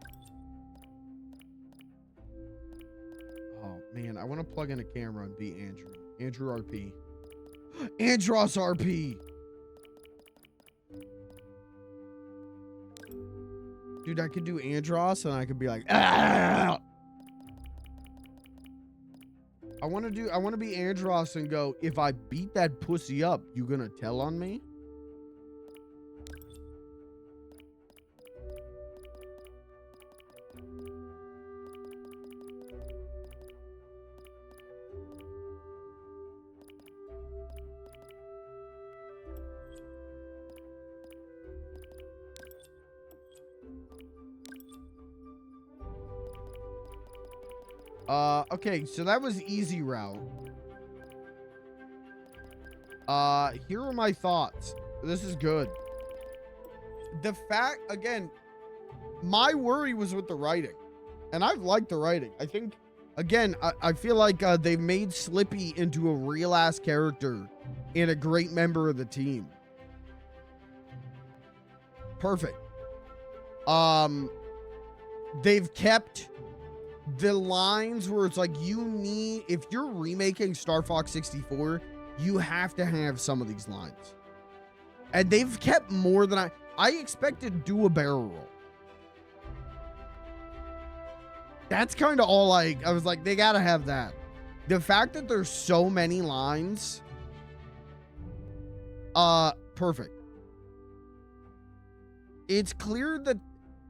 Oh, man. I want to plug in a camera and be Andrew. Andrew RP. Andros RP. Dude, I could do Andros and I could be like, ah! I want to be Andros and go, if I beat that pussy up, you gonna tell on me? Okay, so that was easy route. Here are my thoughts. This is good. the fact, again, my worry was with the writing. And I've liked the writing. I think, again, I feel like they've made Slippy into a real-ass character and a great member of the team. Perfect. They've kept the lines where it's like, you need, if you're remaking Star Fox 64, you have to have some of these lines. And they've kept more than I expected. Do a barrel roll. That's kind of all I was like, they gotta have that. The fact that there's so many lines, perfect. It's clear that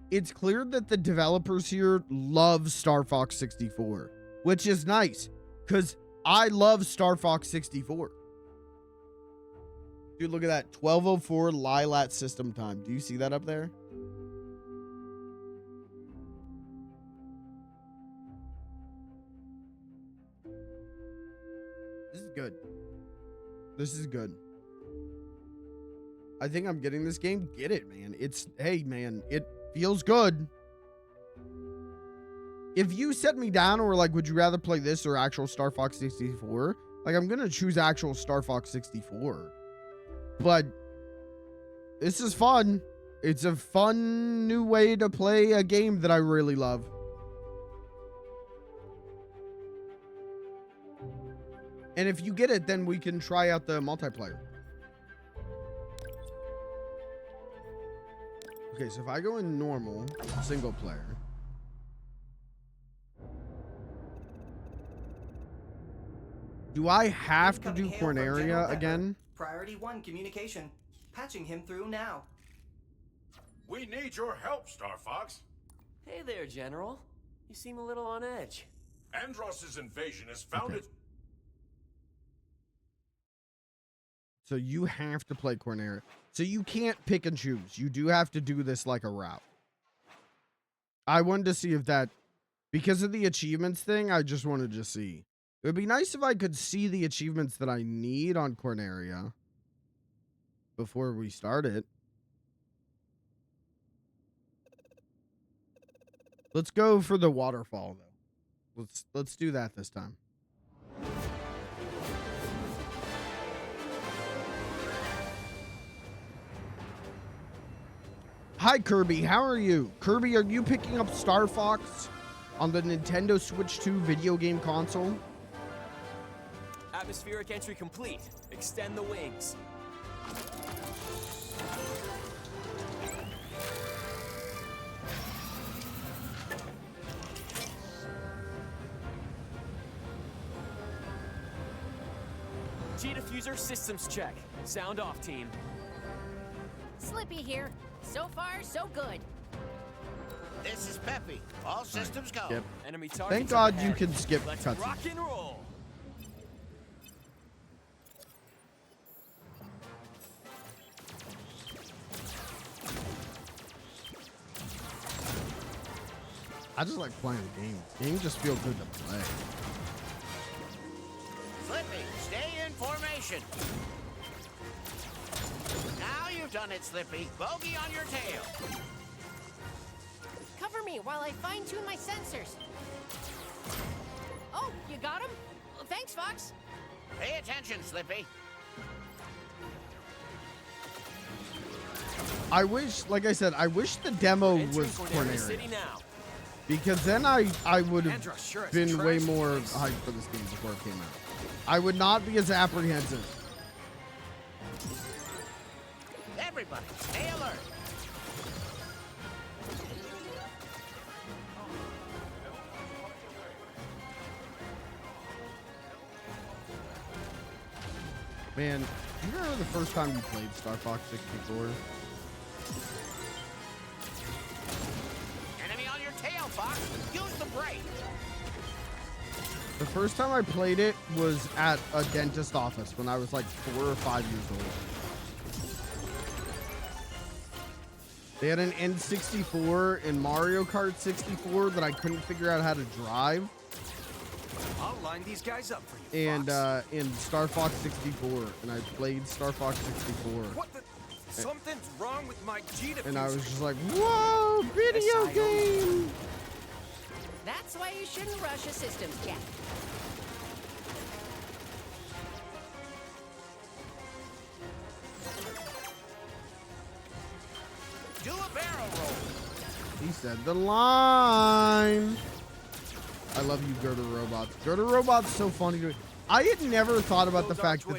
the developers here love Star Fox 64, which is nice because I love Star Fox 64. Dude, look at that. 1204 Lilat system time. Do you see that up there? This is good. This is good. I think I'm getting this game. Get it, man. Hey, man, it feels good. If you set me down or like, would you rather play this or actual Star Fox 64? Like, I'm going to choose actual Star Fox 64. But this is fun. It's a fun new way to play a game that I really love. And if you get it, then we can try out the multiplayer. Okay, so if I go in normal, single player. Do I have to do Corneria again? Priority 1 communication. Patching him through now. We need your help, Star Fox. Hey there, General. You seem a little on edge. Andross's invasion has found its... So you have to play Corneria. So you can't pick and choose. You do have to do this like a route. I wanted to see if that... Because of the achievements thing, I just wanted to see. It would be nice if I could see the achievements that I need on Corneria before we start it. Let's go for the waterfall, though. Let's do that this time. Hi, Kirby. How are you? Kirby, are you picking up Star Fox on the Nintendo Switch 2 video game console? Atmospheric entry complete. Extend the wings. G-diffuser systems check. Sound off, team. Slippy here. So far, so good. This is Peppy. All systems go. Yep. Enemy targets. Thank God ahead. you can skip Let's cutscenes. rock and roll. I just like playing the game. Games just feel good to play. Slippy, stay in formation. Now you've done it, Slippy. Bogey on your tail. Cover me while I fine-tune my sensors. Oh, you got him? Thanks, Fox. Pay attention, Slippy. I wish, like I said, I wish the demo was Corneria. Because then I would have been way more hyped for this game before it came out. I would not be as apprehensive. Everybody, stay alert. Man, do you remember the first time you played Star Fox 64? Enemy on your tail, Fox. Use the brake. The first time I played it was at a dentist office when I was like 4 or 5 years old. They had an N64 and Mario Kart 64 that I couldn't figure out how to drive. I'll line these guys up for you, And in Star Fox 64, and I played Star Fox 64. What the? Something's wrong with my G diffuser. And I was just like, whoa, video game. That's why you shouldn't rush a systems check. Do a barrel roll. He said the line. I love you, Girder Robots. Girder Robots so funny to me. I had never thought about the fact that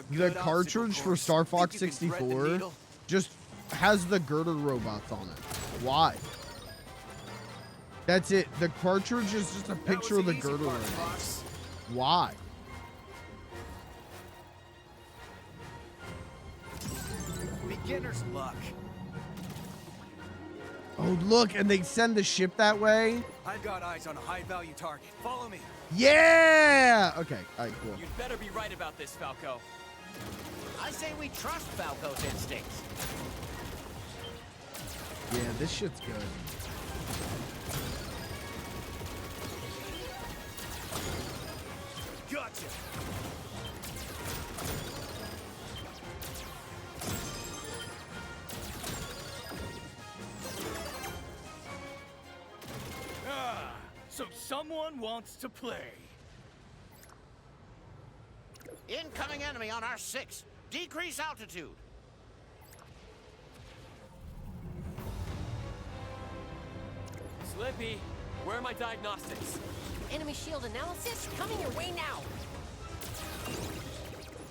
the cartridge for Star Fox 64 just has the Girder Robots on it. Why? That's it. The cartridge is just a picture of the Girder Robots. Why? Beginner's luck. Oh, look, and they send the ship that way? I've got eyes on a high-value target. Follow me. Yeah! Okay, all right, cool. You'd better be right about this, Falco. I say we trust Falco's instincts. Yeah, this shit's good. Gotcha. So someone wants to play. Incoming enemy on our 6. Decrease altitude. Slippy, where are my diagnostics? Enemy shield analysis coming your way now.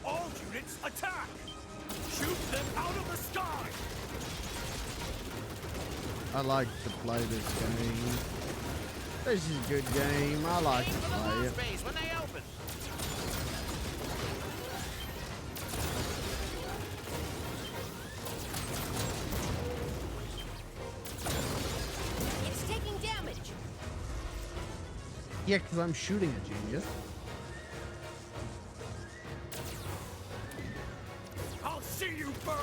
All units attack! Shoot them out of the sky! I like to play this game. This is a good game. I like to play it. Phase when they open. It's taking damage. Yeah, because I'm shooting a genius. I'll see you burn!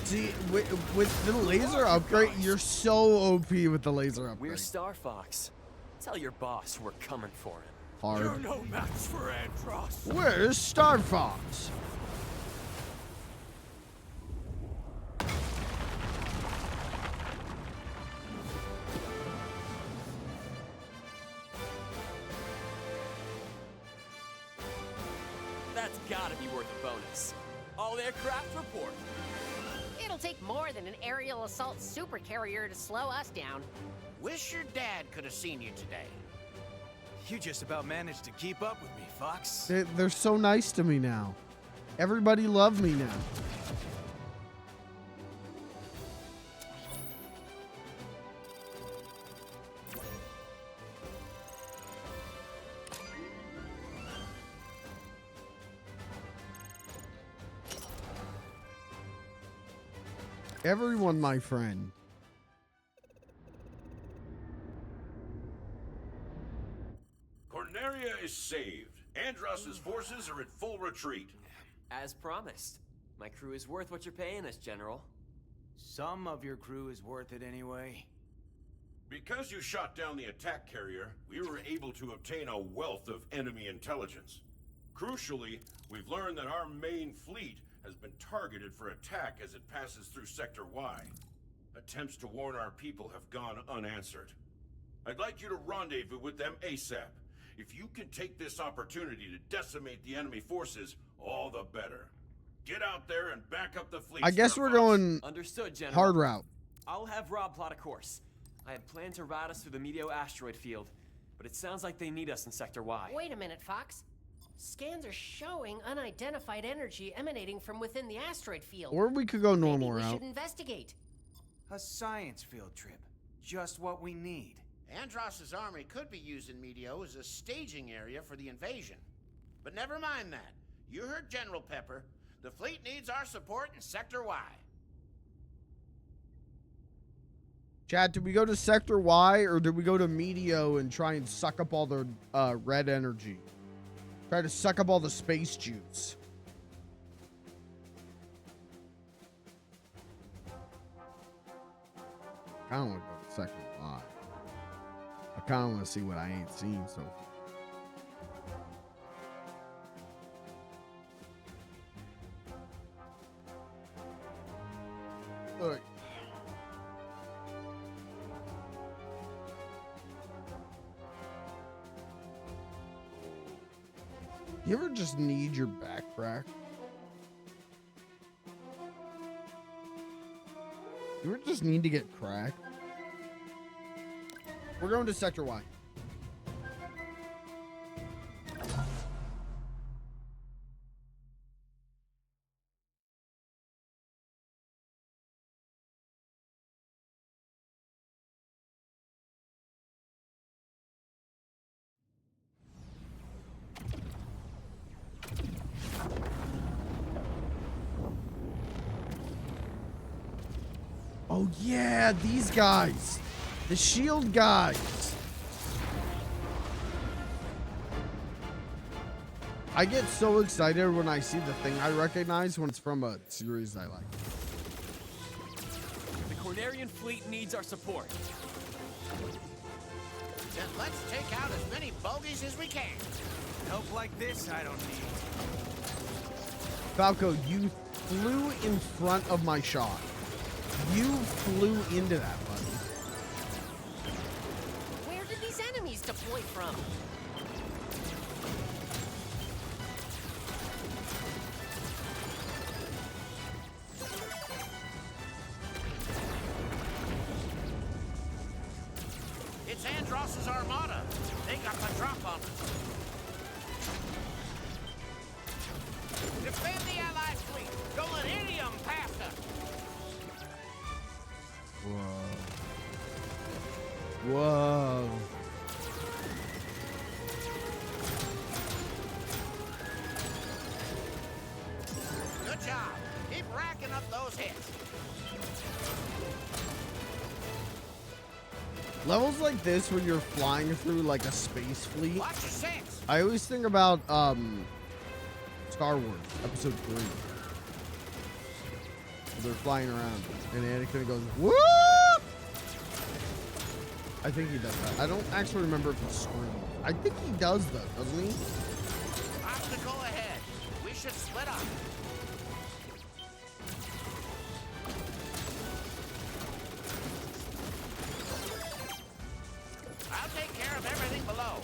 See, with the laser upgrade, you're so OP with the laser upgrade. We're Star Fox. Tell your boss we're coming for him. Hard. You're no match for Andross. Where's Star Fox? That's gotta be worth a bonus. All aircraft report. It'll take more than an aerial assault supercarrier to slow us down. Wish your dad could have seen you today. You just about managed to keep up with me, Fox. They're so nice to me now. Everybody love me now. Everyone, my friend. Corneria is saved. Andross's forces are in full retreat. As promised. My crew is worth what you're paying us, General. Some of your crew is worth it anyway. Because you shot down the attack carrier, we were able to obtain a wealth of enemy intelligence. Crucially, we've learned that our main fleet has been targeted for attack as it passes through Sector Y. Attempts to warn our people have gone unanswered. I'd like you to rendezvous with them ASAP. If you can take this opportunity to decimate the enemy forces, all the better. Get out there and back up the fleet. I guess we're going Understood, General. hard route. I'll have Rob plot a course. I had planned to route us through the Meteo asteroid field, but it sounds like they need us in Sector Y. Wait a minute, Fox. Scans are showing unidentified energy emanating from within the asteroid field. Or we could go normal Maybe we route. should investigate. A science field trip. Just what we need. Andross's army could be using Meteo as a staging area for the invasion. But never mind that. You heard General Pepper. The fleet needs our support in Sector Y. Chad, did we go to Sector Y or did we go to Meteo and try and suck up all the red energy? Try to suck up all the space juice. I don't want to go to Sector Y. I kind of want to see what I ain't seen so far. You ever just need your back crack? You ever just need to get cracked? We're going to Sector Y. Oh yeah, these guys. The shield guys. I get so excited when I see the thing I recognize when it's from a series I like. The Cornerian fleet needs our support. Then let's take out as many bogeys as we can. Help like this, I don't need. Falco, you flew in front of my shot. You flew into that, buddy. Where did these enemies deploy from? It's Andross's armada. They got the drop on us. Defend the Allied fleet. Don't let any of them pass us. Whoa. Whoa. Good job. Keep racking up those hits. Levels like this when you're flying through like a space fleet. Watch your six. I always think about Star Wars Episode 3. They're flying around and Anakin goes, whoop! I think he does that. I don't actually remember if he screams. I think he does though, doesn't he? Obstacle ahead. We should split up. I'll take care of everything below.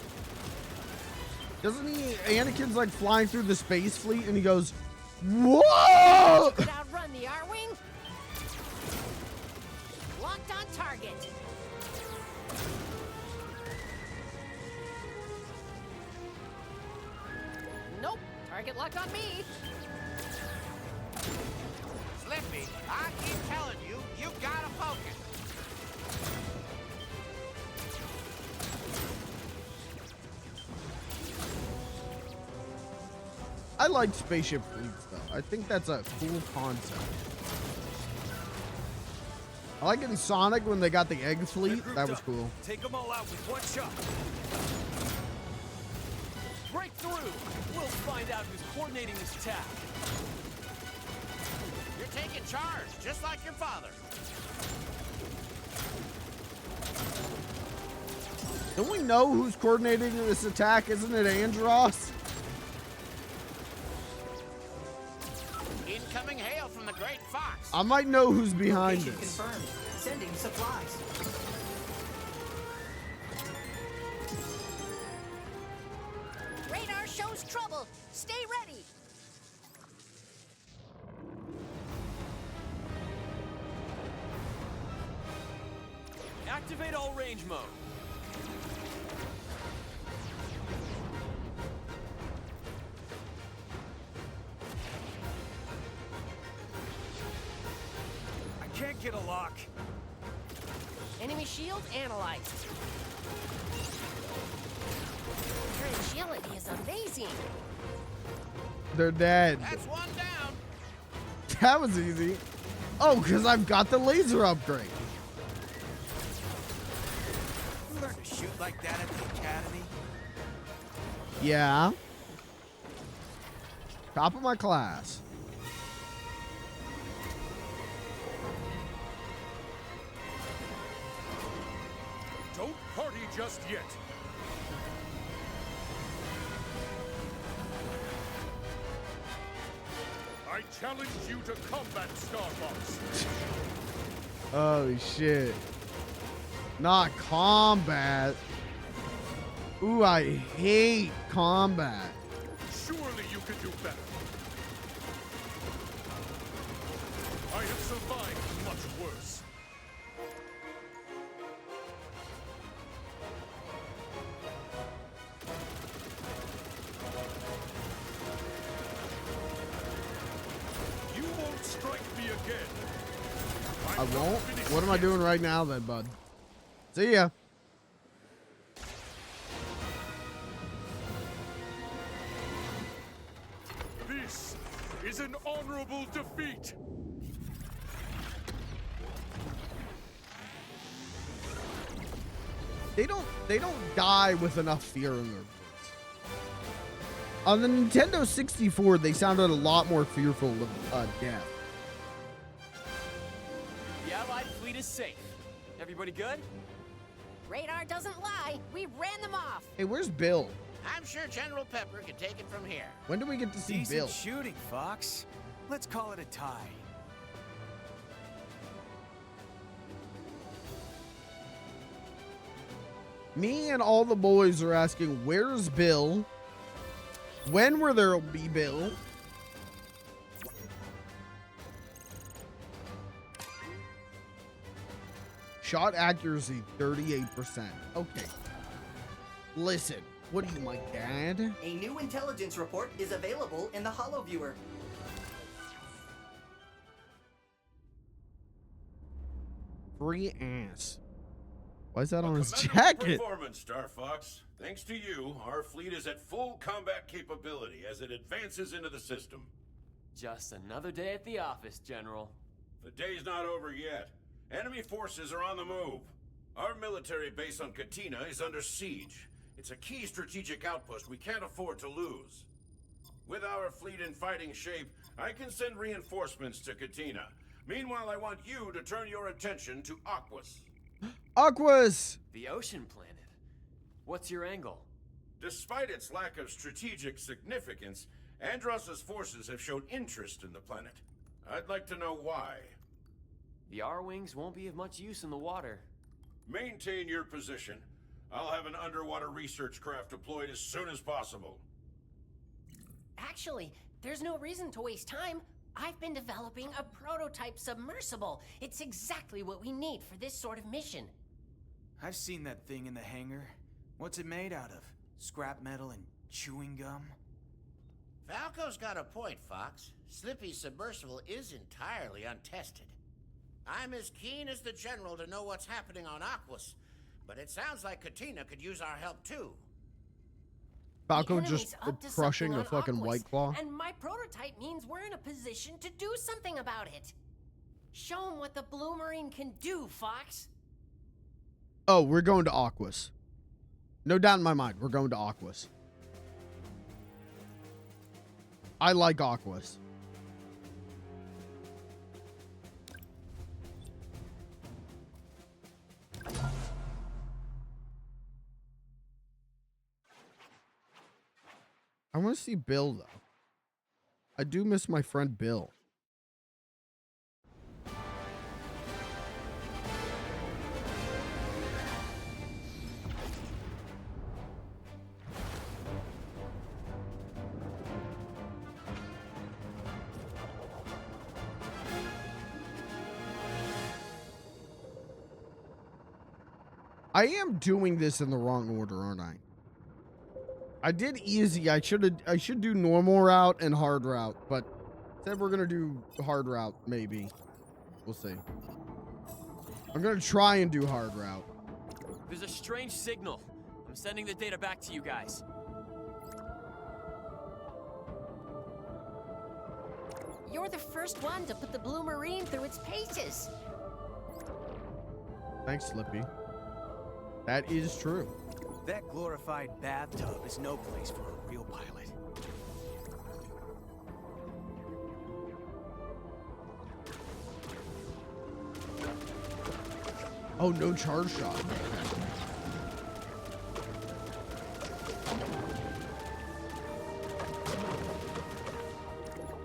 Doesn't he? Anakin's like flying through the space fleet and he goes, whoa! Could outrun the R-Wing? Locked on target. Nope. Target locked on me. Slippy, I keep telling you, you gotta focus. I like spaceship fleets though. I think that's a cool concept. I like in Sonic when they got the egg fleet. That was cool. Take them all out with one shot. Break through! We'll find out who's coordinating this attack. You're taking charge, just like your father. Don't we know who's coordinating this attack? Isn't it Andross? Incoming hail from the Great Fox. I might know who's behind Location this. confirmed. Sending supplies. Radar shows trouble. Stay ready. Activate all range mode. I can't get a lock. Enemy shield analyzed. Your agility is amazing. They're dead. That's one down. That was easy. Oh, because I've got the laser upgrade. You learn to shoot like that at the academy? Yeah. Top of my class. Don't party just yet. I challenge you to combat, Starfox. Oh shit. Not combat. Ooh, I hate combat. Surely could do better. I have survived much worse. You won't strike me again. I won't? What am I doing right now then, bud? See ya. This is an honorable defeat. They don't die with enough fear in their voice. On the Nintendo 64, they sounded a lot more fearful of death. The Allied fleet is safe. Everybody good? Radar doesn't lie. We ran them off. Hey, where's Bill? I'm sure General Pepper can take it from here. When do we get to see Decent Bill? shooting, Fox. Let's call it a tie. Me and all the boys are asking, where's Bill? When will there be Bill? Shot accuracy, 38%. Okay. Listen, what are you, my dad? A new intelligence report is available in the HoloViewer. Free ass. Why is that on his Commendable jacket? Performance, Star Fox. Thanks to you, our fleet is at full combat capability as it advances into the system. Just another day at the office, General. The day's not over yet. Enemy forces are on the move. Our military base on Katina is under siege. It's a key strategic outpost we can't afford to lose. With our fleet in fighting shape, I can send reinforcements to Katina. Meanwhile, I want you to turn your attention to Aquas. Aquas! The ocean planet. What's your angle? Despite its lack of strategic significance, Andross's forces have shown interest in the planet. I'd like to know why. The R-Wings won't be of much use in the water. Maintain your position. I'll have an underwater research craft deployed as soon as possible. Actually, there's no reason to waste time. I've been developing a prototype submersible. It's exactly what we need for this sort of mission. I've seen that thing in the hangar. What's it made out of? Scrap metal and chewing gum? Falco's got a point, Fox. Slippy's submersible is entirely untested. I'm as keen as the General to know what's happening on Aquas, but it sounds like Katina could use our help too. Falco The just enemy's up to crushing something a on fucking Aquas, White Claw. And my prototype means we're in a position to do something about it. Show him what the Blue Marine can do, Fox. Oh, we're going to Aquas. No doubt in my mind, we're going to Aquas. I like Aquas. I want to see Bill, though. I do miss my friend Bill. I am doing this in the wrong order, aren't I? I did easy. I should do normal route and hard route, but said we're gonna do hard route, maybe. We'll see. I'm gonna try and do hard route. There's a strange signal. I'm sending the data back to you guys. You're the first one to put the Blue Marine through its paces. Thanks, Slippy. That is true. That glorified bathtub is no place for a real pilot. Oh, no charge shot.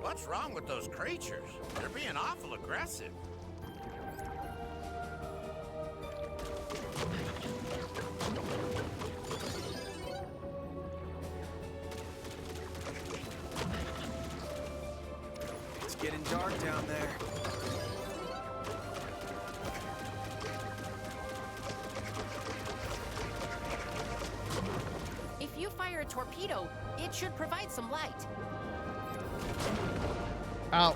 What's wrong with those creatures? They're being awful aggressive. down there. If you fire a torpedo, it should provide some light. Ow.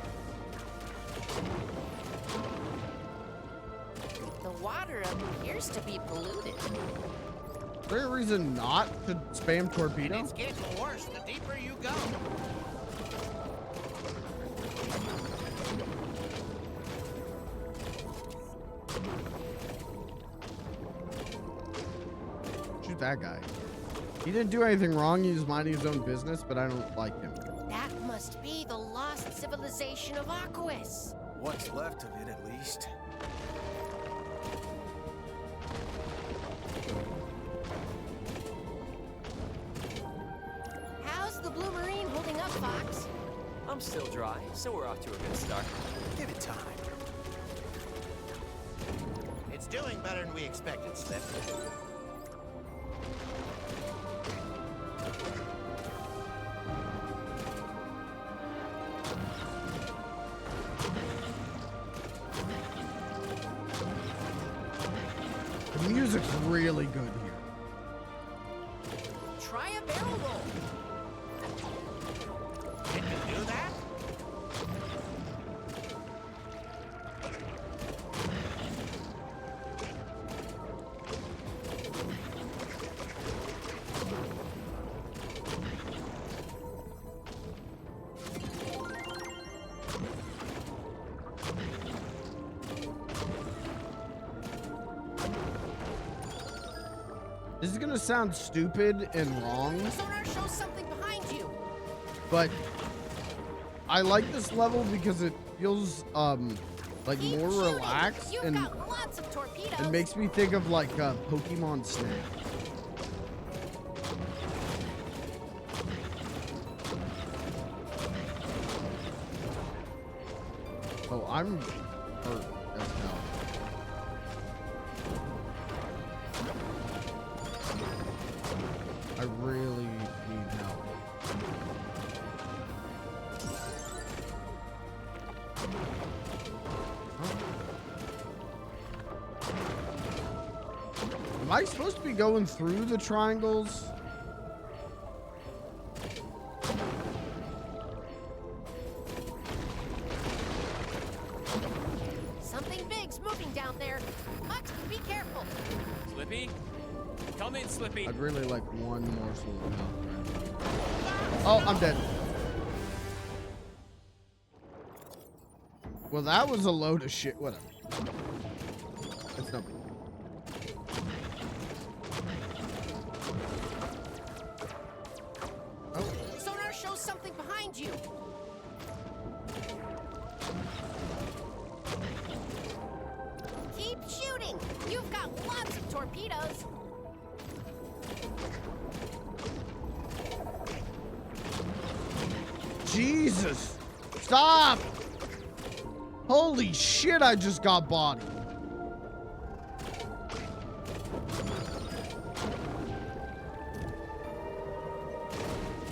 The water appears to be polluted. Is there a reason not to spam torpedo? It's getting worse the deeper you go. Shoot that guy. He didn't do anything wrong. He was minding his own business, but I don't like him. That must be the lost civilization of Aquis. What's left of it, at least. How's the Blue Marine holding up, Fox? I'm still dry, so we're off to a good start. Give it time. It's doing better than we expected, Slip. The music's really good here. Try a barrel roll. Can you do that? This is gonna sound stupid and wrong, The sonar shows something behind you. but I like this level because it feels like Keep more shooting. relaxed You've and got lots of torpedoes. it makes me think of like Pokemon Snap. Oh, I'm hurt as hell. I really need help. Am I supposed to be going through the triangles? Something big's moving down there. Hux, be careful. Slippy? Come in, Slippy. I'd really like one morsel of health. Oh, I'm dead. Well, that was a load of shit. Whatever. It's no big deal. Oh, Sonar shows something behind you. Keep shooting. You've got lots of torpedoes. Jesus. Stop. Holy shit, I just got bodied.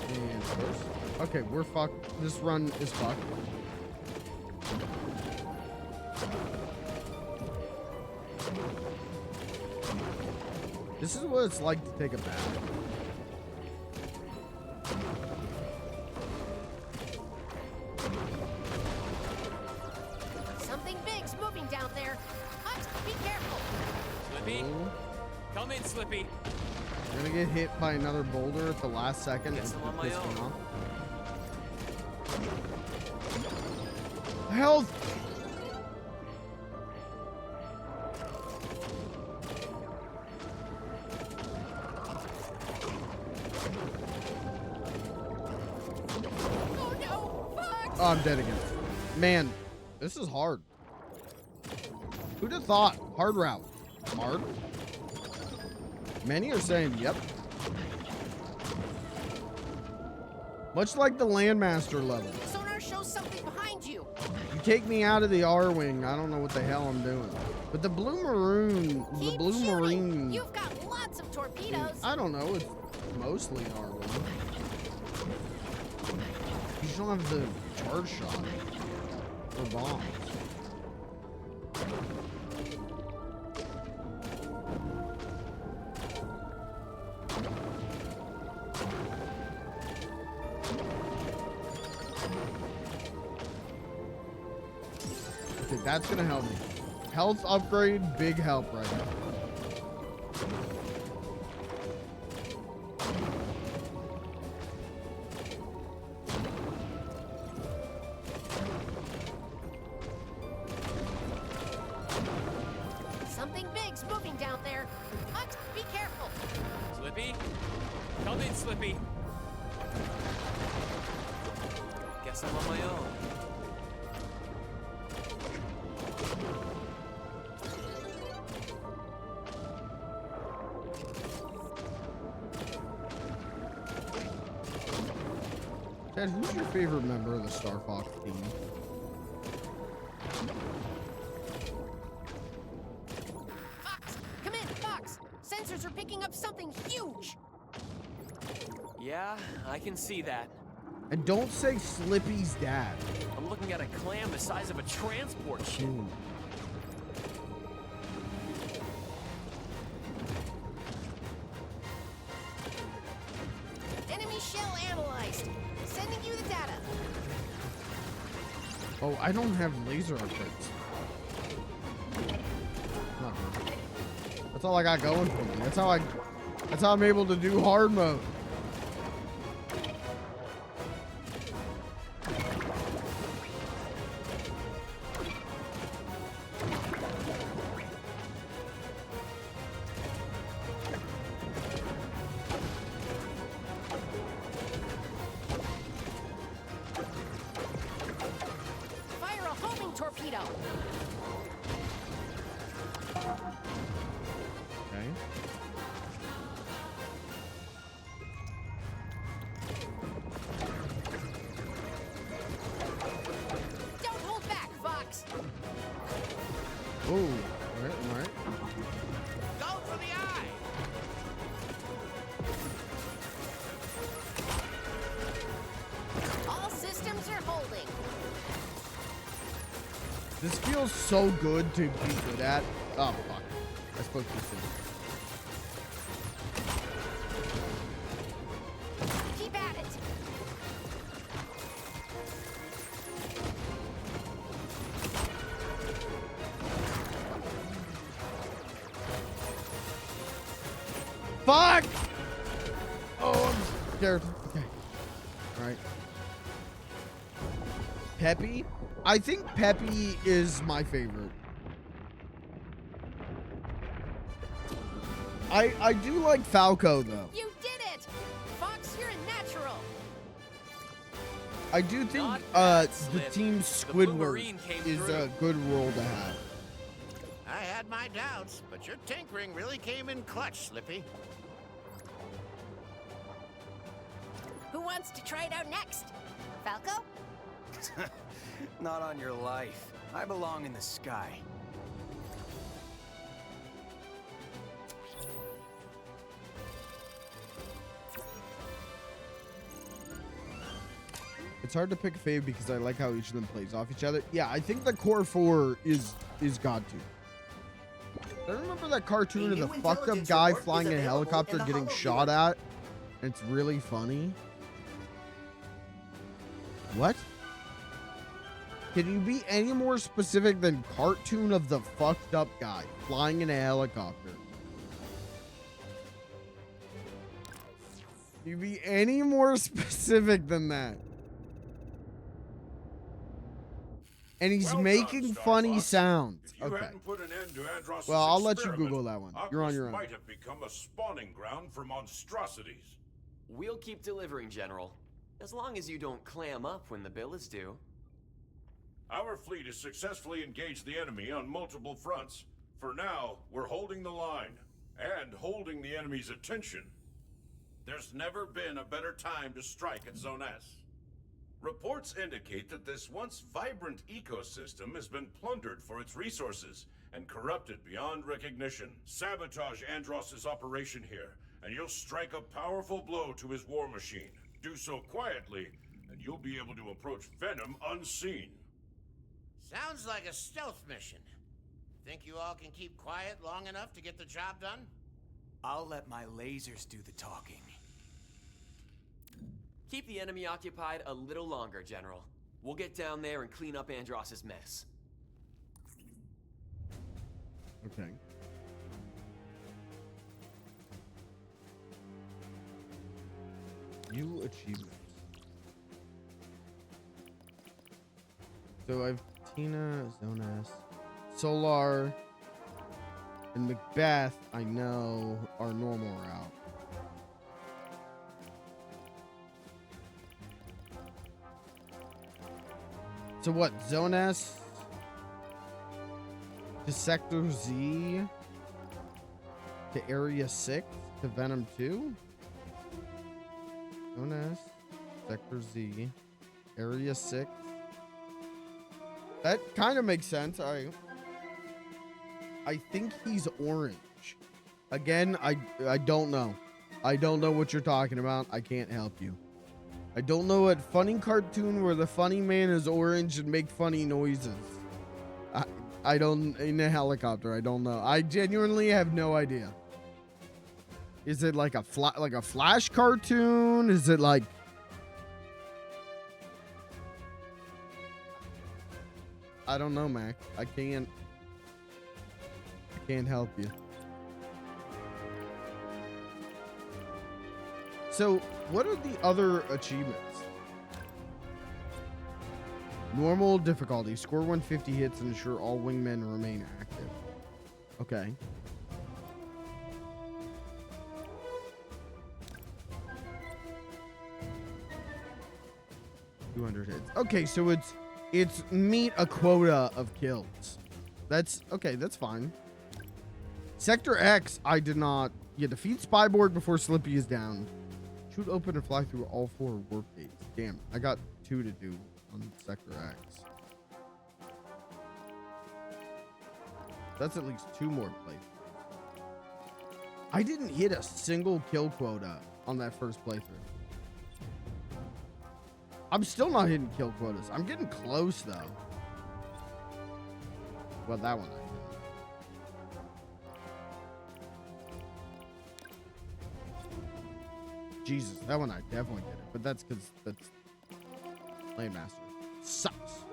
And first. Okay, we're fucked. This run is fucked. This is what it's like to take a bath. Something big's moving down there. Hux, be careful. Slippy? Come in, Slippy. We're gonna get hit by another boulder at the last second. Guess I'm on my piss me own. off. Health! Oh no, Fox! Oh, I'm dead again. Man, this is hard. Who'd have thought? Hard route. Hard? Many are saying yep. Much like the Landmaster level. Sonar shows something behind you. You take me out of the R-Wing, I don't know what the hell I'm doing. But the Blue Maroon, the Keep Blue shooting. Marine, You've got lots of torpedoes. I don't know, it's mostly R-Wing. You just don't have the charge shot. Or bombs. Okay, that's gonna help me. Health upgrade, big help right now. Something big's moving down there. Hut, be careful. Slippy? Come in, Slippy. Guess I'm on my own. Dad, who's your favorite member of the Star Fox team? Fox, come in, Fox. Sensors are picking up something huge. Yeah, I can see that. And don't say Slippy's dad. I'm looking at a clam the size of a transport ship. Enemy shell analyzed. Sending you the data. Oh, I don't have laser upgrades. Not good. That's all I got going for me. That's how I'm able to do hard mode. Fire a homing torpedo. Okay. Don't hold back, Fox. Oh, alright. Go for the eye! All systems are holding. This feels so good to be good at. Oh, fuck. I spoke too soon. Keep at it. Fuck! Oh, I'm scared. Okay. Alright. Peppy? I think Peppy is my favorite. I do like Falco, though. You did it! Fox, you're a natural. I do think Not bad, the Slip. team The Blue Squidward Marine came is through. a good role to have. I had my doubts, but your tinkering really came in clutch, Slippy. Who wants to try it out next? Falco? Not on your life. I belong in the sky. It's hard to pick a fave because I like how each of them plays off each other. Yeah, I think the core four is God tier. I remember that cartoon of the fucked up guy flying in a helicopter getting shot at. It's really funny. What? Can you be any more specific than cartoon of the fucked up guy flying in a helicopter? Can you be any more specific than that? And he's Well done, making Star funny Fox. sounds. If you Okay. hadn't put an end to Andross's Well, I'll let you experiment, Google that one. You're on your own. Might have become a spawning ground for monstrosities. We'll keep delivering, General. As long as you don't clam up when the bill is due. Our fleet has successfully engaged the enemy on multiple fronts. For now, we're holding the line and holding the enemy's attention. There's never been a better time to strike at Zone S. Reports indicate that this once vibrant ecosystem has been plundered for its resources and corrupted beyond recognition. Sabotage Andross's operation here, and you'll strike a powerful blow to his war machine. Do so quietly, and you'll be able to approach Venom unseen. Sounds like a stealth mission. Think you all can keep quiet long enough to get the job done? I'll let my lasers do the talking. Keep the enemy occupied a little longer, General. We'll get down there and clean up Andross's mess. Okay. New achievements. So I have Tina, Zonas, Solar, and Macbeth, I know, are normal route. So what, Zonas to Sector Z to Area 6 to Venom 2? Zonas, Sector Z, Area 6. That kind of makes sense. I think he's orange. Again, I don't know. I don't know what you're talking about. I can't help you. I don't know what funny cartoon where the funny man is orange and make funny noises. I don't, in a helicopter, I don't know. I genuinely have no idea. Is it like a Flash cartoon? Is it like I don't know, Mac. I can't help you. So, what are the other achievements? Normal difficulty. Score 150 hits and ensure all wingmen remain active. Okay. $200 hits. Okay, so it's meet a quota of kills. That's okay, that's fine. Sector X, I did not. Yeah, defeat Spyboard before Slippy is down. Shoot open and fly through all 4 warp gates. Damn, I got 2 to do on Sector X. That's at least 2 more playthroughs. I didn't hit a single kill quota on that first playthrough. I'm still not hitting kill quotas. I'm getting close though. Well, that one I did. Jesus, that one I definitely did it, but that's because that's Lane Master sucks.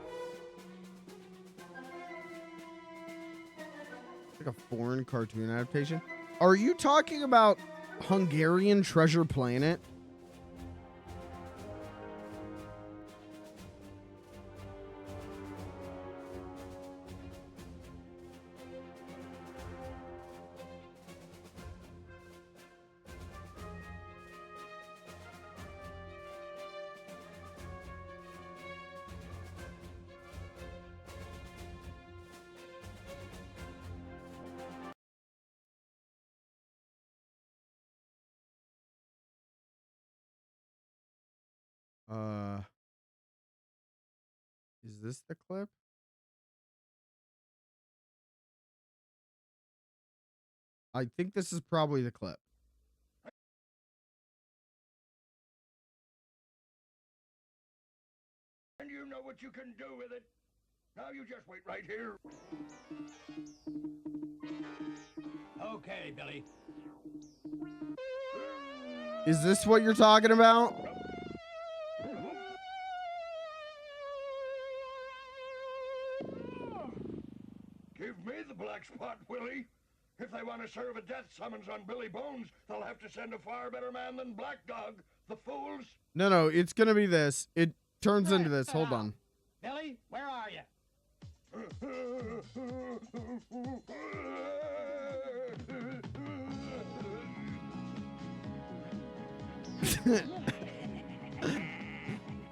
Like a foreign cartoon adaptation. Are you talking about Hungarian Treasure Planet? Is this the clip? I think this is probably the clip. And you know what you can do with it. Now you just wait right here. Okay, Billy. Is this what you're talking about? Give me the black spot, Willie. If they want to serve a death summons on Billy Bones, they'll have to send a far better man than Black Dog. The fools. No, it's gonna be this. It turns into this. Hold on. Billy, where are you?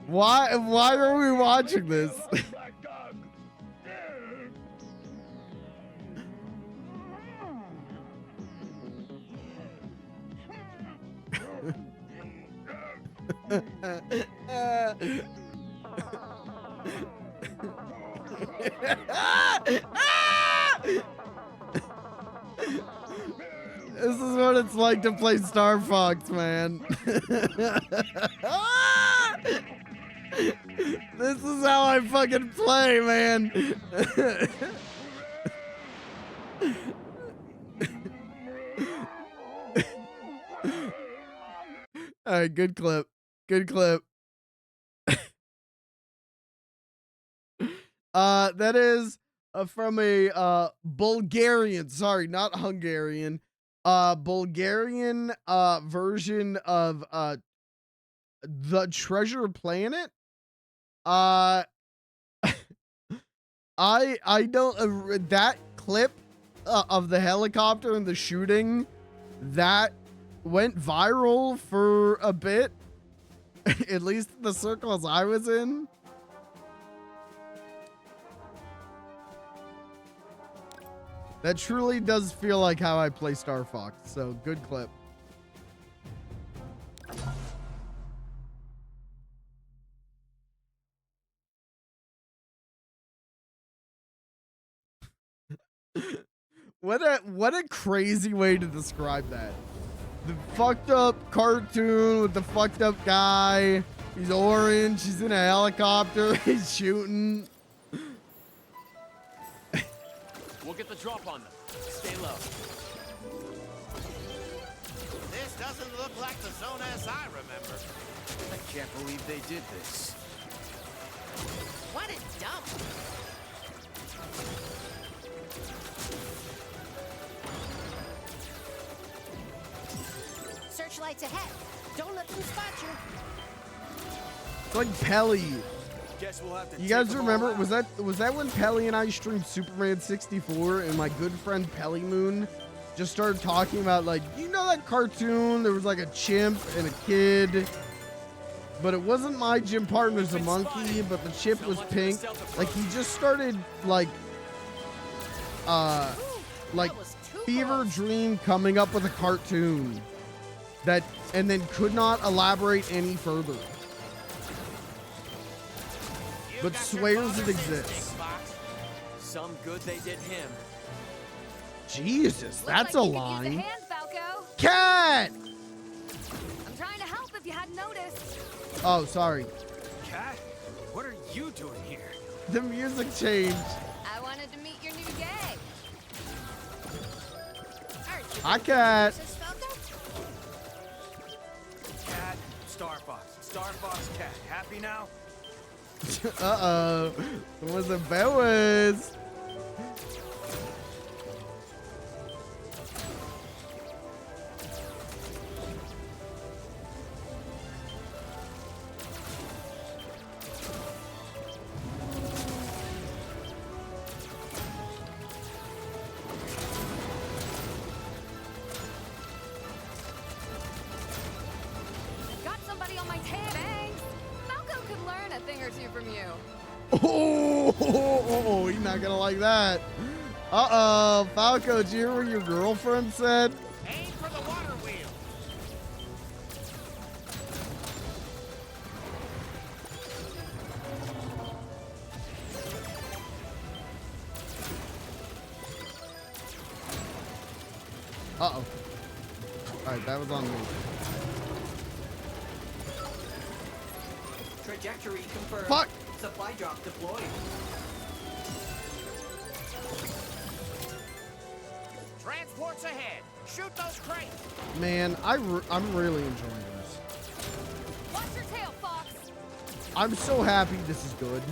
Why are we watching this? This is what it's like to play Star Fox, man. This is how I fucking play, man. All right, good clip. Good clip. That is from a Bulgarian, sorry, not Hungarian, Bulgarian version of the Treasure Planet. I don't that clip of the helicopter and the shooting that went viral for a bit, at least the circles I was in. That truly does feel like how I play Star Fox, so good clip. What a crazy way to describe that. The fucked up cartoon with the fucked up guy. He's orange, he's in a helicopter, he's shooting. We'll get the drop on them. Stay low. This doesn't look like the Zone S I remember. I can't believe they did this. What a dump. Searchlights ahead. Don't let them spot you. It's like Pelly. Guess we'll have to You guys remember, was that when Pelly and I streamed Superman 64 and my good friend Pelly Moon just started talking about, like, you know that cartoon? There was like a chimp and a kid, but it wasn't my gym partner's a monkey, but the chimp was pink. Like, he just started like fever dream coming up with a cartoon that, and then could not elaborate any further. But swears it exists. Some good they did him. Jesus, that's a line. Hand, Falco. Cat! I'm trying to help if you hadn't noticed. Oh, sorry. Cat, what are you doing here? The music changed. I wanted to meet your new gang. Hi, Cat. Cat, Star Fox, Cat. Happy now? Uh-oh. Someone's a Boas. Got somebody on my tail. Thanks. Falco could learn a thing or two from you. Oh, he's not gonna like that. Uh-oh. Falco, did you hear what your girlfriend said? Aim for the water wheel. Uh-oh. Alright, that was on me. Trajectory confirmed. Fuck! Supply drop deployed. Transports ahead. Shoot those crates. Man, I'm really enjoying this. Watch your tail, Fox. I'm so happy this is good.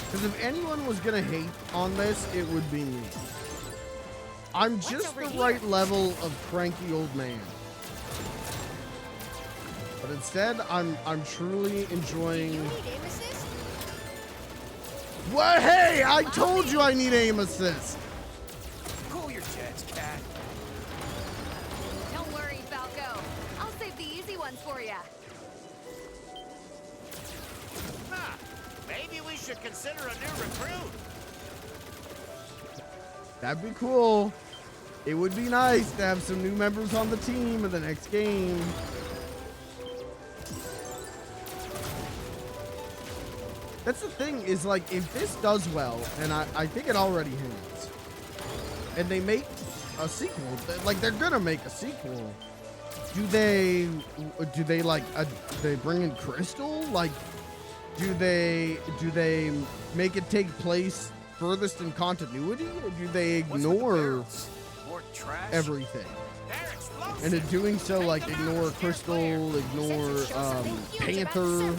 Because if anyone was gonna hate on this, it would be me. I'm just the right level of cranky old man. But instead, I'm truly enjoying. What? Hey, I told you I need aim assist. Cool your jets, Cat. Don't worry, Falco. I'll save the easy ones for you. Huh. Maybe we should consider a new recruit. That'd be cool. It would be nice to have some new members on the team in the next game. That's the thing, is like, if this does well, and I think it already has, and they make a sequel, like they're gonna make a sequel, do they like they bring in Crystal? Like, do they make it take place furthest in continuity, or do they ignore everything? And in doing so, like, ignore Crystal, ignore Panther,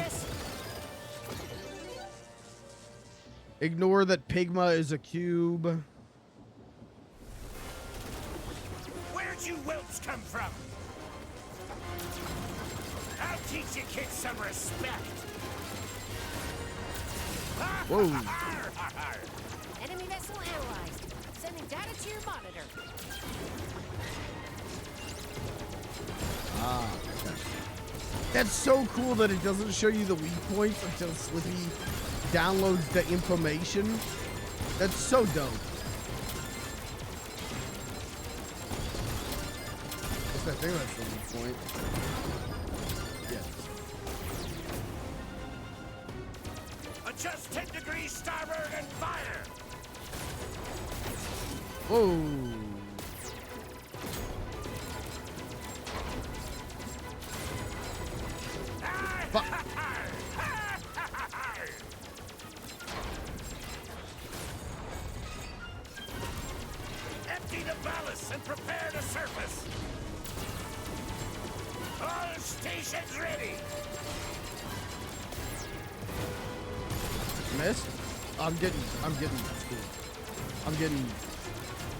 ignore that Pigma is a cube. Where'd you whelps come from? I'll teach you kids some respect. Whoa. Enemy vessel analyzed. Sending data to your monitor. Ah, okay. That's so cool that it doesn't show you the weak points until Slippy downloads the information. That's so dope. I think that's the weak point. Yes. Adjust 10 degrees starboard and fire. Whoa. Empty the ballast and prepare to surface. All stations ready. Missed? I'm getting screwed. I'm getting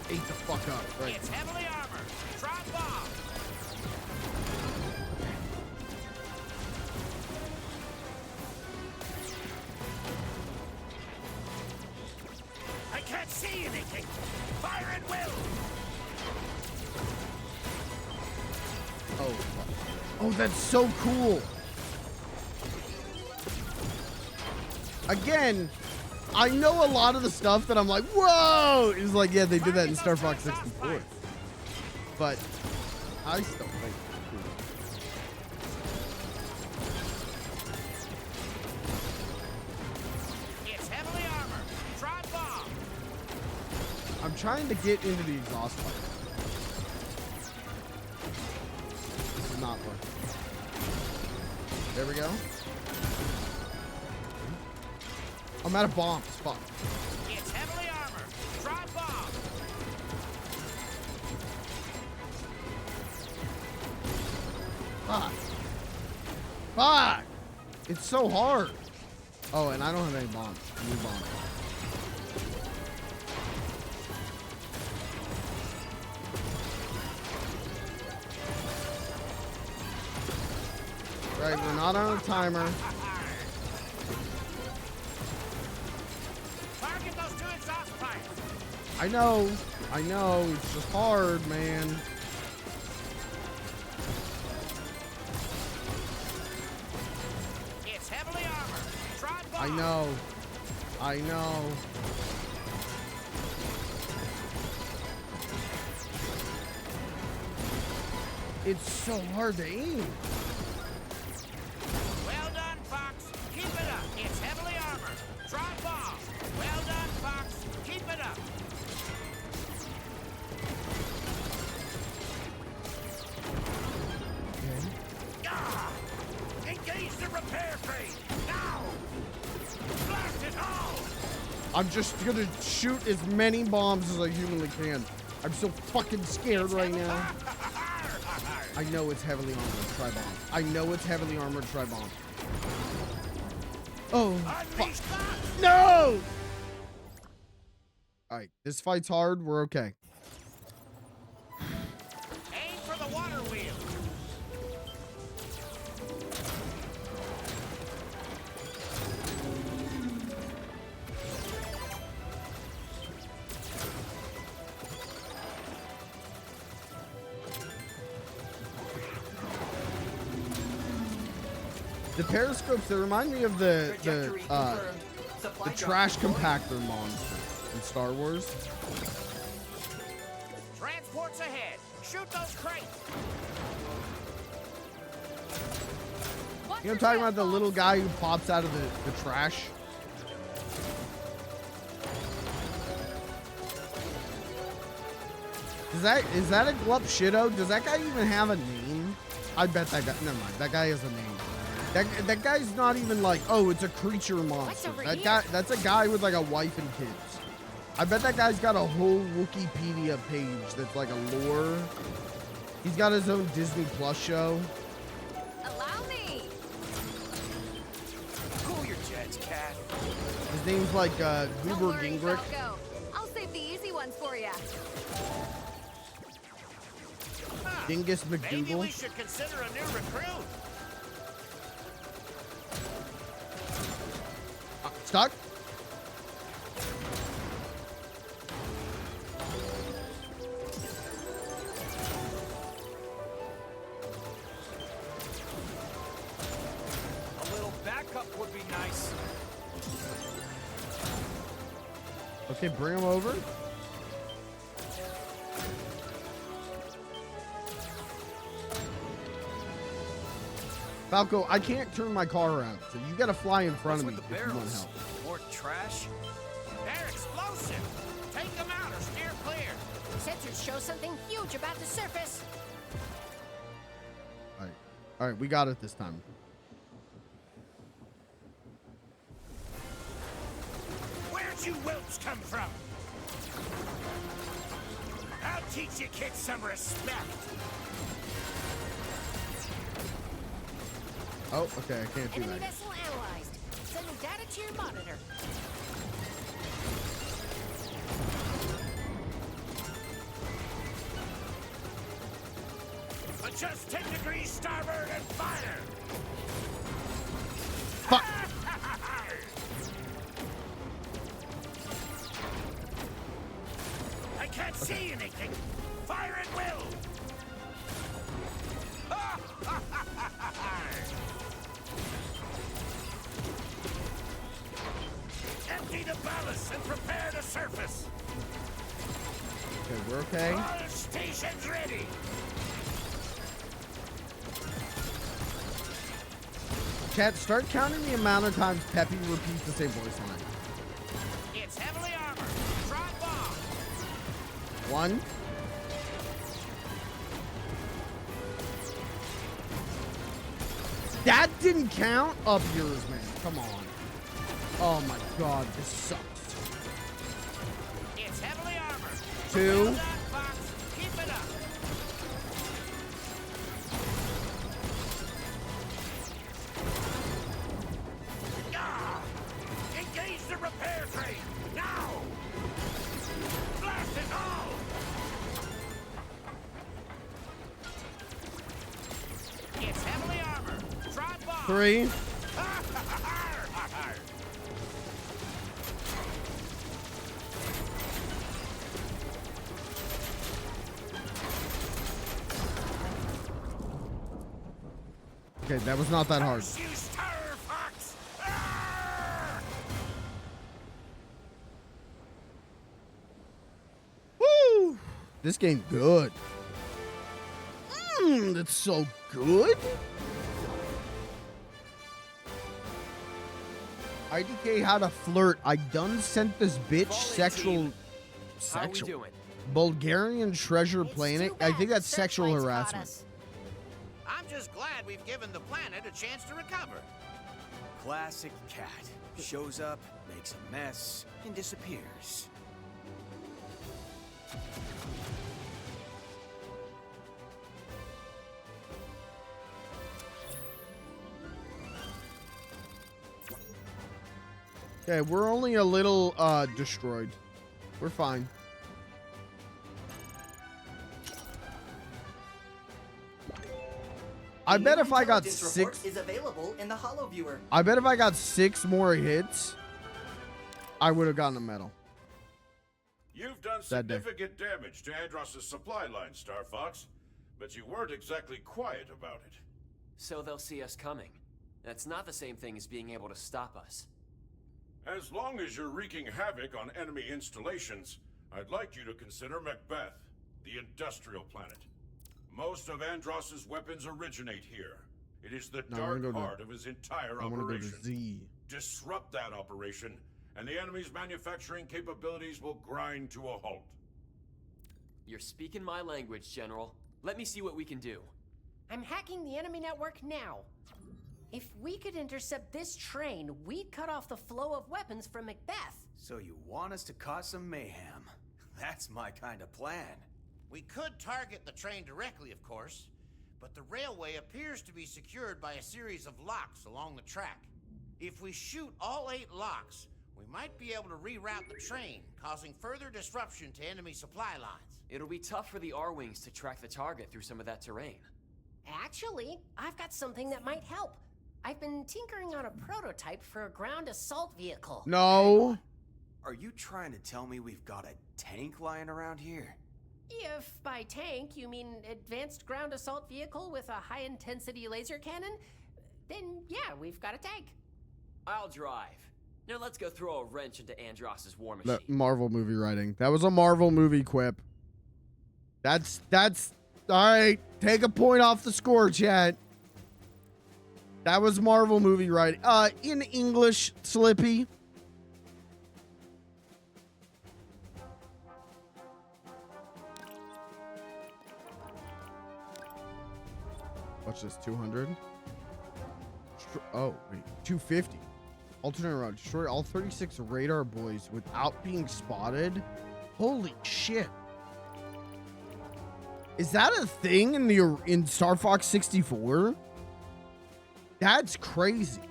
ate the fuck up right It's now. heavily armored. Drop bomb. I can't see anything. Fire at will. Oh, fuck. Oh, that's so cool. Again, I know a lot of the stuff that I'm like, whoa! It's like, yeah, they did that in Star Fox 64. But I still think it's cool. It's heavily armored. Drop bomb. I'm trying to get into the exhaust pipe. This is not working. There we go. I'm out of bombs. Fuck. It's heavily armored. Drop bomb. Fuck. Fuck. It's so hard. Oh, and I don't have any bombs. New bomb. Right, we're not on a timer. Target those two exhaust pipes. I know. It's just hard, man. It's heavily armored. Drop bomb. I know. It's so hard to aim. Well done, Fox. Keep it up. It's heavily armored. Drop bomb. Well done, Fox. Keep it up. Ah! Engage the repair crane. Now! Blast it all! I'm just gonna shoot as many bombs as I humanly can. I'm so fucking scared right now. I know it's heavily armored. Try bomb. I know it's heavily armored. Try bomb. Oh, fuck. No! Alright, this fight's hard. We're okay. Aim for the water wheel. The periscopes, they remind me of the trash compactor monster in Star Wars. Transports ahead. Shoot those crates. You know what I'm talking about? The little guy who pops out of the trash. Is that a Glup Shido? Does that guy even have a name? I bet that guy. Never mind. That guy has a name. That guy's not even like, oh, it's a creature monster. That's a guy with like a wife and kids. I bet that guy's got a whole Wikipedia page that's like a lore. He's got his own Disney Plus show. Allow me. Cool your jets, cat. His name's like Don't Goober worry, Gingrich. Falco. I'll save the easy ones for you. Dingus Maybe we McDougal. should consider a new recruit. Stuck? A little backup would be nice. Okay, bring him over. Falco, I can't turn my car around, so you gotta fly in front of me if you want help. More trash? They're explosive. Take them out or steer clear. Sensors show something huge about the surface. All right, we got it this time. Where'd you whelps come from? I'll teach you kids some respect. Oh, okay, I can't do Enemy that. vessel analyzed. Sending data to your monitor. Adjust 10 degrees starboard and fire! Fuck. I can't see anything. Fire at will. Empty the ballast and prepare to surface. Okay, we're okay. All stations ready. Chat, start counting the amount of times Peppy repeats the same voice line. It's heavily armored. Drop bomb. 1. That didn't count? Up yours, man. Come on. Oh my god, this sucks. It's heavily armored. 2. Well done, Fox. Keep it up. Ah! Engage the repair train now. Blast it all. It's heavily armored. Drop bomb. 3. Okay, that was not that hard. You stir, Fox. Ah! Woo! This game good. That's so good. IDK how to flirt. I done sent this bitch sexual How are we doing? Bulgarian treasure planet. I think that's sexual Searchlights caught harassment. us. I'm just glad we've given the planet a chance to recover. Classic cat. Shows up, makes a mess, and disappears. Okay, we're only a little destroyed. We're fine. I bet if I got Intelligence report 6, is available in the Holo Viewer. I bet if I got 6 more hits, I would have gotten a medal. You've done That day. significant damage to Andross's supply line, Star Fox, but you weren't exactly quiet about it. So they'll see us coming. That's not the same thing as being able to stop us. As long as you're wreaking havoc on enemy installations, I'd like you to consider Macbeth, the industrial planet. Most of Andross's weapons originate here. It is the No, I wanna dark go to- heart of his entire I want to go operation. to Z. Disrupt that operation, and the enemy's manufacturing capabilities will grind to a halt. You're speaking my language, General. Let me see what we can do. I'm hacking the enemy network now. If we could intercept this train, we'd cut off the flow of weapons from Macbeth. So you want us to cause some mayhem? That's my kind of plan. We could target the train directly, of course, but the railway appears to be secured by a series of locks along the track. If we shoot all 8 locks, we might be able to reroute the train, causing further disruption to enemy supply lines. It'll be tough for the R-Wings to track the target through some of that terrain. Actually, I've got something that might help. I've been tinkering on a prototype for a ground assault vehicle. No. Are you trying to tell me we've got a tank lying around here? If by tank you mean advanced ground assault vehicle with a high-intensity laser cannon, then yeah, we've got a tank. I'll drive. Now let's go throw a wrench into Andross's war machine. That Marvel movie writing. That was a Marvel movie quip. That's all right. Take a point off the score, chat. That was Marvel movie writing. In English, Slippy. What's this? 200? Oh, wait. 250. Alternate route. Destroy all 36 radar boys without being spotted. Holy shit. Is that a thing in Star Fox 64? That's crazy.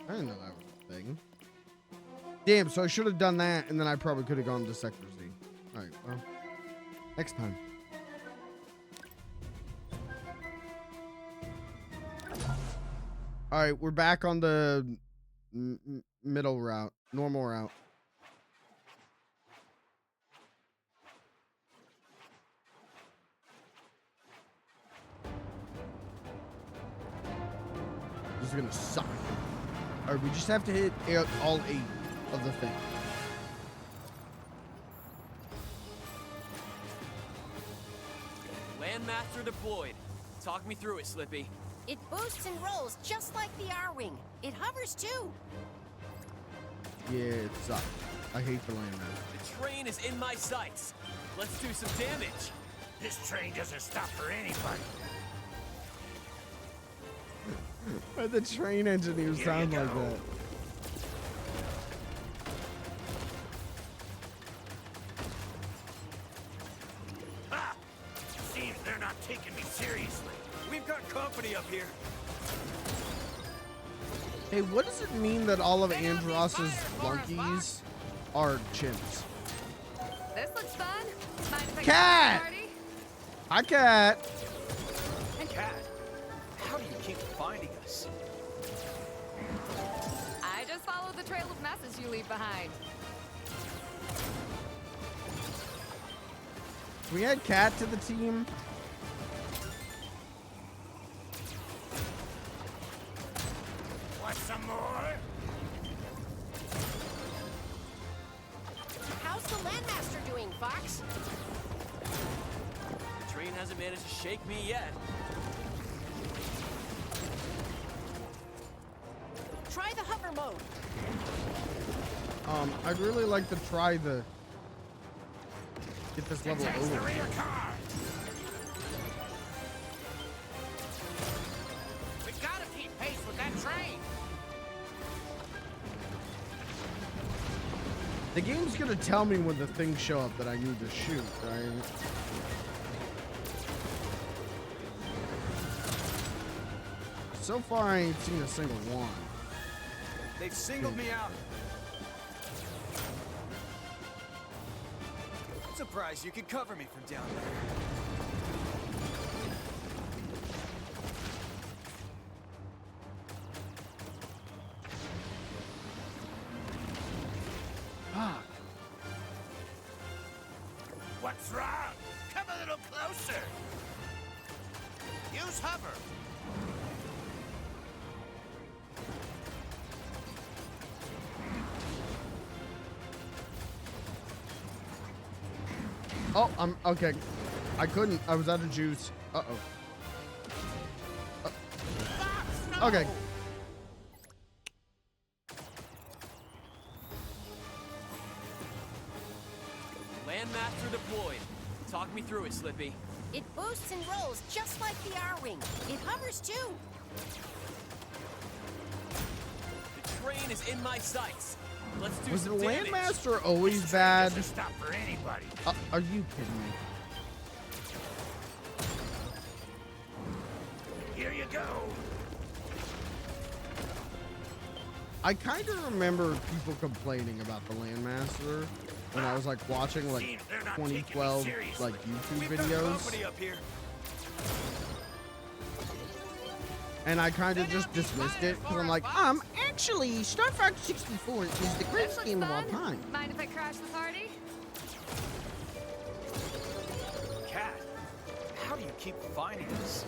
I didn't know that was a thing. Damn, so I should have done that, and then I probably could have gone to Sector Z. All right, well, next time. All right, we're back on the middle route, normal route. This is gonna suck. All right, we just have to hit all 8 of the thing. Landmaster deployed. Talk me through it, Slippy. It boosts and rolls just like the R-Wing. It hovers too. Yeah, it sucks. I hate the landmaster. The train is in my sights. Let's do some damage. This train doesn't stop for anybody. Why the train engineers sound like that? Ha! Seems they're not taking me seriously. We've got company up here. Hey, what does it mean that all of Andross's flunkies are chimps? This looks fun. Mind if I Cat! party? Hi, Cat. Hey, Cat. How do you keep finding us? I just follow the trail of messes you leave behind. Can we add Cat to the team? Want some more? How's the Landmaster doing, Fox? The train hasn't managed to shake me yet. Try the hover mode. I'd really like to try the get this level Detach the over. rear car. We gotta keep pace with that train. The game's gonna tell me when the things show up that I need to shoot, right? So far, I ain't seen a single one. They've singled me out. Surprised you could cover me from down there. Fuck. What's wrong? Come a little closer. Use hover. Oh, I'm okay. I couldn't. I was out of juice. Uh-oh. Okay. Landmaster deployed. Talk me through it, Slippy. It boosts and rolls just like the R-Wing. It hovers too. The train is in my sights. Let's do Was the some damage. Landmaster always bad? Doesn't stop for anybody. Are you kidding me? Here you go. I kind of remember people complaining about the Landmaster when I was like watching like 2012 like YouTube videos, Up here. and I kind of just dismissed it because I'm like, actually, Star Fox 64 is the greatest game of all time. Mind if I crash the party? Cat, how do you keep finding us?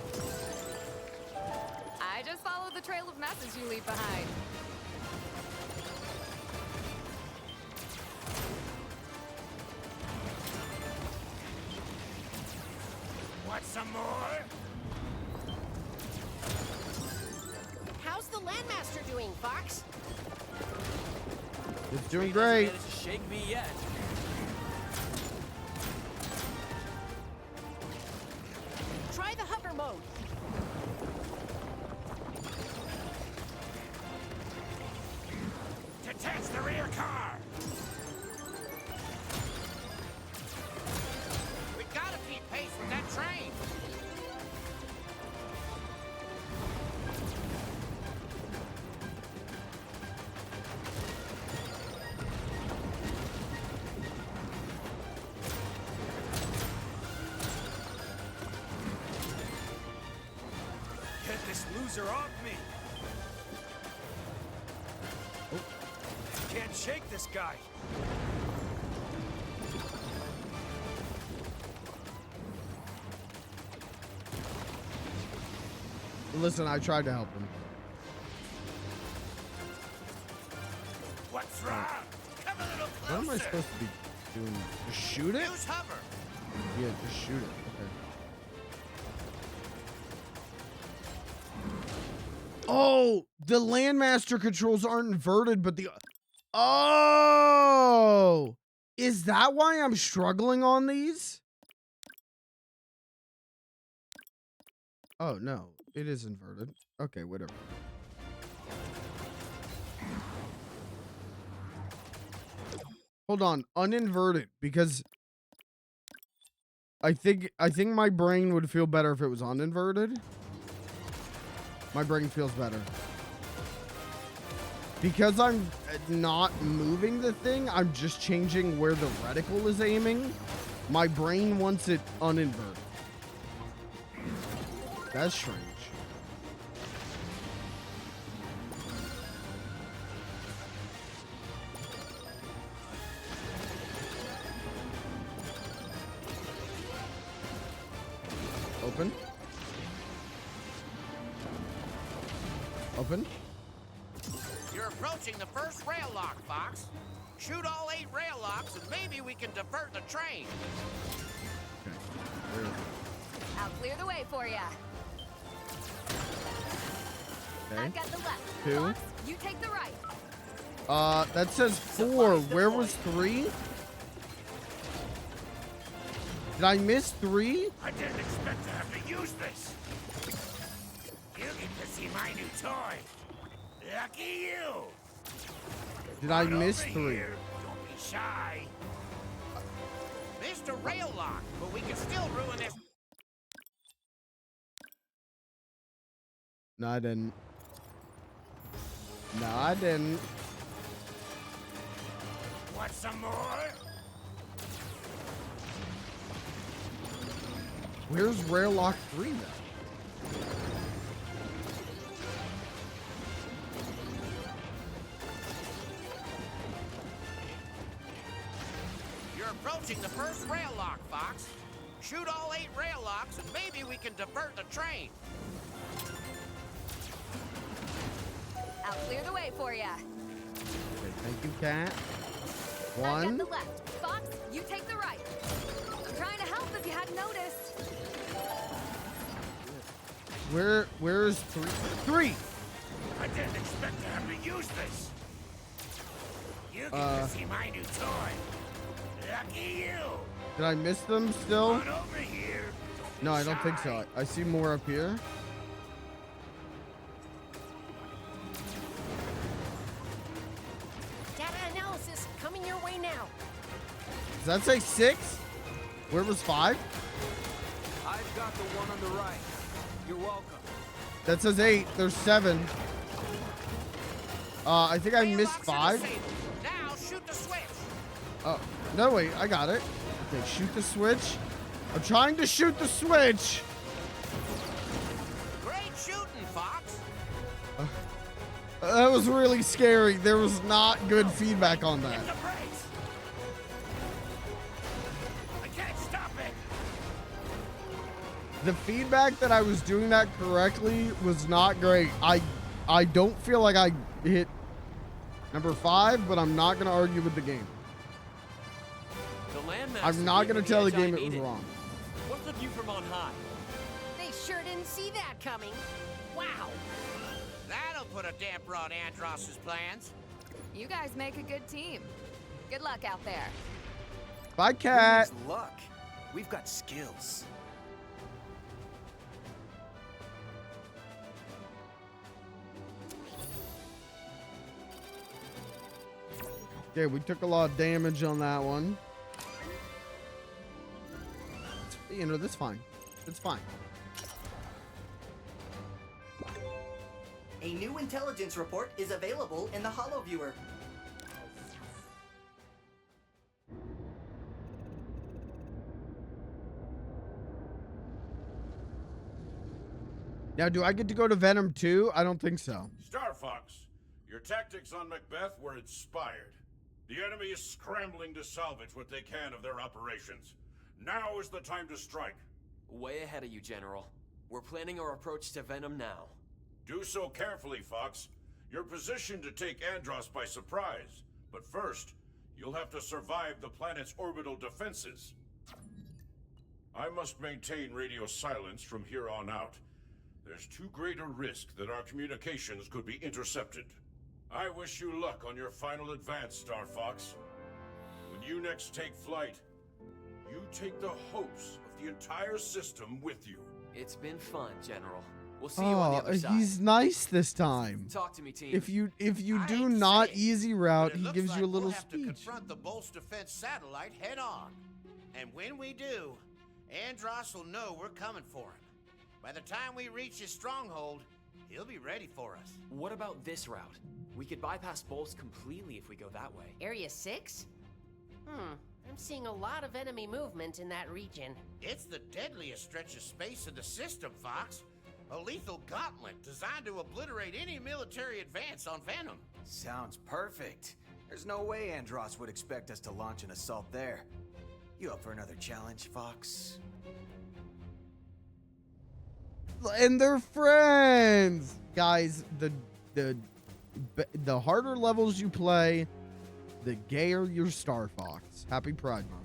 I just follow the trail of messes you leave behind. Want some more? How's the Landmaster doing, Fox? It's doing great. Managed to shake me yet. Try the hover mode. Detach the rear car. We gotta keep pace with that train. Get this loser off me. Can't shake this guy. Listen, I tried to help him. What's wrong? Come a little What am I closer. supposed to be doing? Just shoot it? Use hover. Yeah, just shoot it. Okay. Oh, the Landmaster controls aren't inverted, but the... Oh! Is that why I'm struggling on these? Oh, no. It is inverted. Okay, whatever. Hold on. Uninverted, because... I think my brain would feel better if it was uninverted. My brain feels better. Because I'm not moving the thing, I'm just changing where the reticle is aiming. My brain wants it uninverted. That's strange. Open. Open. You're approaching the first rail lock, Fox. Shoot all 8 rail locks and maybe we can divert the train. Okay. Where is it? I'll clear the way for ya. Okay. I've got the left. 2. Fox, you take the right. That says 4. Where was 3? Did I miss 3? I didn't expect to have to use this. You get to see my new toy. Lucky you. Did I Come miss over 3? here. Don't be shy. Missed a rail lock, but we can still ruin this. No, I didn't. No, I didn't. Want some more? Where's Rail Lock 3 though? You're approaching the first rail lock, Fox. Shoot all 8 rail locks and maybe we can divert the train. I'll clear the way for ya. Okay, thank you, Cat. I've got 1. the left. Fox, you take the right. I'm trying to help if you hadn't noticed. Where's 3? 3! I didn't expect to have to use this. You get to see my new toy. Lucky you. Did I miss them still? Run over here. No, I don't think so. I see more up here. Data analysis coming your way now. Does that say 6? Where was 5? I've got the one on the right. You're welcome. That says 8. There's 7. I think I missed 5. Now shoot the switch. Oh, no, wait. I got it. Okay, shoot the switch. I'm trying to shoot the switch. Great shooting, Fox. That was really scary. There was not good feedback on that. Hit the brakes. I can't stop it. The feedback that I was doing that correctly was not great. I don't feel like I hit number 5, but I'm not going to argue with the game. The Landmaster I'm not going to tell the gave me game edge it was I needed. wrong. What's the view from on high? They sure didn't see that coming. Wow. That'll put a damper on Andross's plans. You guys make a good team. Good luck out there. Bye, cat. Who needs luck? We've got skills. Okay, we took a lot of damage on that one. You know, that's fine. It's fine. A new intelligence report is available in the HoloViewer. Now, do I get to go to Venom too? I don't think so. Star Fox, your tactics on Macbeth were inspired. The enemy is scrambling to salvage what they can of their operations. Now is the time to strike. Way ahead of you, General. We're planning our approach to Venom now. Do so carefully, Fox. You're positioned to take Andross by surprise. But first, you'll have to survive the planet's orbital defenses. I must maintain radio silence from here on out. There's too great a risk that our communications could be intercepted. I wish you luck on your final advance, Star Fox. When you next take flight, you take the hopes of the entire system with you. It's been fun, General. We'll see you on the other side. He's nice this time. Talk to me, team. If you do not easy route, he gives you a little we'll have speech. to confront the Bolt's defense satellite head on. And when we do, Andross will know we're coming for him. By the time we reach his stronghold, he'll be ready for us. What about this route? We could bypass Bolts completely if we go that way. Area 6? I'm seeing a lot of enemy movement in that region. It's the deadliest stretch of space in the system, Fox. A lethal gauntlet designed to obliterate any military advance on Venom. Sounds perfect. There's no way Andross would expect us to launch an assault there. You up for another challenge, Fox? And they're friends, guys. The harder levels you play, the gayer your Star Fox. Happy Pride Month.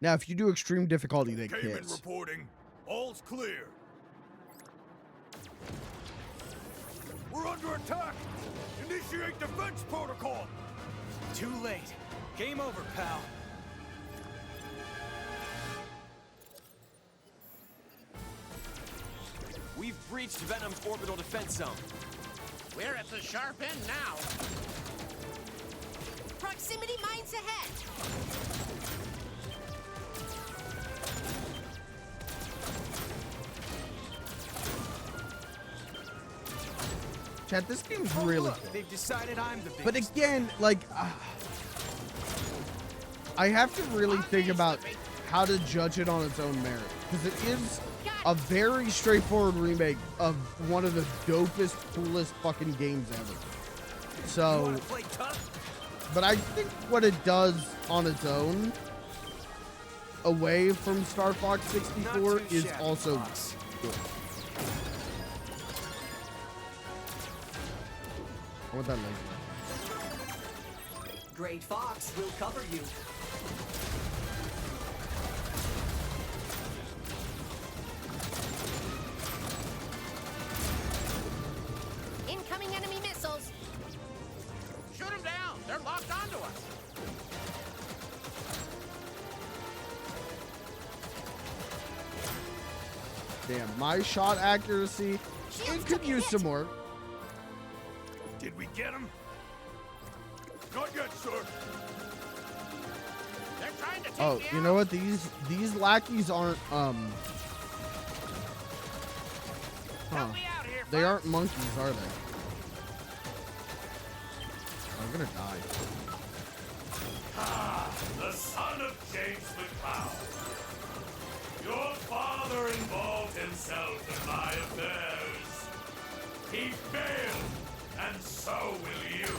Now, if you do extreme difficulty, they Cayman kiss. reporting. All's clear. We're under attack. Initiate defense protocol. Too late. Game over, pal. We've breached Venom's orbital defense zone. We're at the sharp end now. Proximity mines ahead. Chat, this game's really cool. They've decided I'm the biggest. But again, like, I have to really think about how to judge it on its own merit. Because it is a very straightforward remake of one of the dopest, coolest fucking games ever. So, but I think what it does on its own, away from Star Fox 64, is also good. I want that laser. Great Fox will cover you. Damn, my shot accuracy. It could use some more. Did we get him? Not yet, sir. They're trying to take Oh, me you out. know what? These lackeys aren't Help me out here, they Fox. aren't monkeys, are they? I'm gonna die. The son of James McCloud. Your father involved himself in my affairs. He failed, and so will you.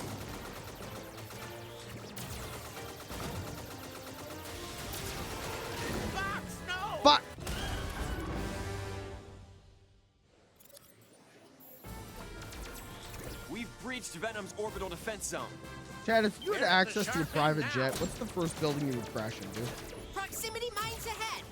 Fox, no! Fuck! We've breached Venom's orbital defense zone. Chad, if you had Where's the access to a shark fin private now? jet, what's the first building you would crash into? Proximity mines ahead.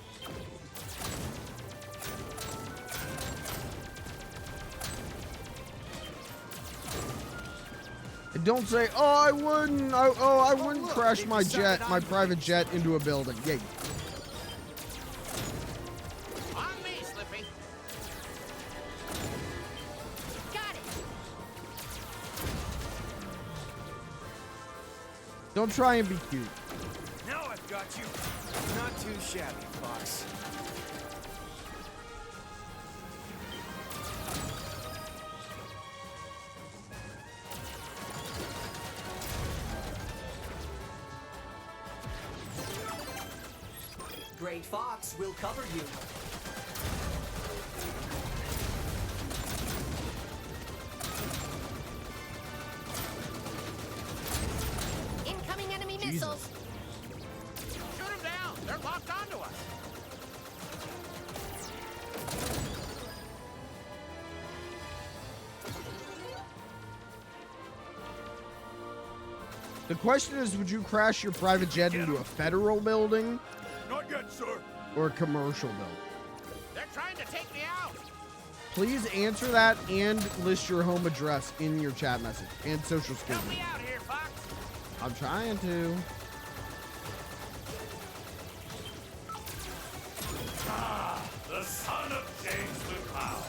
And don't say, oh, I wouldn't. I wouldn't crash my jet, my private jet, into a building. Yeah. On me, Slippy. Got it. Don't try and be cute. Now I've got you. Not too shabby, Fox. Great Fox will cover you. Incoming enemy missiles. Shoot them down. They're locked onto us. The question is, would you crash your private jet into a federal building Not yet, sir. or a commercial building? They're trying to take me out. Please answer that and list your home address in your chat message and social Help security. me out here, Fox. I'm trying to. The son of James McCloud.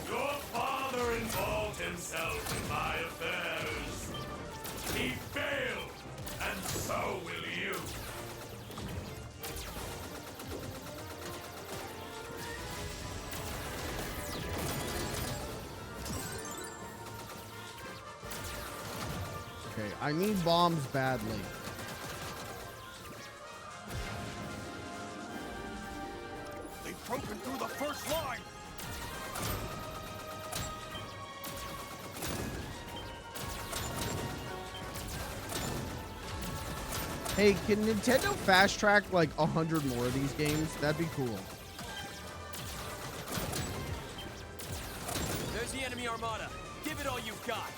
Your father involved himself in my affairs. He failed, and so will you. Okay, I need bombs badly. They've broken through the first line. Hey, can Nintendo fast track like 100 more of these games? That'd be cool. There's the enemy armada. Give it all you've got.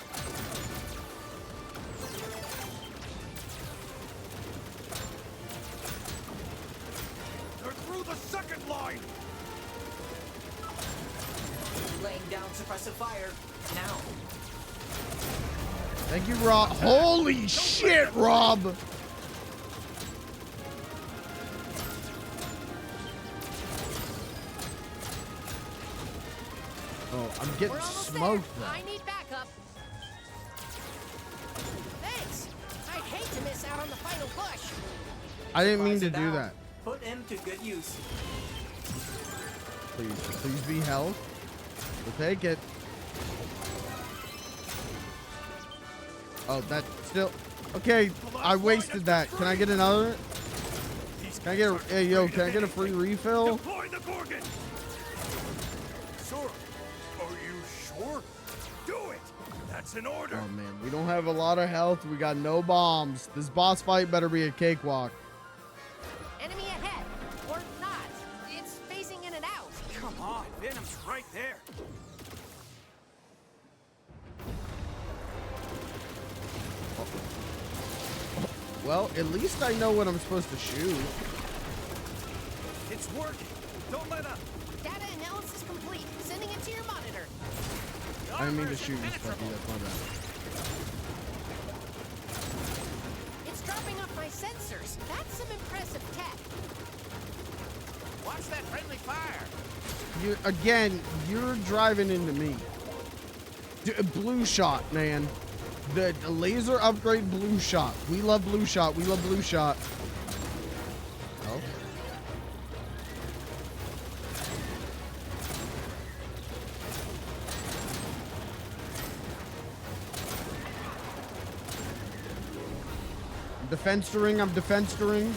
They're through the second line. Laying down suppressive fire. Now. Thank you, Rob. Holy shit, Rob! Oh, I'm getting We're almost smoked there. though. I need backup. Thanks. I'd hate to miss out on the final push. I didn't mean to Surprise do it that. out. Put him to good use. Please be health. We'll take it. Oh, that still. Okay, I wasted that. Can I get another? Can I get a? Hey, yo, can I get a free refill? Deploy the Gorgon. Sir, are you sure? Do it. That's an order. Oh man, we don't have a lot of health. We got no bombs. This boss fight better be a cakewalk. Enemy ahead. Or not. It's phasing in and out. Come on, Venom's right there. Well, at least I know what I'm supposed to shoot. It's working. Don't let up. Data analysis complete. Sending it to your monitor. I didn't mean to shoot you, Spucky. That's my bad. It's dropping off my sensors. That's some impressive tech. Watch that friendly friendly fire. You're driving into me. Blue shot, man. The laser upgrade blue shot. We love blue shot. We love blue shot. Oh. Defenstering, I'm defenstering.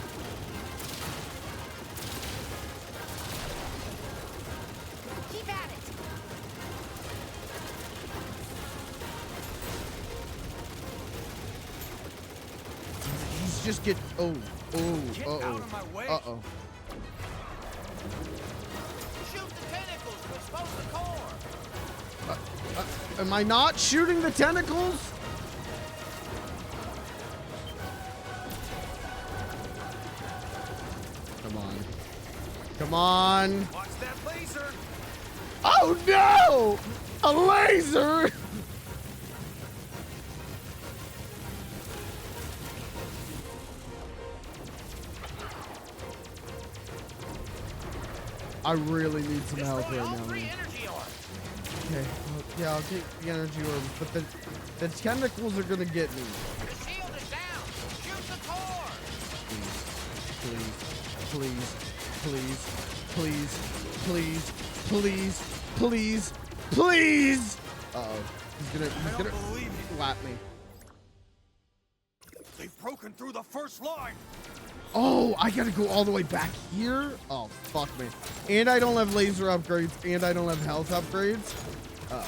Keep at it. He's just get. Oh, Get out of my way. Uh-oh. Shoot the tentacles to expose the core. Am I not shooting the tentacles? Come on. Come on. Watch that laser. Oh no! A laser! I really need some help right now. Man. Okay, well, yeah, I'll take the energy orb, but the tentacles are gonna get me. The shield is down. Shoot the core. Please, please, please, please, please, please, please. Uh-oh. He's gonna slap me. They've broken through the first line. Oh, I gotta go all the way back here? Oh, fuck me. And I don't have laser upgrades, and I don't have health upgrades. Uh-oh.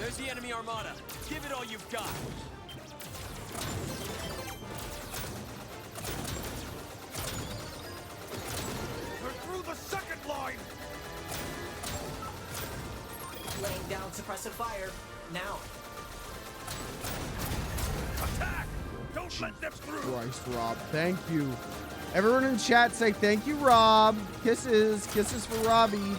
There's the enemy armada. Give it all you've got. They're through the second line. Laying down suppressive fire. Now. Attack! Don't let them through. Christ, Rob. Thank you. Everyone in chat say thank you, Rob. Kisses. Kisses for Robbie.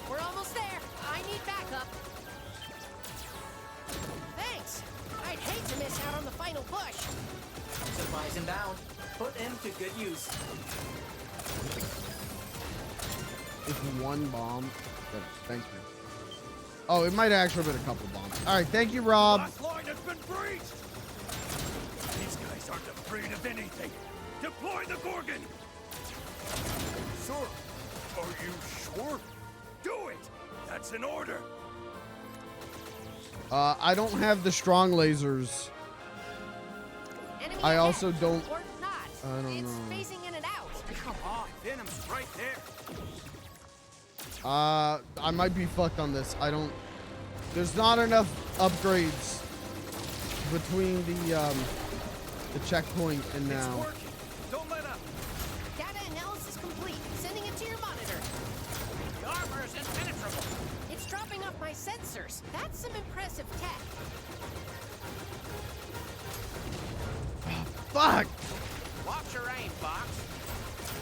We're almost there. I need backup. Thanks. I'd hate to miss out on the final push. Supplies inbound. Put them to good use. It's one bomb. Thank you. Oh, it might actually have been a couple bombs. All right, thank you, Rob. Last line has been breached. These guys aren't afraid of anything. Deploy the Gorgon. Sir, are you sure? Do it. That's an order. I don't have the strong lasers. Enemy I ahead. also don't. Or not. I don't It's know. phasing in and out. Come on, Venom's right there. I might be fucked on this. I don't. There's not enough upgrades between the checkpoint and now. It's working. Don't let up. Data analysis complete. Sending it to your monitor. The armor is impenetrable. It's dropping off my sensors. That's some impressive tech. Fuck! Watch your aim, Fox.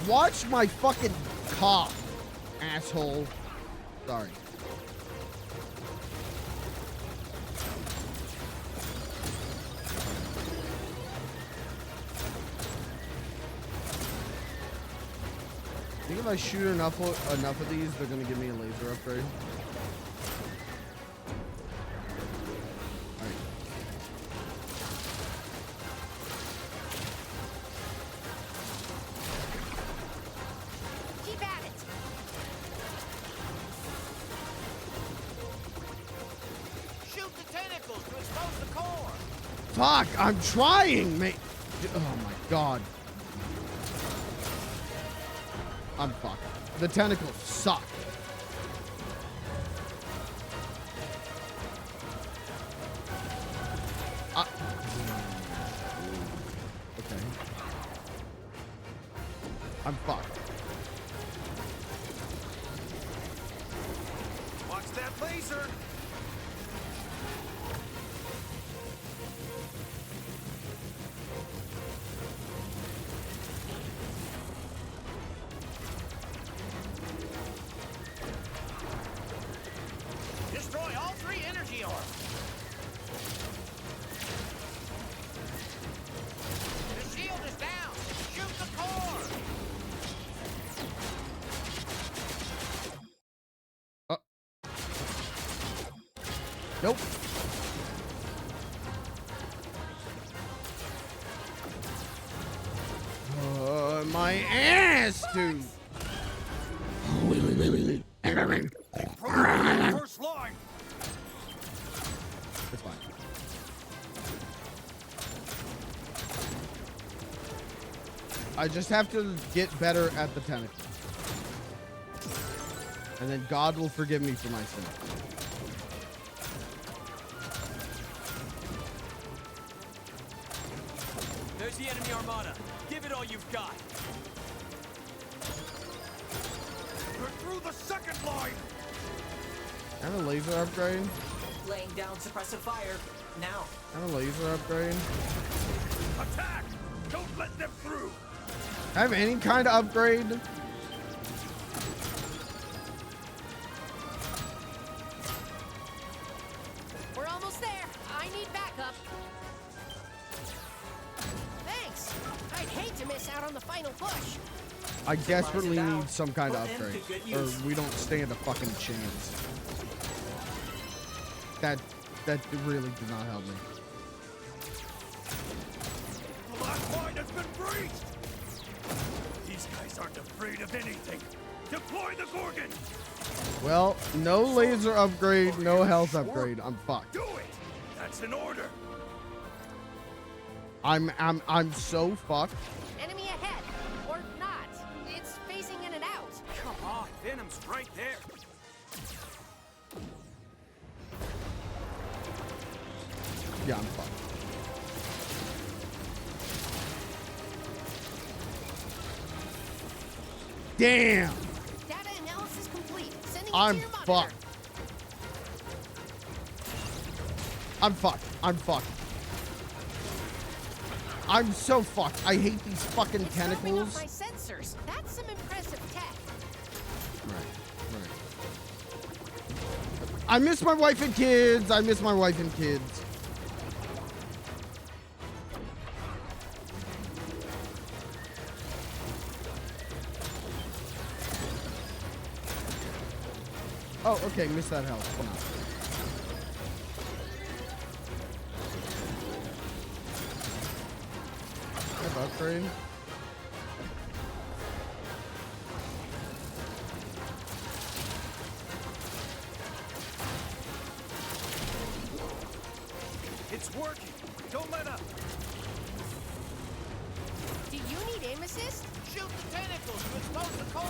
Watch my fucking cock, asshole. Sorry. I think if I shoot enough of these, they're gonna give me a laser upgrade. Alright. Keep at it. Shoot the tentacles to expose the core. Fuck! I'm trying, mate. Oh my god. I'm fucked. The tentacles suck. Okay. I'm fucked. Watch that laser. Destroy all three Nope. My ass, dude. First line. It's fine. I just have to get better at the tentacle. And then God will forgive me for my sin. There's the enemy armada. Give it all you've got. We're through the second line. And a laser upgrade. Laying down suppressive fire. Now. And a laser upgrade. Attack! Don't let them through. Have any kind of upgrade? We're almost there. I need backup. Thanks. I'd hate to miss out on the final push. I desperately need some kind of upgrade, or we don't stand a fucking chance. That really did not help me. The last line has been breached. These guys aren't afraid of anything. Deploy the Gorgon. Well, no laser upgrade, no health upgrade. I'm fucked. Do it. That's an order. I'm so fucked. Enemy ahead. Or not. It's phasing in and out. Come on, Venom's right there. Yeah, I'm fucked. Damn. Data analysis complete. Sending it I'm to your monitor. fucked. I'm fucked. I'm fucked. I'm so fucked. I hate these fucking It's throwing off tentacles. my sensors. That's some impressive tech. Right. I miss my wife and kids. I miss my wife and kids. Oh, okay. Miss that health. Come on. Have upgrade. It's working. Don't let up. Do you need aim assist? Shoot the tentacles to expose the core.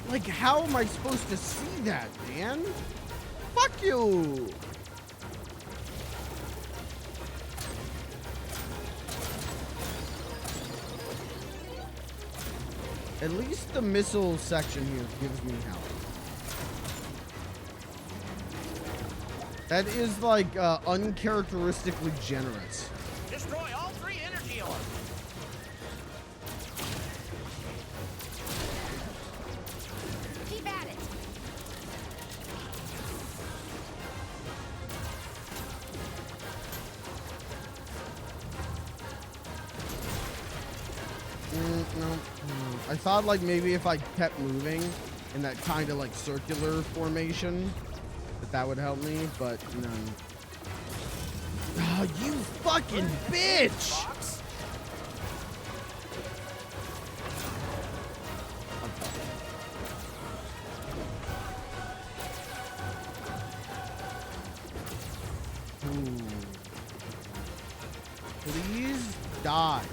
Like, how am I supposed to see that, man? Fuck you! At least the missile section here gives me health. That is, like, uncharacteristically generous. Destroy all 3 energy orbs. Keep at it. No. I thought, like, maybe if I kept moving in that kind of, like, circular formation, that would help me, but no. Oh, you fucking bitch! Ooh. Please die.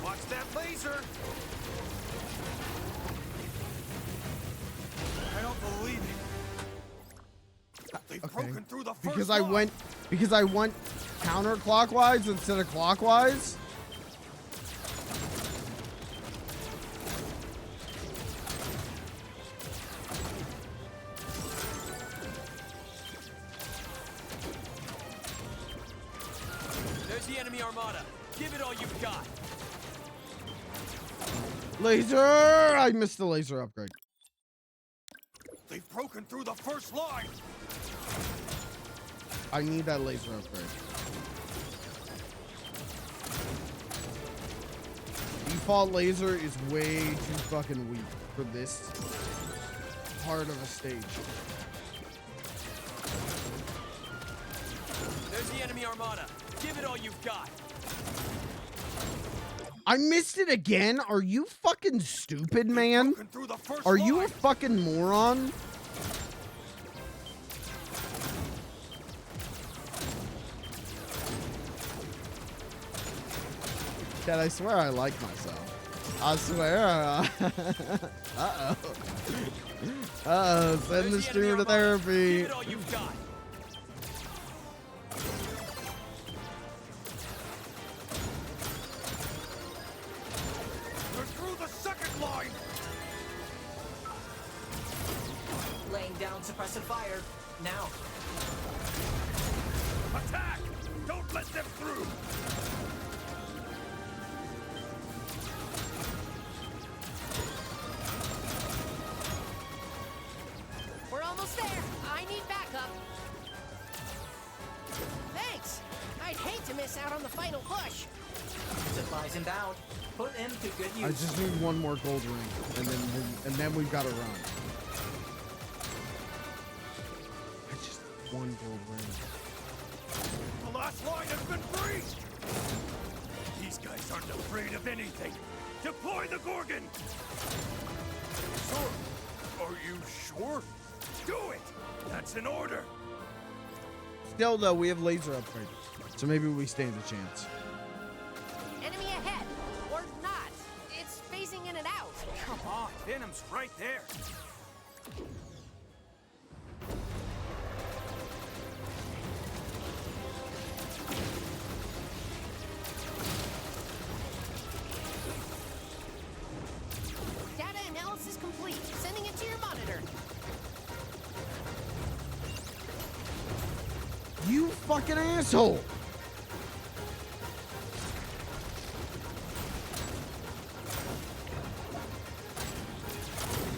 Watch that laser. I don't believe it. They've broken through the first line. Because I went counterclockwise instead of clockwise. There's the enemy armada. Give it all you've got. Laser! I missed the laser upgrade. They've broken through the first line. I need that laser upgrade. Default laser is way too fucking weak for this part of a stage. There's the enemy armada. Give it all you've got. I missed it again? Are you fucking stupid, man? Are you a fucking moron? Dad, I swear I like myself. I swear. Uh-oh. Uh-oh. Send the streamer to therapy. Give it all you've got. They're through the second line. Laying down suppressive fire. Now. Attack! Don't let them through. We're almost there. I need backup. Thanks. I'd hate to miss out on the final push. Supplies inbound. Put them to good use. I just need one more gold ring, and then we've got to run. I just need one gold ring. The last line has been breached. These guys aren't afraid of anything. Deploy the Gorgon. Sir, are you sure? Do it. That's an order. Still, though, we have laser upgrades, so maybe we stand a chance. Enemy ahead. Or not. It's phasing in and out. Come on, Venom's right there. Data analysis complete. Sending it to your monitor. You fucking asshole!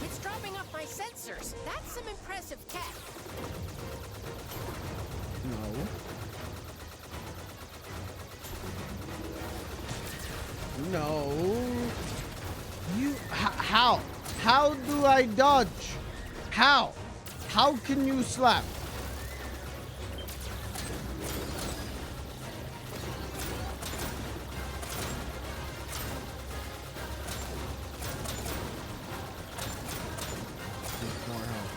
It's dropping off my sensors. That's some impressive tech. No. No. You... How? How do I dodge? How? How can you slap? More help.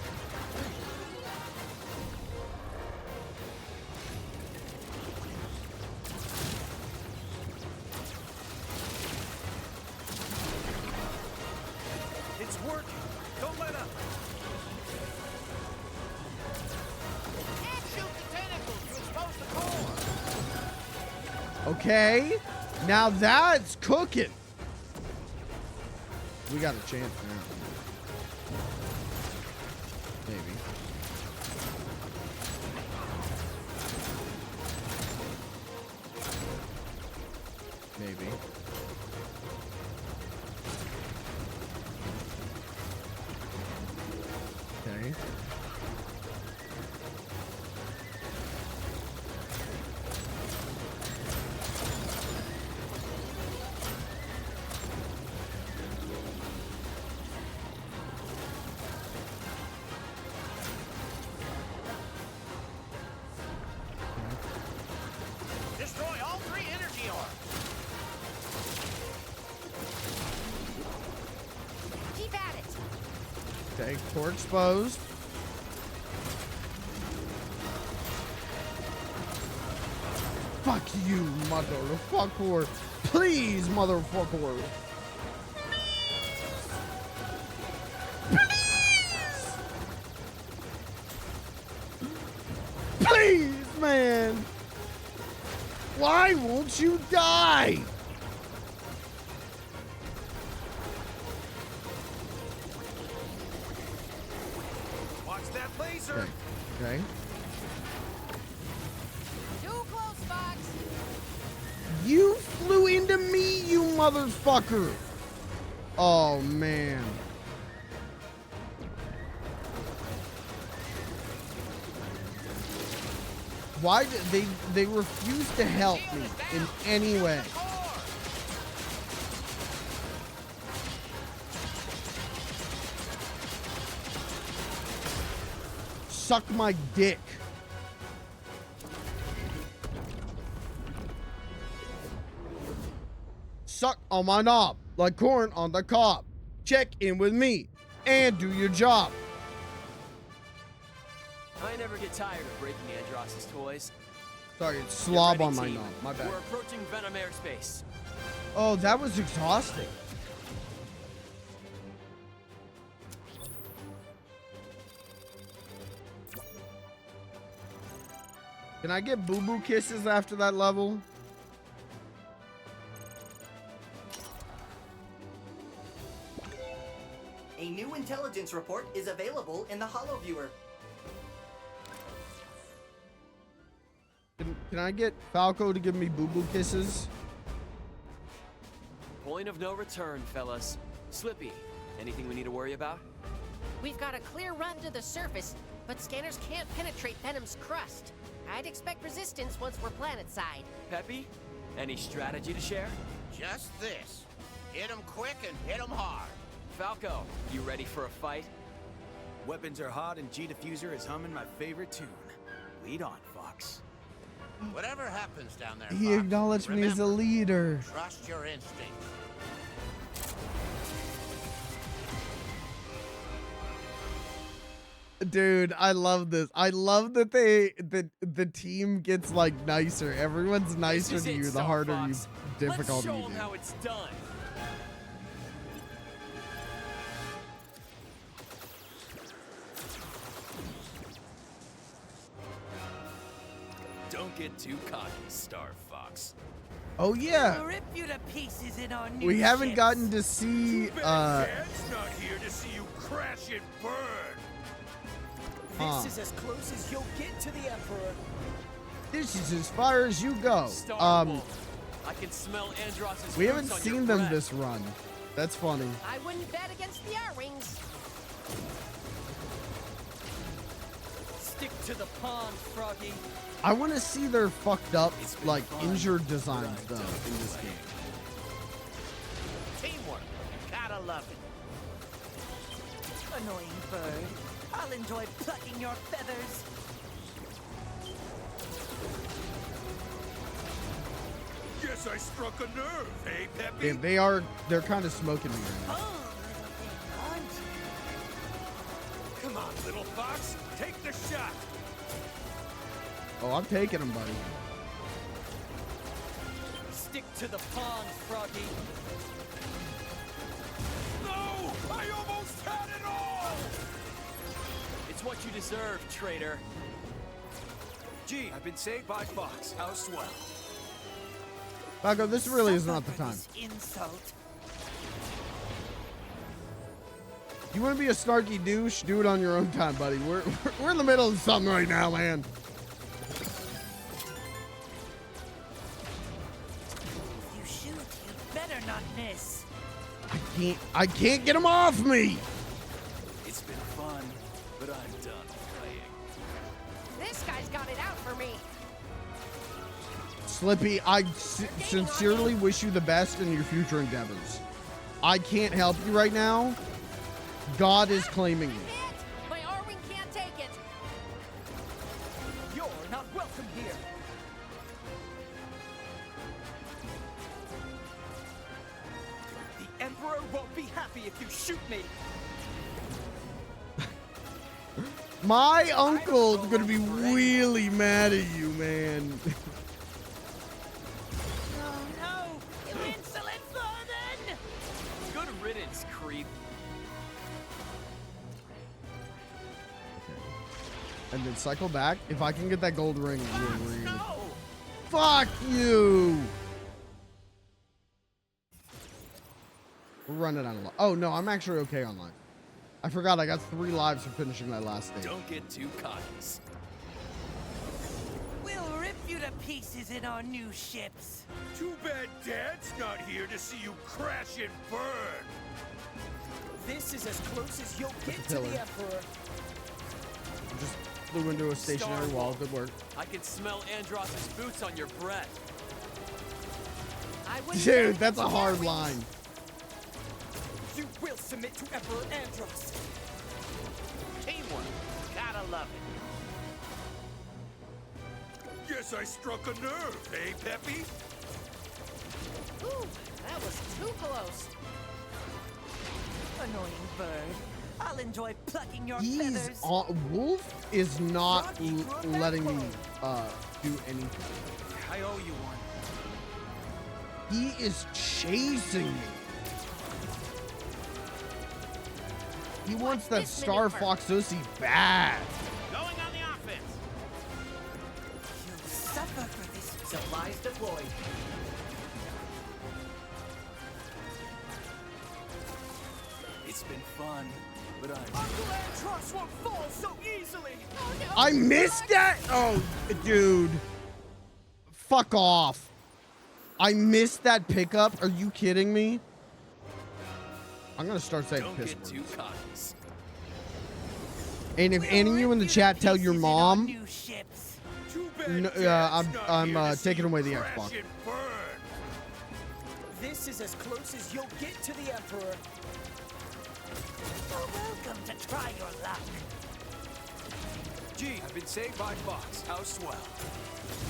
It's working. Don't let up. Can't shoot the tentacles to expose the core. Okay. Now that's cooking. We got a chance now. Maybe. Maybe. Okay. Destroy all 3 energy orbs. Keep at it. Okay, core exposed. Fuck you, motherfucker. Please, motherfucker. Please, man. Why won't you die? Watch that laser. Okay. Okay. Too close, Fox. You flew into me, you motherfucker. Oh, man. Why did they refuse to help me in any way? Suck my dick. Suck on my knob like corn on the cob. Check in with me and do your job. I never get tired of breaking Andross's toys. Sorry, it's slob Get on ready, my team. knob. My bad. We're approaching Venom airspace. Oh, that was exhausting. Can I get boo-boo kisses after that level? A new intelligence report is available in the Holo Viewer. Can I get Falco to give me boo-boo kisses? Point of no return, fellas. Slippy, anything we need to worry about? We've got a clear run to the surface, but scanners can't penetrate Venom's crust. I'd expect resistance once we're planetside. Peppy, any strategy to share? Just this. Hit 'em quick and hit 'em hard. Falco, you ready for a fight? Weapons are hot and G-Diffuser is humming my favorite tune. Lead on, Fox. Whatever happens down there, He Fox, acknowledged me as a remember, leader. Trust your instincts. Dude, I love this. I love that the team gets like nicer. Everyone's nicer to you the harder you difficulty Let's show you 'em do. how it's done. Don't get too cocky, Star Fox. Oh yeah. We'll rip you to pieces in our new We haven't ships. gotten to see Dad's not here to see you crash and burn. Huh. This is as close as you'll get to the Emperor. This is as far as you go. I can smell Andross's We haven't roots on your seen them breath. this run. That's funny. I wouldn't bet against the R-Wings. Stick to the pond, Froggy. I want to see their fucked up, like, injured designs, though, in this game. Teamwork. Gotta love it. Annoying bird. I'll enjoy plucking your feathers. Guess I struck a nerve, hey, Peppy? They're kind of smoking me right now. Oh, little thing, aren't you? Come on, little fox. Take the shot. Oh, I'm taking them, buddy. Stick to the pond, Froggy. No! I almost had it all! It's what you deserve, traitor. Gee, I've been saved by Fox. How swell. Falco, this really is not the time. Insult. You want to be a snarky douche? Do it on your own time, buddy. We're in the middle of something right now, man. If you shoot, you better not miss. I can't get him off me. It's been fun, but I'm done playing. This guy's got it out for me. Slippy, I sincerely wish you the best in your future endeavors. I can't help you right now. God is claiming you. My R-Wing can't take it. You're not welcome here. The Emperor won't be happy if you shoot me. My uncle's gonna be really mad at you, man. Oh no! You insolent vermin! Good riddance, creep. And then cycle back. If I can get that gold ring, we're in. Fuck you! We're running out of life. Oh no, I'm actually okay on life. I forgot I got 3 lives for finishing that last stage. Don't get too cocky. We'll rip you you to pieces in our new ships. Too bad Dad's not here to see you crash and burn. This is as close as you'll get to pillar. the Emperor. Just flew into a stationary wall. Good work. I can smell Andross's boots on your breath. Dude, that's a hard line. You will submit to Emperor Andross. Teamwork. Gotta love it. Guess I struck a nerve, eh, Peppy? Ooh, that was too close. Annoying bird. I'll enjoy plucking your He's feathers. Wolf is not letting me do anything. I owe you one. He is chasing me. He wants that Star Fox Ussy bad. Going on the offense. You'll suffer for this. Supplies deployed. It's been fun, but I'm... Uncle Andross won't fall so easily. Oh, no. I missed that. Oh, dude. Fuck off. I missed that pickup. Are you kidding me? I'm gonna start saying Don't piss get words. too cocky. And if any of you in the chat tell your mom, Too bad no, Dad's not I'm here to see taking you away the crash Xbox. and burn. This is as close as you'll get to the Emperor. You're welcome to try your luck. Gee, I've been saved by Fox. How swell.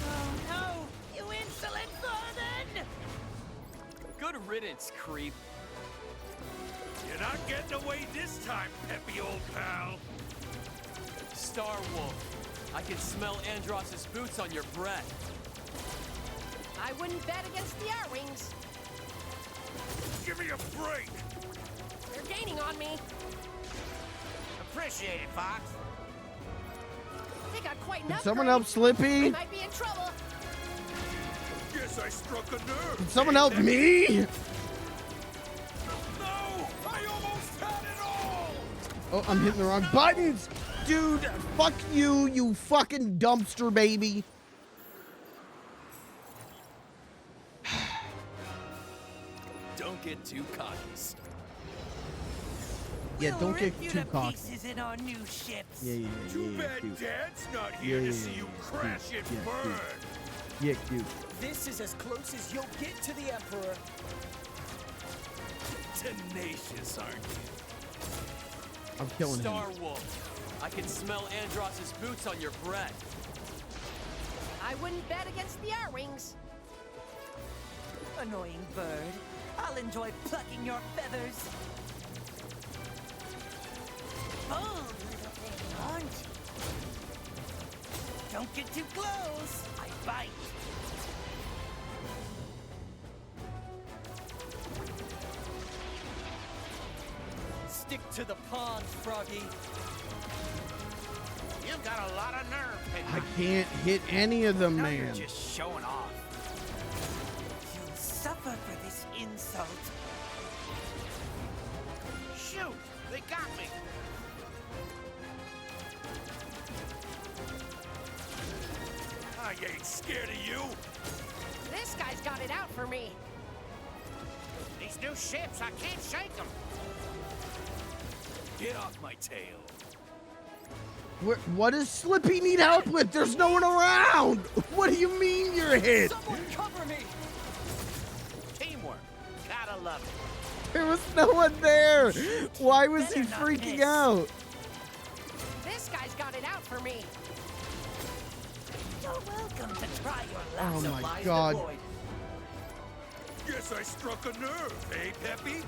Oh no, you insolent vermin! Good riddance, creep. You're not getting away this time, Peppy, old pal. Star Wolf, I can smell Andross's boots on your breath. I wouldn't bet against the R-Wings. Give me a break. They're gaining on me. Appreciate it, Fox. They got quite an Can upgrade. someone help Slippy? I might be in trouble. Guess I struck a nerve. Can someone help me? No, I almost had it all. Oh, I'm hitting the wrong buttons. Dude, fuck you, you fucking dumpster baby. Don't get too cocky. Yeah, We'll don't get rip you too to cocky. pieces in our new ships. Yeah, Too bad cute. Dad's not here Yeah, to see you crash and yeah, burn. Yeah, cute. This is as close as you'll get to the Emperor. Tenacious, aren't you? I'm killing Star him. Wolf, I can smell Andross's boots on your breath. I wouldn't bet against the R-Wings. Annoying bird. I'll enjoy plucking your feathers. Bold little thing, aren't you? Don't get too close. I bite. Stick to the pond, Froggy. You've got a lot of nerve, I Peppy. can't hit any of them, Now you're man. just showing off. You'll suffer for this insult. Shoot, they got me. I ain't scared of you. This guy's got it out for me. These new ships, I can't shake them. Get off my tail. What does Slippy need help with? There's no one around. What do you mean you're hit? Someone cover me! Teamwork. Gotta love it. There was no one there. Why was he Better not freaking miss. out? This guy's got it out for me. You're welcome to try your luck. Oh my Supplies God. deployed. Guess I struck a nerve, eh, Peppy?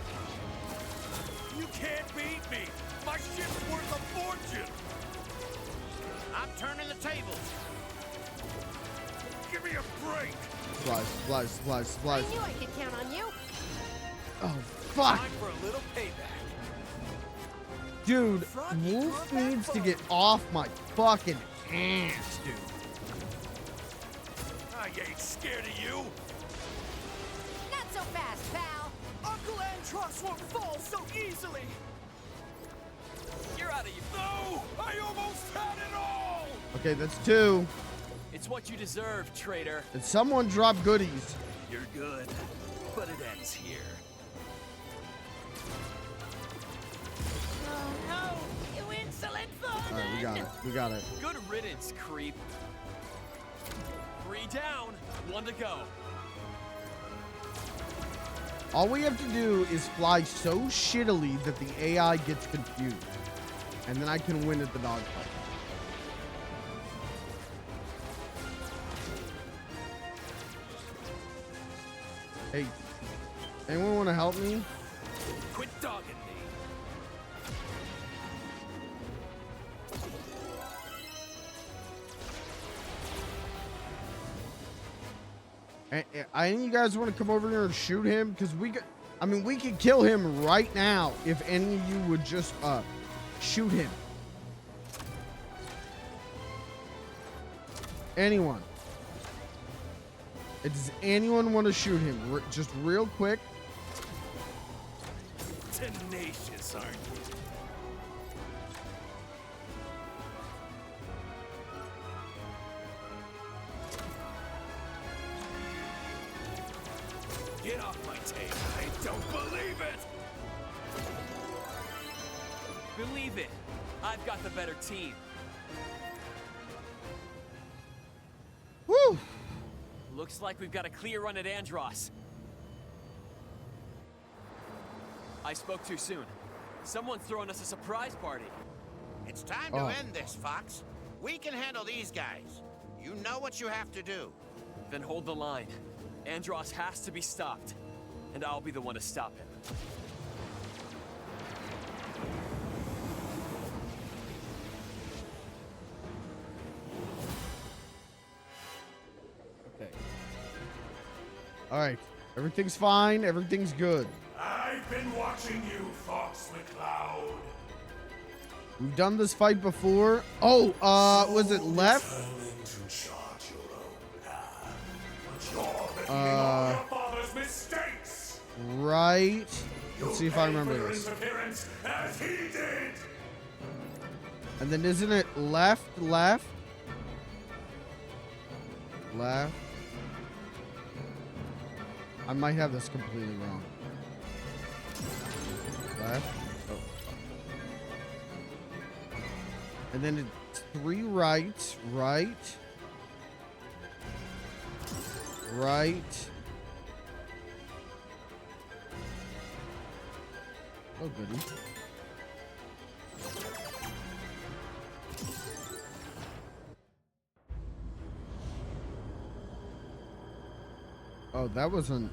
You can't beat me. My ship's worth a fortune. I'm turning the tables. Give me a break. Supplies. I knew I could count on you. Oh, fuck. Time for a little payback. Dude, Wolf needs to get off my fucking ass, dude. I ain't scared of you. Not so fast, pal. Uncle Andross won't fall so easily! You're out of your... No, I almost had it all. Okay, that's two. It's what you deserve, traitor. Did someone drop goodies? You're good, but it ends here. Oh no, you insolent vermin! All right, we got it. We got it. Good riddance, creep. 3 down, 1 to go. All we have to do is fly so shittily that the AI gets confused. And then I can win at the dogfight. Hey, anyone want to help me? Quit dogging me. Any of you guys want to come over here and shoot him? Because we could, I mean, we could kill him right now if any of you would just shoot him. Anyone? Does anyone want to shoot him? Just real quick. Tenacious, aren't you? Get off my tail. I don't believe it. Believe it. I've got the better team. Woo! Looks like we've got a clear run at Andross. I spoke too soon. Someone's throwing us a surprise party. It's time to end this, Fox. We can handle these guys. You know what you have to do. Then hold the line. Andross has to be stopped, and I'll be the one to stop him. Okay. All right. Everything's fine. Everything's good. I've been watching you, Fox McCloud. We've done this fight before. Oh, was it left? To chart your own path. But you're repeating all your father's mistakes. Right. You Let's see if I paid remember for your this. interference as he did. And then isn't it left, left? Left. I might have this completely wrong. Left. Oh. And then it's 3 rights. Right. Right. Oh, goody. Oh, that wasn't...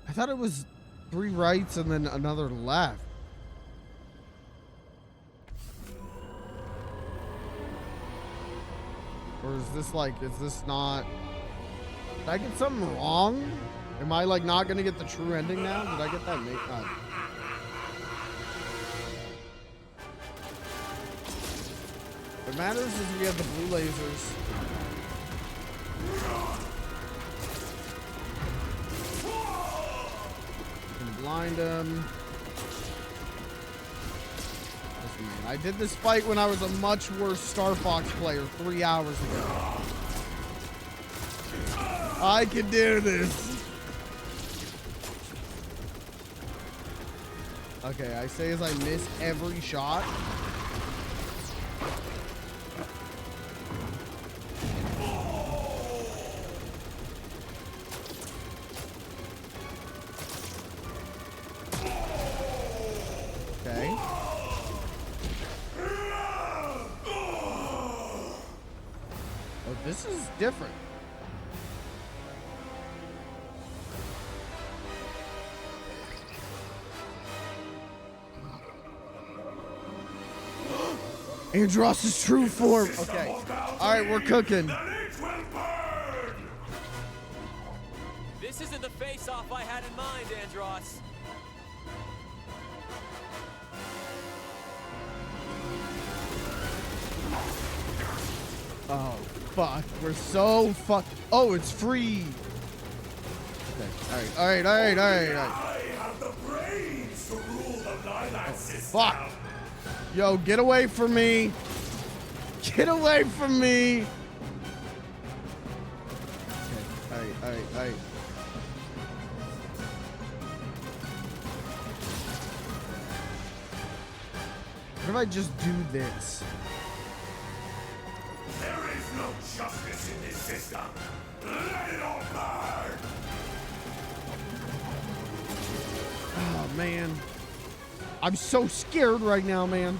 I thought it was 3 rights and then another left. Or is this like, is this not... Did I get something wrong? Am I like not gonna get the true ending now? Did I get that made? What matters is we have the blue lasers. Gonna blind him. Listen, man, I did this fight when I was a much worse Star Fox player 3 hours ago. I can do this. Okay, I say as I miss every shot. Okay. Oh, this is different. Andross's true form. Okay. All right, we're cooking. This isn't the face-off I had in mind, Andross. Oh, fuck. We're so fuck. Oh, it's free. Okay. All right. I have the brains to rule the Lilac system. Fuck. Yo, get away from me. Get away from me. Okay, all right. What if I just do this? There is no justice in this system. Let it all burn. Oh, man. I'm so scared right now, man.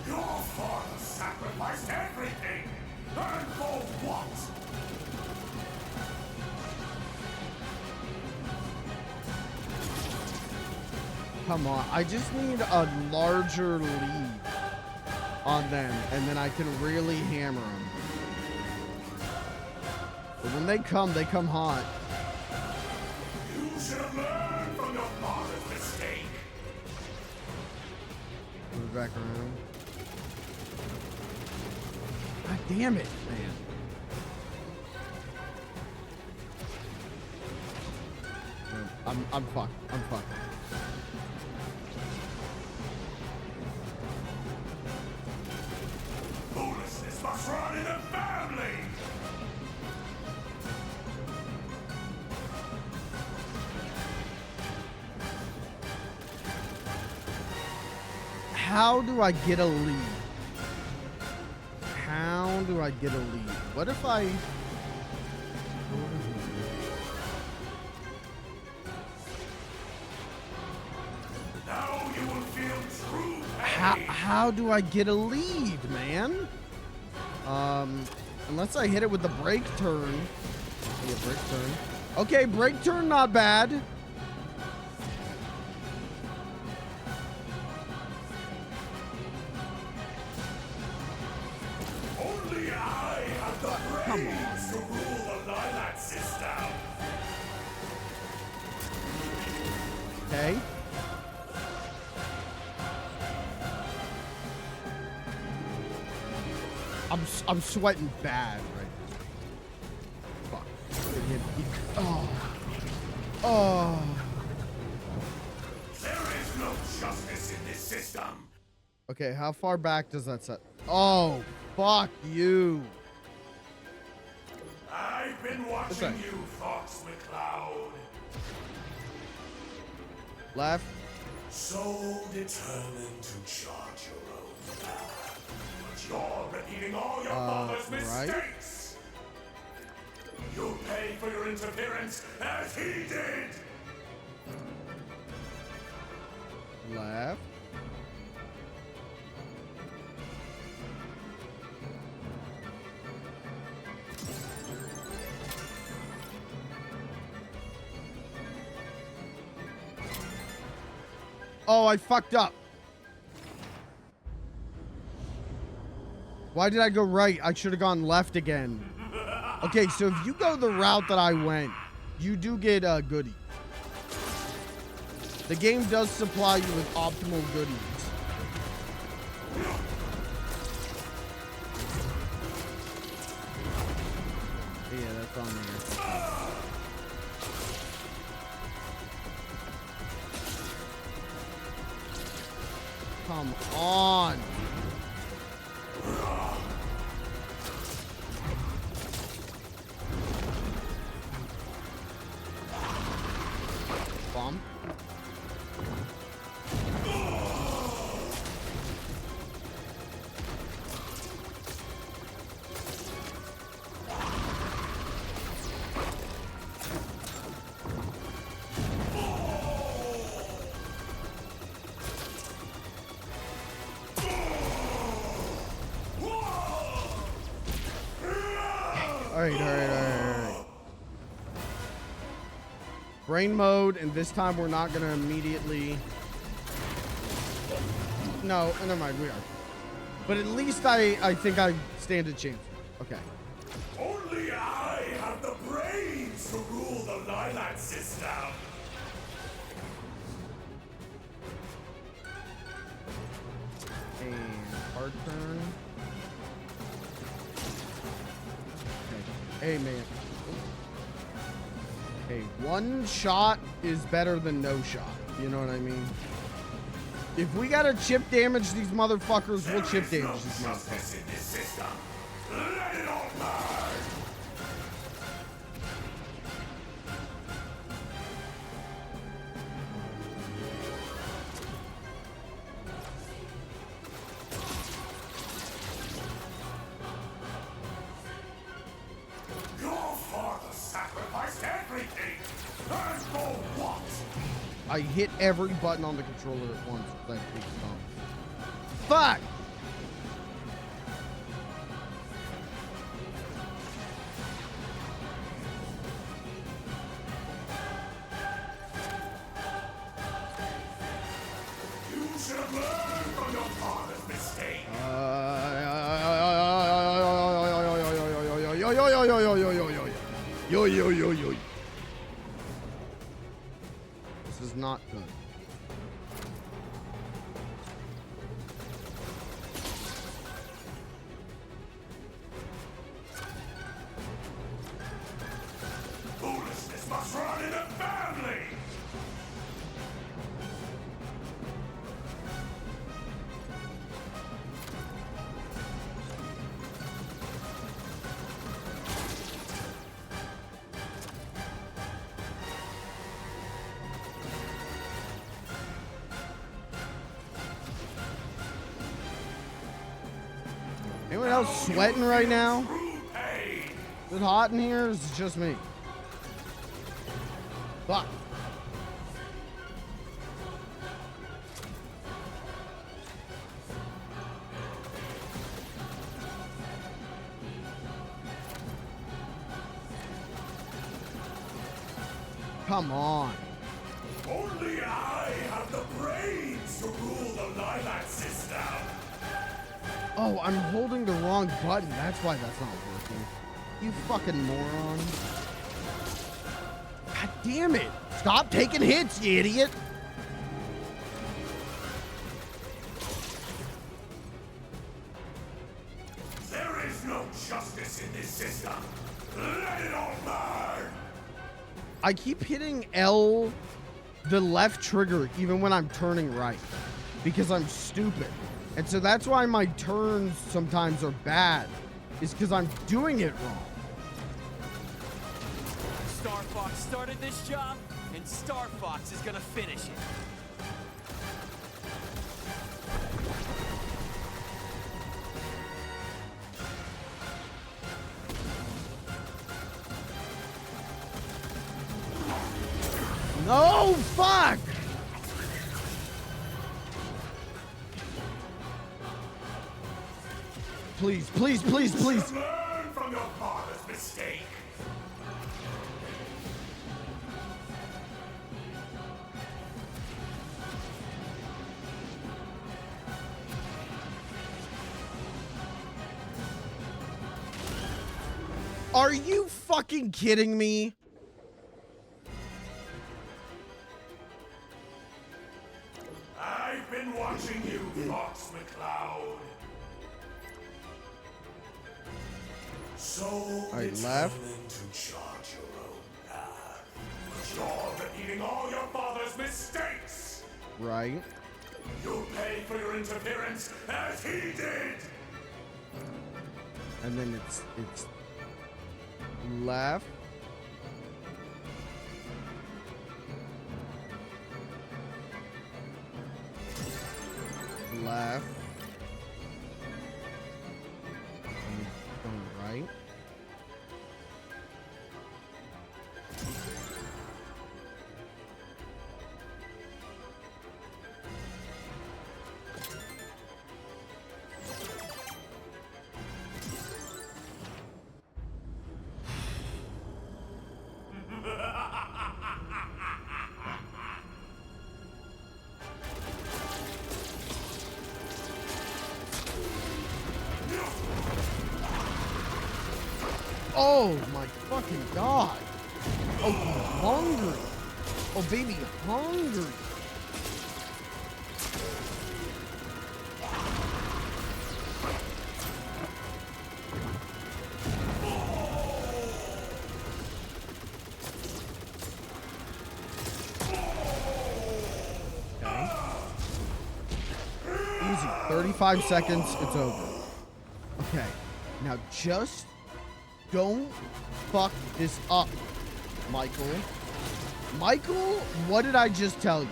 Your father sacrificed everything. And for what? Come on. I just need a larger lead on them, and then I can really hammer them. But when they come hot. You should have learned from your father's mistake. Move back around. God damn it, man. I'm fucked. I'm fucked. Foolishness must run in the family. How do I get a lead? How do I get a lead? What if I... Now you will feel true How do I get a lead, man? Unless I hit it with the brake turn. Yeah, brake turn. Okay, brake turn, not bad. Only I have the brains to rule the Lilac system. Okay. I'm sweating bad right now. Fuck. Oh. There is no justice in this system. Okay, how far back does that set? Oh, fuck you. I've been watching you, Fox McCloud. Left. So determined to charge your own path. But you're repeating all your father's mistakes. You'll pay for your interference as he did. Left. Oh, I fucked up. Why did I go right? I should have gone left again. Okay, so if you go the route that I went, you do get a goodie. The game does supply you with optimal goodies. Yeah, that's on there. Come on. Bomb. All right. Brain mode, and this time we're not gonna immediately. No, never mind. We are. But at least I think I stand a chance. Okay. Only I have the brains to rule the Lilac system. And hard turn. Okay. Hey, man. Hey, one shot is better than no shot. You know what I mean? If we gotta chip damage these motherfuckers, we'll chip damage these motherfuckers. In this system. Let it all burn! Your father sacrificed everything! And for what? I hit every button on the controller at once with that big stomp. Fuck! You should have learned from your father's mistake. Yo. This is not good. Foolishness must run in the family! Anyone else sweating right now? Is it hot in here or is it just me? Fuck. Come on. Only I have the brains to rule the Lilac system. Oh, I'm holding the wrong button. That's why that's not working. You fucking moron. God damn it. Stop taking hits, you idiot. There is no justice in this system. Let it all burn. I keep hitting L, the left trigger, even when I'm turning right. Because I'm stupid. And so that's why my turns sometimes are bad. Is because I'm doing it wrong. Star Fox started this job, and Star Fox is gonna finish it. No, fuck! Please, please, please, please. Learn from your father's mistake. Are you fucking kidding me? I've been watching you, Fox McCloud. So Alright, left. determined to chart your own path. But you're repeating all your father's mistakes. Right. You'll pay for your interference as he did. And then it's left. Left. And going right. Oh my fucking god. Oh, he's hungry. Oh, baby, hungry. Easy. 35 seconds. It's over. Okay. Now just don't fuck this up, Michael. Michael, what did I just tell you?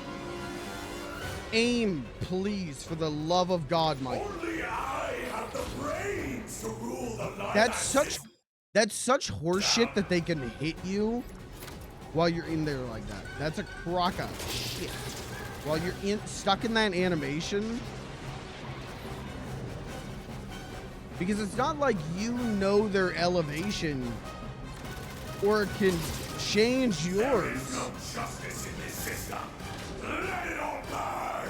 Aim, please, for the love of God, Michael. Only I have the brains to rule the light. That's such horseshit that they can hit you while you're in there like that. That's a crock of shit. While you're stuck in that animation. Because it's not like you know their elevation or can change yours. There is no justice in this system. Let it all burn.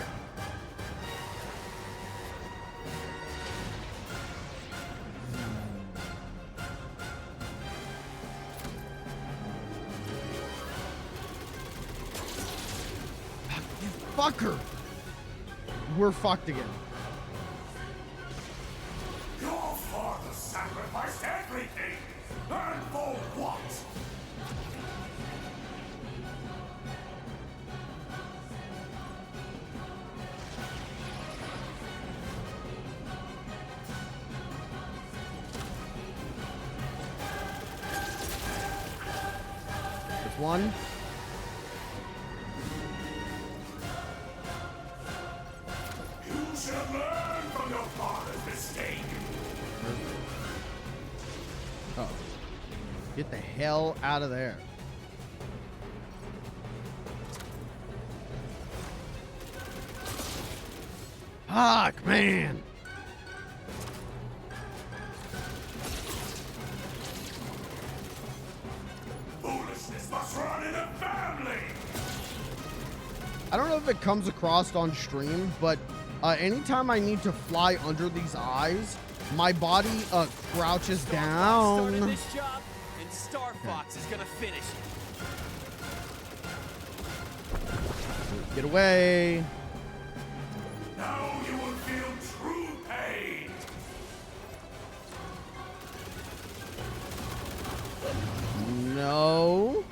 You fucker. We're fucked again. Your father sacrificed everything. And for what? That's one. You should have learned from your father's mistake. Oh. Get the hell out of there. Fuck, man. Foolishness must run in a family. I don't know if it comes across on stream, but anytime I need to fly under these eyes, my body crouches down. Started this job, and Star Fox is gonna finish it. Get away. Now you will feel true pain. No.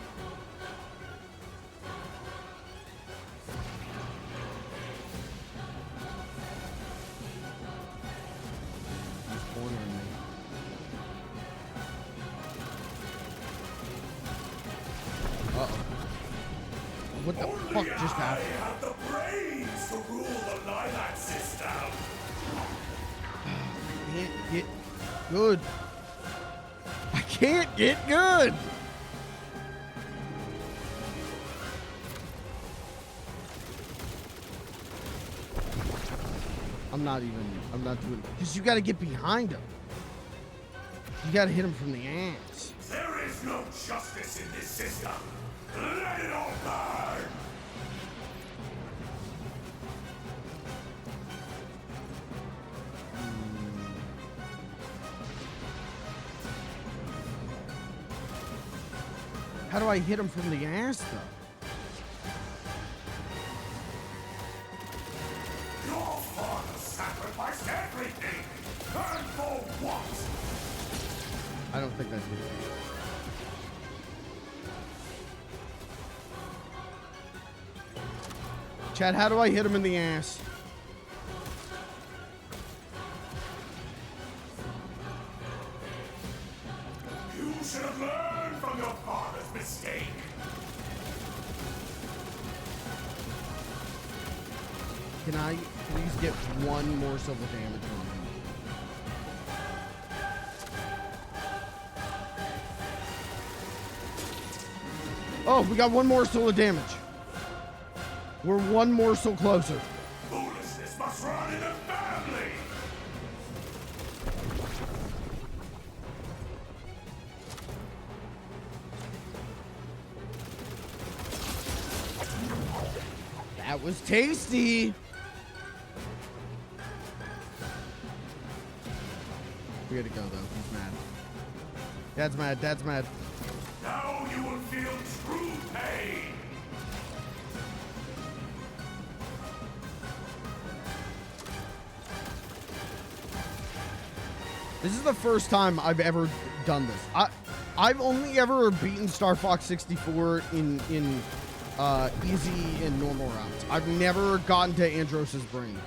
He's cornering me. Uh-oh. What the fuck just happened? I have the brains to rule the Lilac system. Can't get good. I can't get good. I'm not doing it. Because you got to get behind him. You got to hit him from the ass. There is no justice in this system. Let it all burn. How do I hit him from the ass, though? Your father sacrificed everything. And for what? I don't think that's it. Chad, how do I hit him in the ass? You should have learned from your father's mistake. Can I please get one more silver damage on him? Oh, we got one morsel of damage. We're one morsel closer. Foolishness must run in a family. That was tasty. We gotta go, though. He's mad. Dad's mad. Dad's mad. Now you will feel true pain. This is the first time I've ever done this. I've only ever beaten Star Fox 64 in easy and normal rounds. I've never gotten to Andros's brain.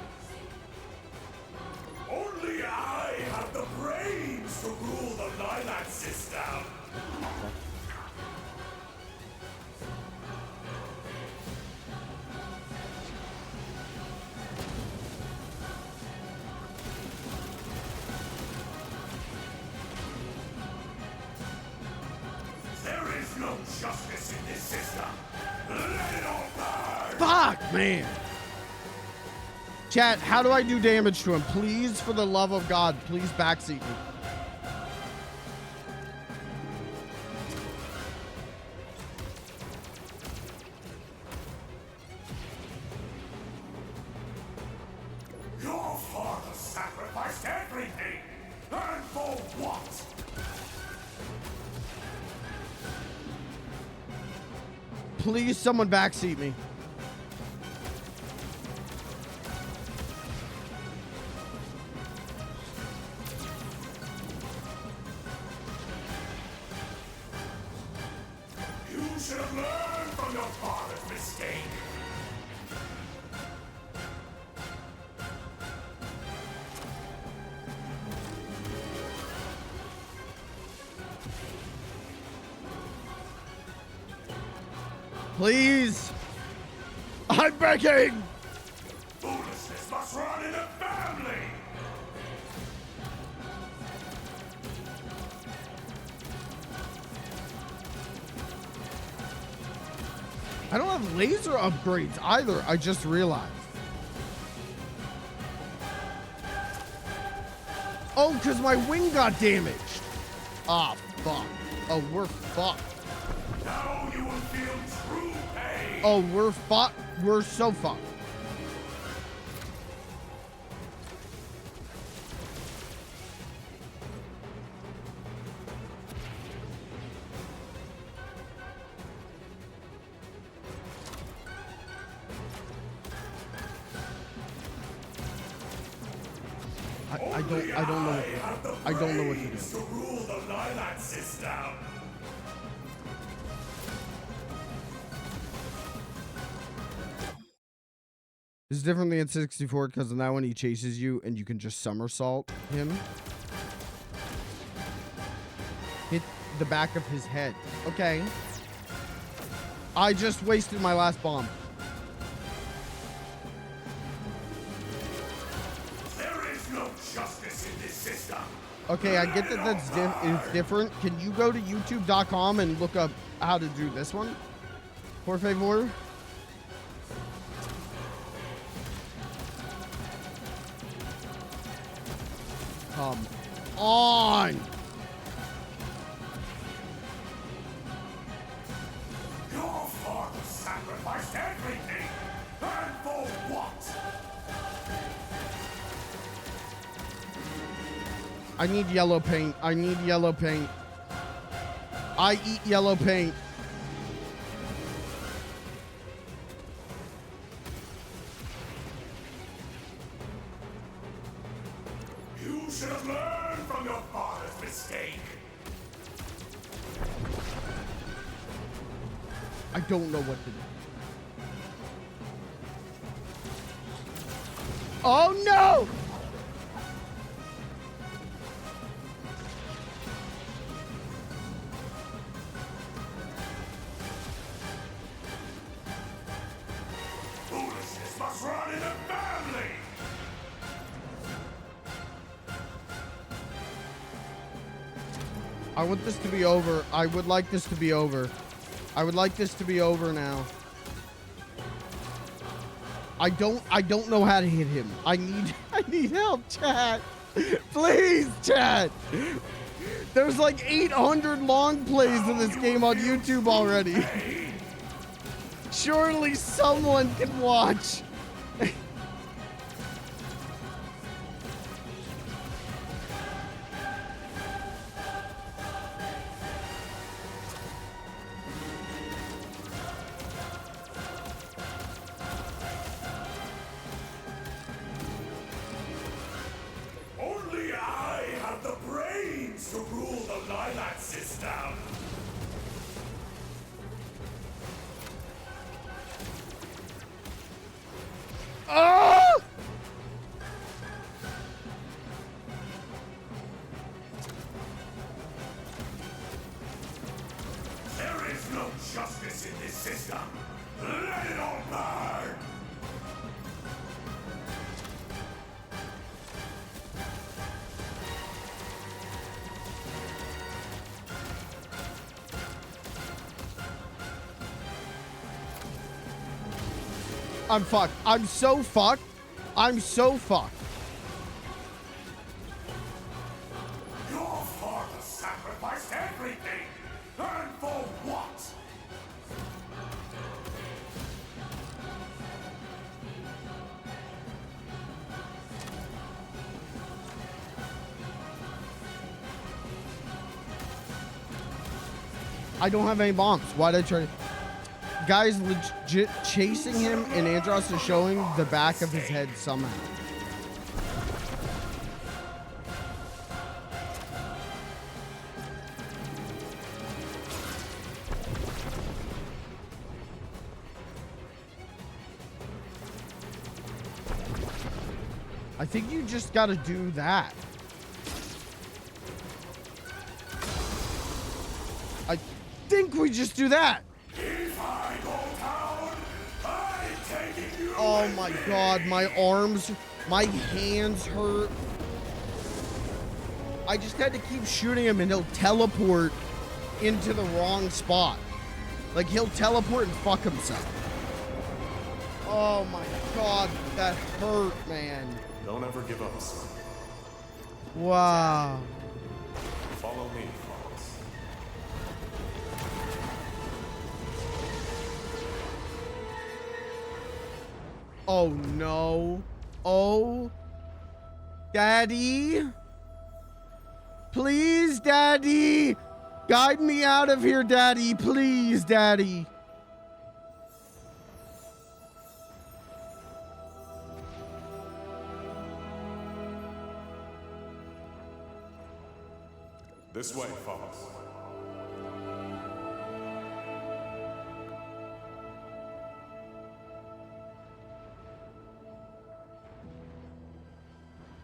system. Let it all burn. Fuck, man. Chat, how do I do damage to him? Please, for the love of God, please backseat me. Your father sacrificed everything. And for what? Please, someone backseat me. You should have learned from your father's mistake. Please. I'm begging. Foolishness must run in a family. I don't have laser upgrades either. I just realized. Oh, because my wing got damaged. Ah, fuck. Oh, we're fucked. Now you will feel true pain. Oh, we're fucked. We're so fucked. I don't know what to do. I don't know what to do. To rule the Lilac system. It's different than 64 because in that one he chases you and you can just somersault him. Hit the back of his head. Okay. I just wasted my last bomb. There is no justice in this system. Okay, I get that it's different. Can you go to youtube.com and look up how to do this one? Por favor. Come on. Your father sacrificed everything. And for what? I need yellow paint. I need yellow paint. I eat yellow paint. You should have learned from your father's mistake. I don't know what to do. Oh no! Foolishness must run in a family. I want this to be over. I would like this to be over. I would like this to be over now. I don't know how to hit him. I need help, chat. Please, chat. There's like 800 long plays in this game on YouTube already. Surely someone can watch. Only I have the brains to rule the Lilac system. Oh! There is no justice in this system. Let it all burn. I'm fucked. I'm so fucked. I'm so fucked. Your father sacrificed everything! And for what? I don't have any bombs. Why'd I try to... Guys legit chasing him, and Andros is showing the back of his head somehow. I think you just gotta do that. I think we just do that. Oh my god, my arms, my hands hurt. I just had to keep shooting him and he'll teleport into the wrong spot. Like he'll teleport and fuck himself. Oh my god, that hurt, man. Don't ever give up, son. Wow. Follow me, Fox. Oh no. Oh. Daddy. Please, Daddy. Guide me out of here, Daddy. Please, Daddy. This way, Fox.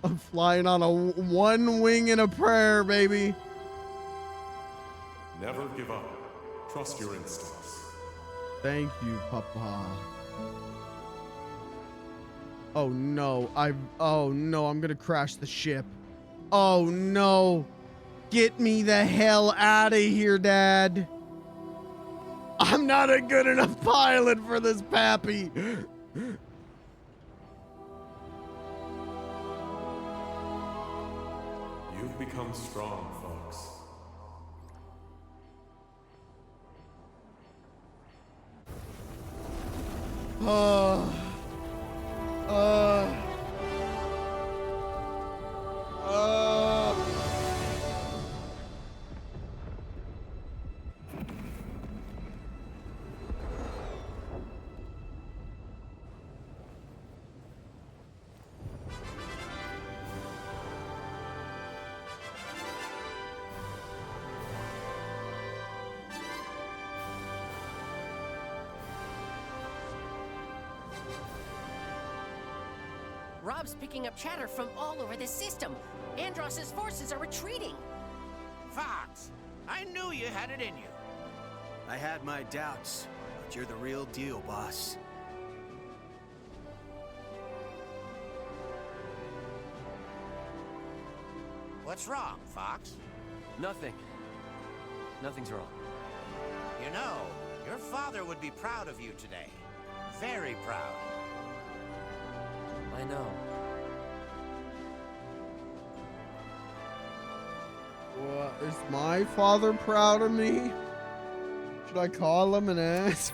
I'm flying on a one wing and a prayer, baby. Never give up. Trust your instincts. Thank you, Papa. Oh no, oh no, I'm gonna crash the ship. Oh no. Get me the hell out of here, Dad. I'm not a good enough pilot for this pappy. You've become strong, Fox. Rob's picking up chatter from all over the system. Andros's forces are retreating. Fox, I knew you had it in you. I had my doubts, but you're the real deal, boss. What's wrong, Fox? Nothing. Nothing's wrong. You know, your father would be proud of you today. Very proud. I know. What, is my father proud of me? Should I call him and ask?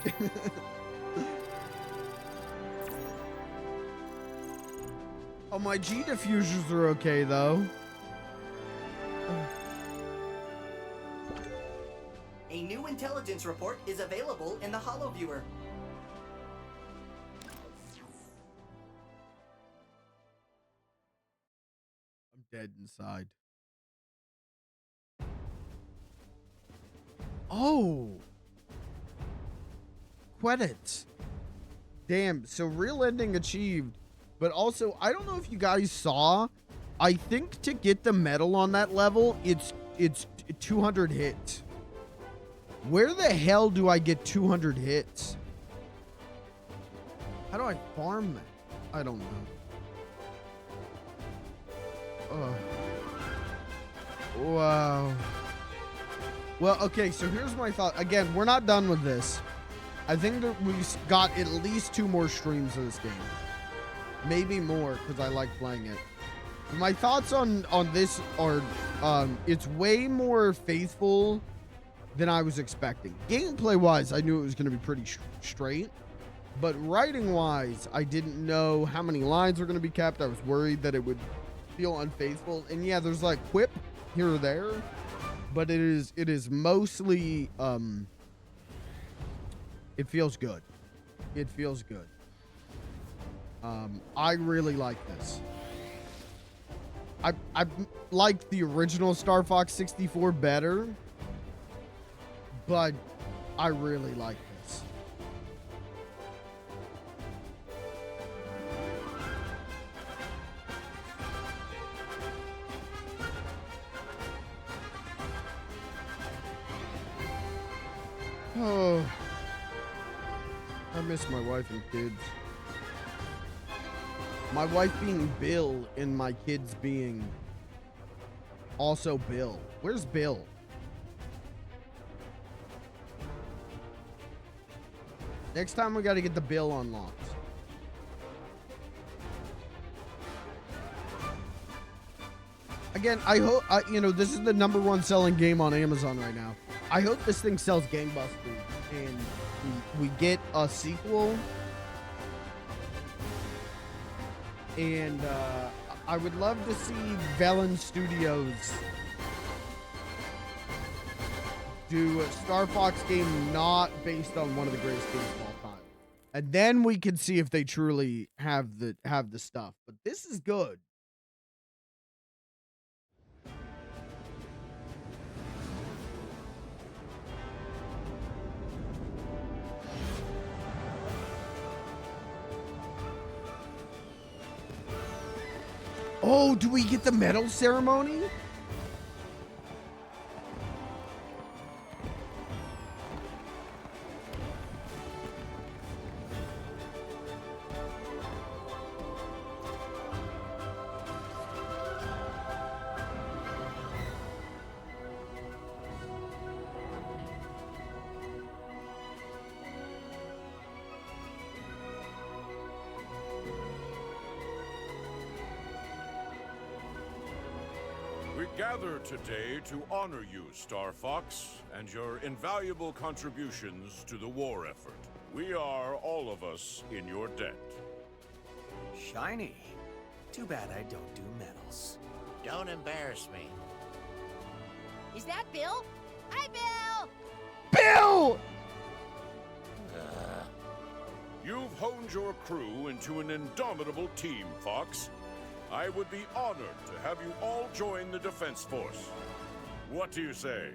Oh, my G diffusers are okay though. A new intelligence report is available in the Holo Viewer. I'm dead inside. Oh! Credits. Damn, so real ending achieved. But also, I don't know if you guys saw, I think to get the medal on that level, it's 200 hits. Where the hell do I get 200 hits? How do I farm that? I don't know. Wow. Well, okay, so here's my thought. Again, we're not done with this. I think that we got at least 2 more streams of this game. Maybe more, because I like playing it. My thoughts on this are, it's way more faithful than I was expecting. Gameplay-wise, I knew it was going to be pretty straight. But writing-wise, I didn't know how many lines were going to be kept. I was worried that it would feel unfaithful. And yeah, there's like quip here or there. But it is mostly, it feels good. It feels good. I really like this. I like the original Star Fox 64 better, but I really like this. Oh, I miss my wife and kids. My wife being Bill and my kids being also Bill. Where's Bill? Next time we got to get the Bill unlocked. Again, I hope, you know, this is the #1 selling game on Amazon right now. I hope this thing sells gangbusters and we get a sequel. And I would love to see Velen Studios do a Star Fox game not based on one of the greatest games of all time. And then we can see if they truly have the stuff. But this is good. Oh, do we get the medal ceremony? We gather today to honor you, Star Fox, and your invaluable contributions to the war effort. We are, all of us, in your debt. Shiny. Too bad I don't do medals. Don't embarrass me. Is that Bill? Hi, Bill! Bill! You've honed your crew into an indomitable team, Fox. I would be honored to have you all join the Defense Force. What do you say?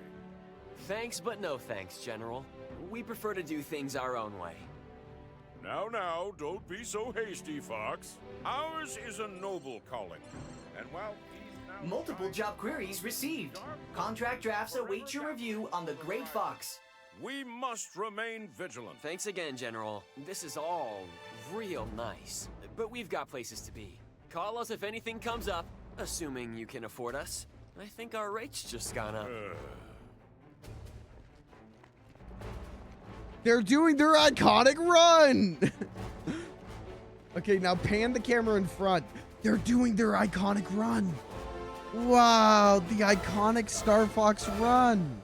Thanks, but no thanks, General. We prefer to do things our own way. Now, don't be so hasty, Fox. Ours is a noble calling. And while he's now... Multiple job queries received. Contract drafts await your review on the Great Fox. We must remain vigilant. Thanks again, General. This is all real nice. But we've got places to be. Call us if anything comes up, assuming you can afford us. I think our rate's just gone up. They're doing their iconic run! Okay, now pan the camera in front. They're doing their iconic run. Wow, the iconic Star Fox run.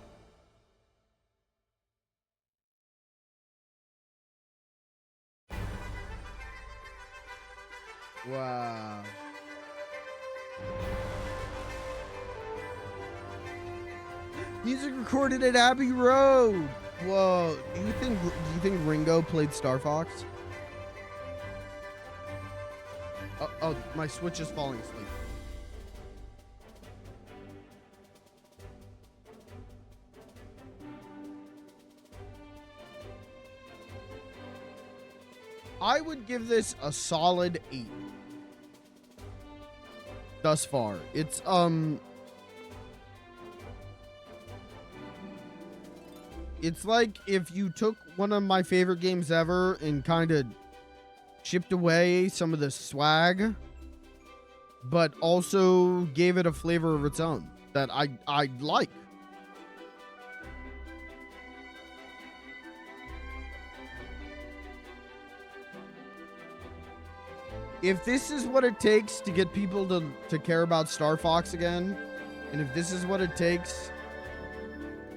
Wow. Music recorded at Abbey Road. Whoa. Do you think Ringo played Star Fox? Oh, my Switch is falling asleep. I would give this a solid 8. Thus far. It's like if you took one of my favorite games ever and kind of chipped away some of the swag, but also gave it a flavor of its own that I like. If this is what it takes to get people to care about Star Fox again, and if this is what it takes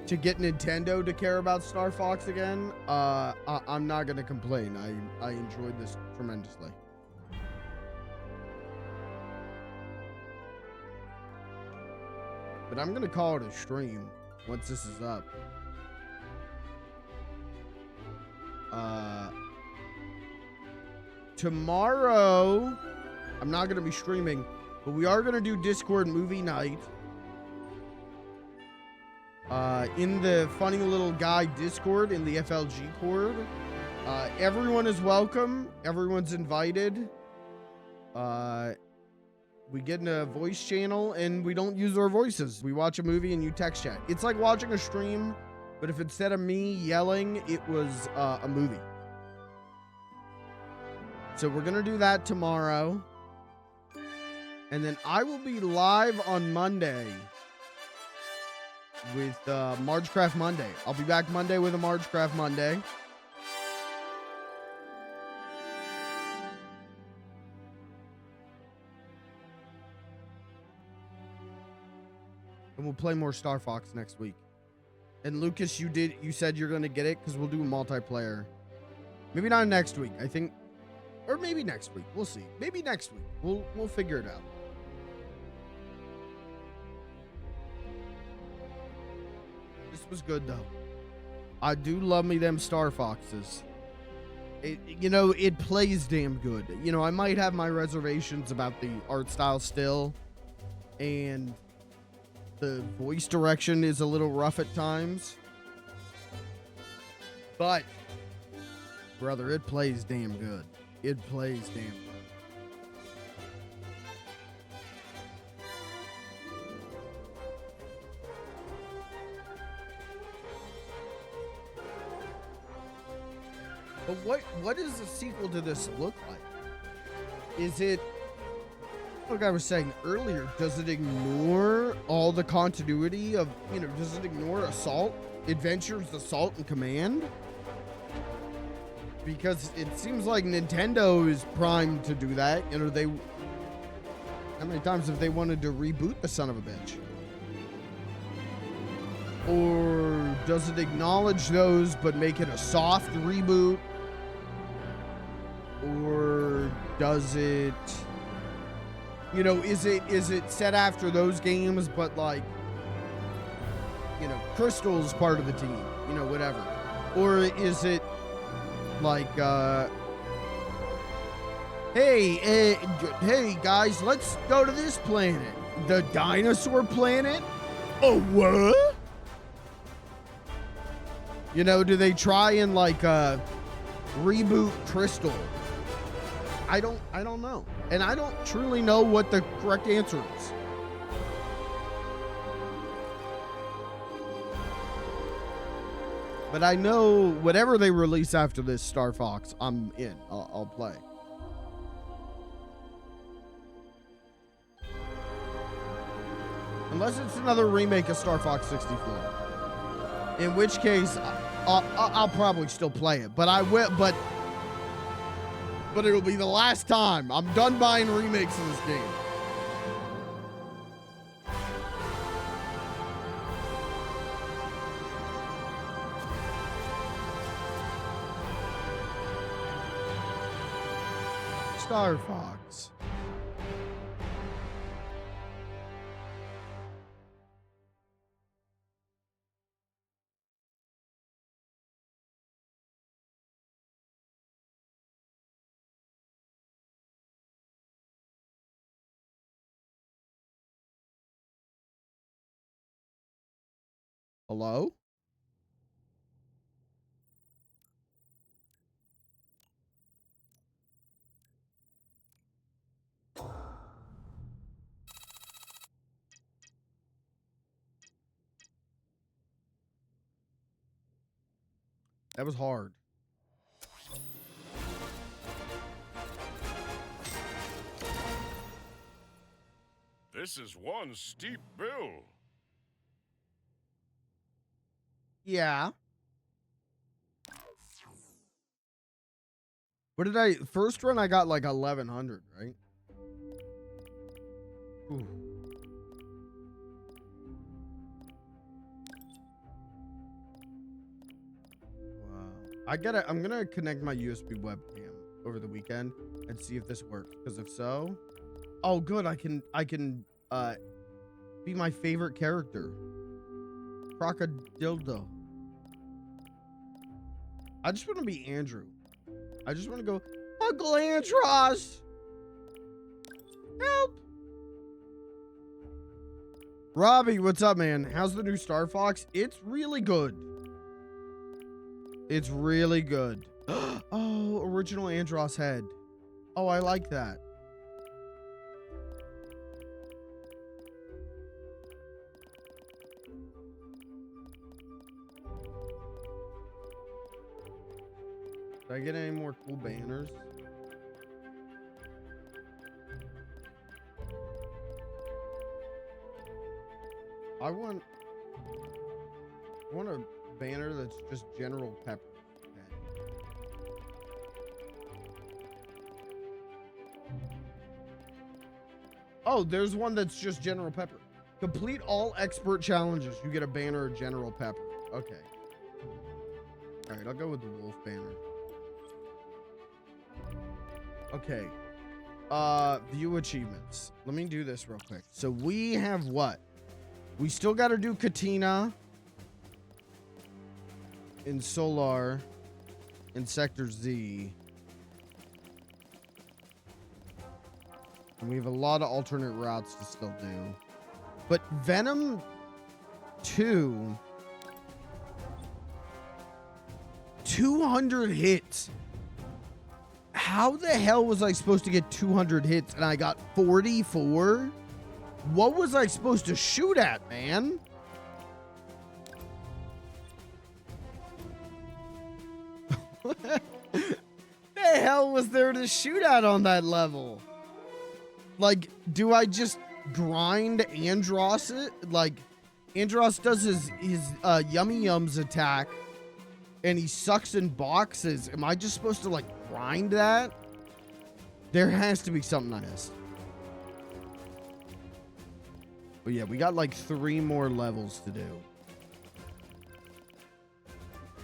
to get Nintendo to care about Star Fox again, I'm not gonna complain. I enjoyed this tremendously. But I'm gonna call it a stream once this is up. Tomorrow, I'm not gonna be streaming, but we are gonna do Discord movie night. In the funny little guy Discord in the FLG cord. Everyone is welcome. Everyone's invited. We get in a voice channel and we don't use our voices. We watch a movie and you text chat. It's like watching a stream, but if instead of me yelling, it was a movie. So we're gonna do that tomorrow. And then I will be live on Monday with Margecraft Monday. I'll be back Monday with a Margecraft Monday. And we'll play more Star Fox next week. And Lucas, you said you're gonna get it because we'll do a multiplayer. Maybe not next week, I think. Or maybe next week. We'll see. Maybe next week. We'll figure it out. This was good though. I do love me them Star Foxes. It plays damn good. I might have my reservations about the art style still, and the voice direction is a little rough at times. But brother, it plays damn good. It plays damn good. But what does the sequel to this look like? Is it, like I was saying earlier, does it ignore all the continuity of, does it ignore Assault, Adventures, Assault, and Command? Because it seems like Nintendo is primed to do that. How many times have they wanted to reboot the son of a bitch? Or does it acknowledge those but make it a soft reboot? Or does it, is it set after those games but like, Crystal's part of the team, whatever? Or is it like, hey guys, let's go to this planet. The dinosaur planet? Oh, what? Do they try and like reboot Crystal? I don't know. And I don't truly know what the correct answer is. But I know whatever they release after this Star Fox, I'm in. I'll play. Unless it's another remake of Star Fox 64. In which case, I'll probably still play it. But I will. But it'll be the last time. I'm done buying remakes of this game. Star Fox. Hello? That was hard. This is one steep bill. Yeah. What did I first run? I got like 1100, right? Ooh. Wow. I'm gonna connect my USB webcam over the weekend and see if this works. Because if so, oh good, I can be my favorite character. Crocodildo. I just want to be Andrew. I just want to go, Uncle Andros! Help! Robbie, what's up, man? How's the new Star Fox? It's really good. It's really good. Oh, original Andros head. Oh, I like that. Did I get any more cool banners? I want a banner that's just General Pepper. Oh, there's one that's just General Pepper. Complete all expert challenges. You get a banner of General Pepper. Okay. All right, I'll go with the wolf banner. Okay. View achievements. Let me do this real quick. So we have what? We still got to do Katina in Solar in Sector Z. And we have a lot of alternate routes to still do. But Venom 2, 200 hits. How the hell was I supposed to get 200 hits and I got 44? What was I supposed to shoot at, man? What the hell was there to shoot at on that level? Like, do I just grind Andros it? Like, Andros does his Yummy Yums attack and he sucks in boxes. Am I just supposed to, like, grind that? There has to be something I missed. But yeah, we got like 3 more levels to do.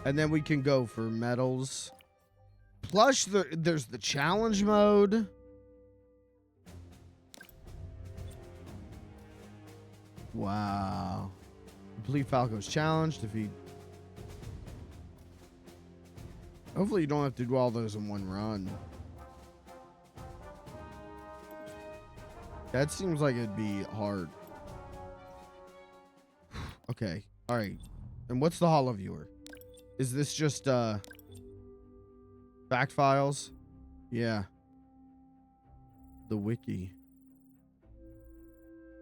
And then we can go for medals. Plus, there's the challenge mode. Wow. Complete Falco's challenge. Defeat. Hopefully you don't have to do all those in one run. That seems like it'd be hard. Okay. All right. And what's the holo viewer? Is this just fact files? Yeah. The wiki.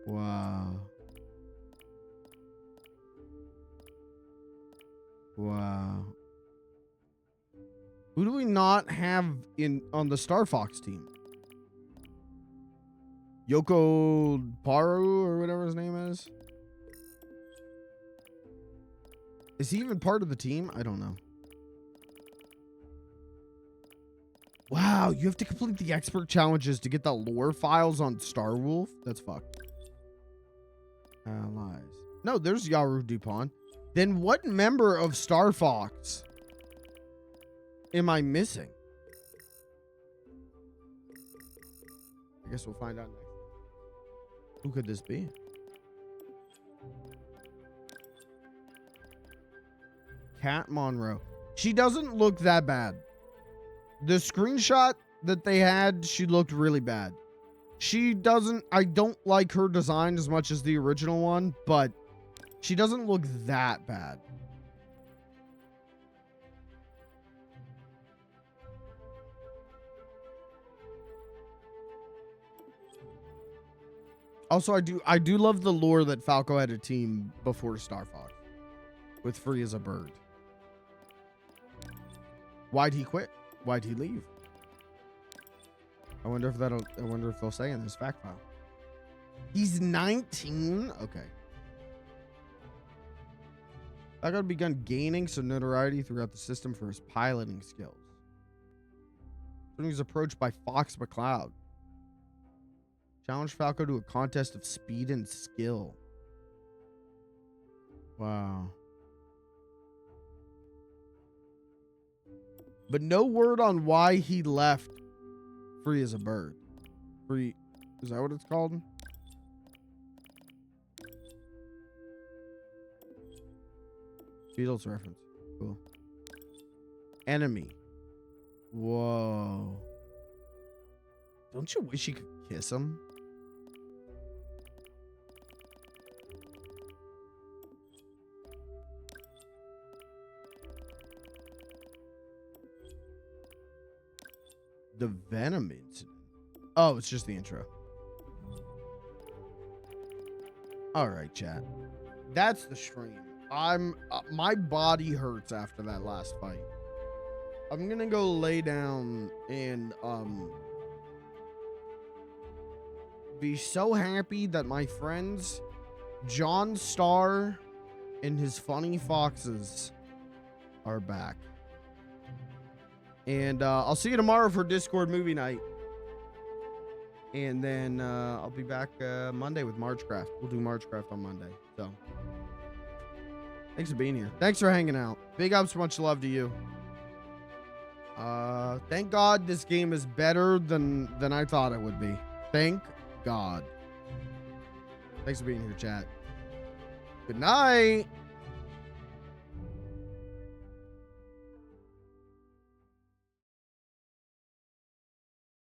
Wow. Wow. Who do we not have on the Star Fox team? Yoko Paru or whatever his name is. Is he even part of the team? I don't know. Wow, you have to complete the expert challenges to get the lore files on Star Wolf? That's fucked. Allies. No, there's Yaru Dupont. Then what member of Star Fox am I missing? I guess we'll find out next. Who could this be? Kat Monroe. She doesn't look that bad. The screenshot that they had, she looked really bad. I don't like her design as much as the original one, but she doesn't look that bad. Also, I do love the lore that Falco had a team before Star Fox with Free as a Bird. Why'd he quit? Why'd he leave? I wonder if they'll say in this fact file. He's 19? Okay. Falco begun gaining some notoriety throughout the system for his piloting skills. He was approached by Fox McCloud. Challenge Falco to a contest of speed and skill. Wow. But no word on why he left Free as a Bird. Free, is that what it's called? Beatles reference. Cool. Enemy. Whoa. Don't you wish you could kiss him? The Venom incident. Oh, it's just the intro. All right, chat. That's the stream. My body hurts after that last fight. I'm gonna go lay down and be so happy that my friends John Starr and his funny foxes are back. And I'll see you tomorrow for Discord movie night. And then I'll be back Monday with Marchcraft. We'll do Marchcraft on Monday. So thanks for being here. Thanks for hanging out. Big ups, much love to you. Thank God this game is better than I thought it would be. Thank God. Thanks for being here, chat. Good night.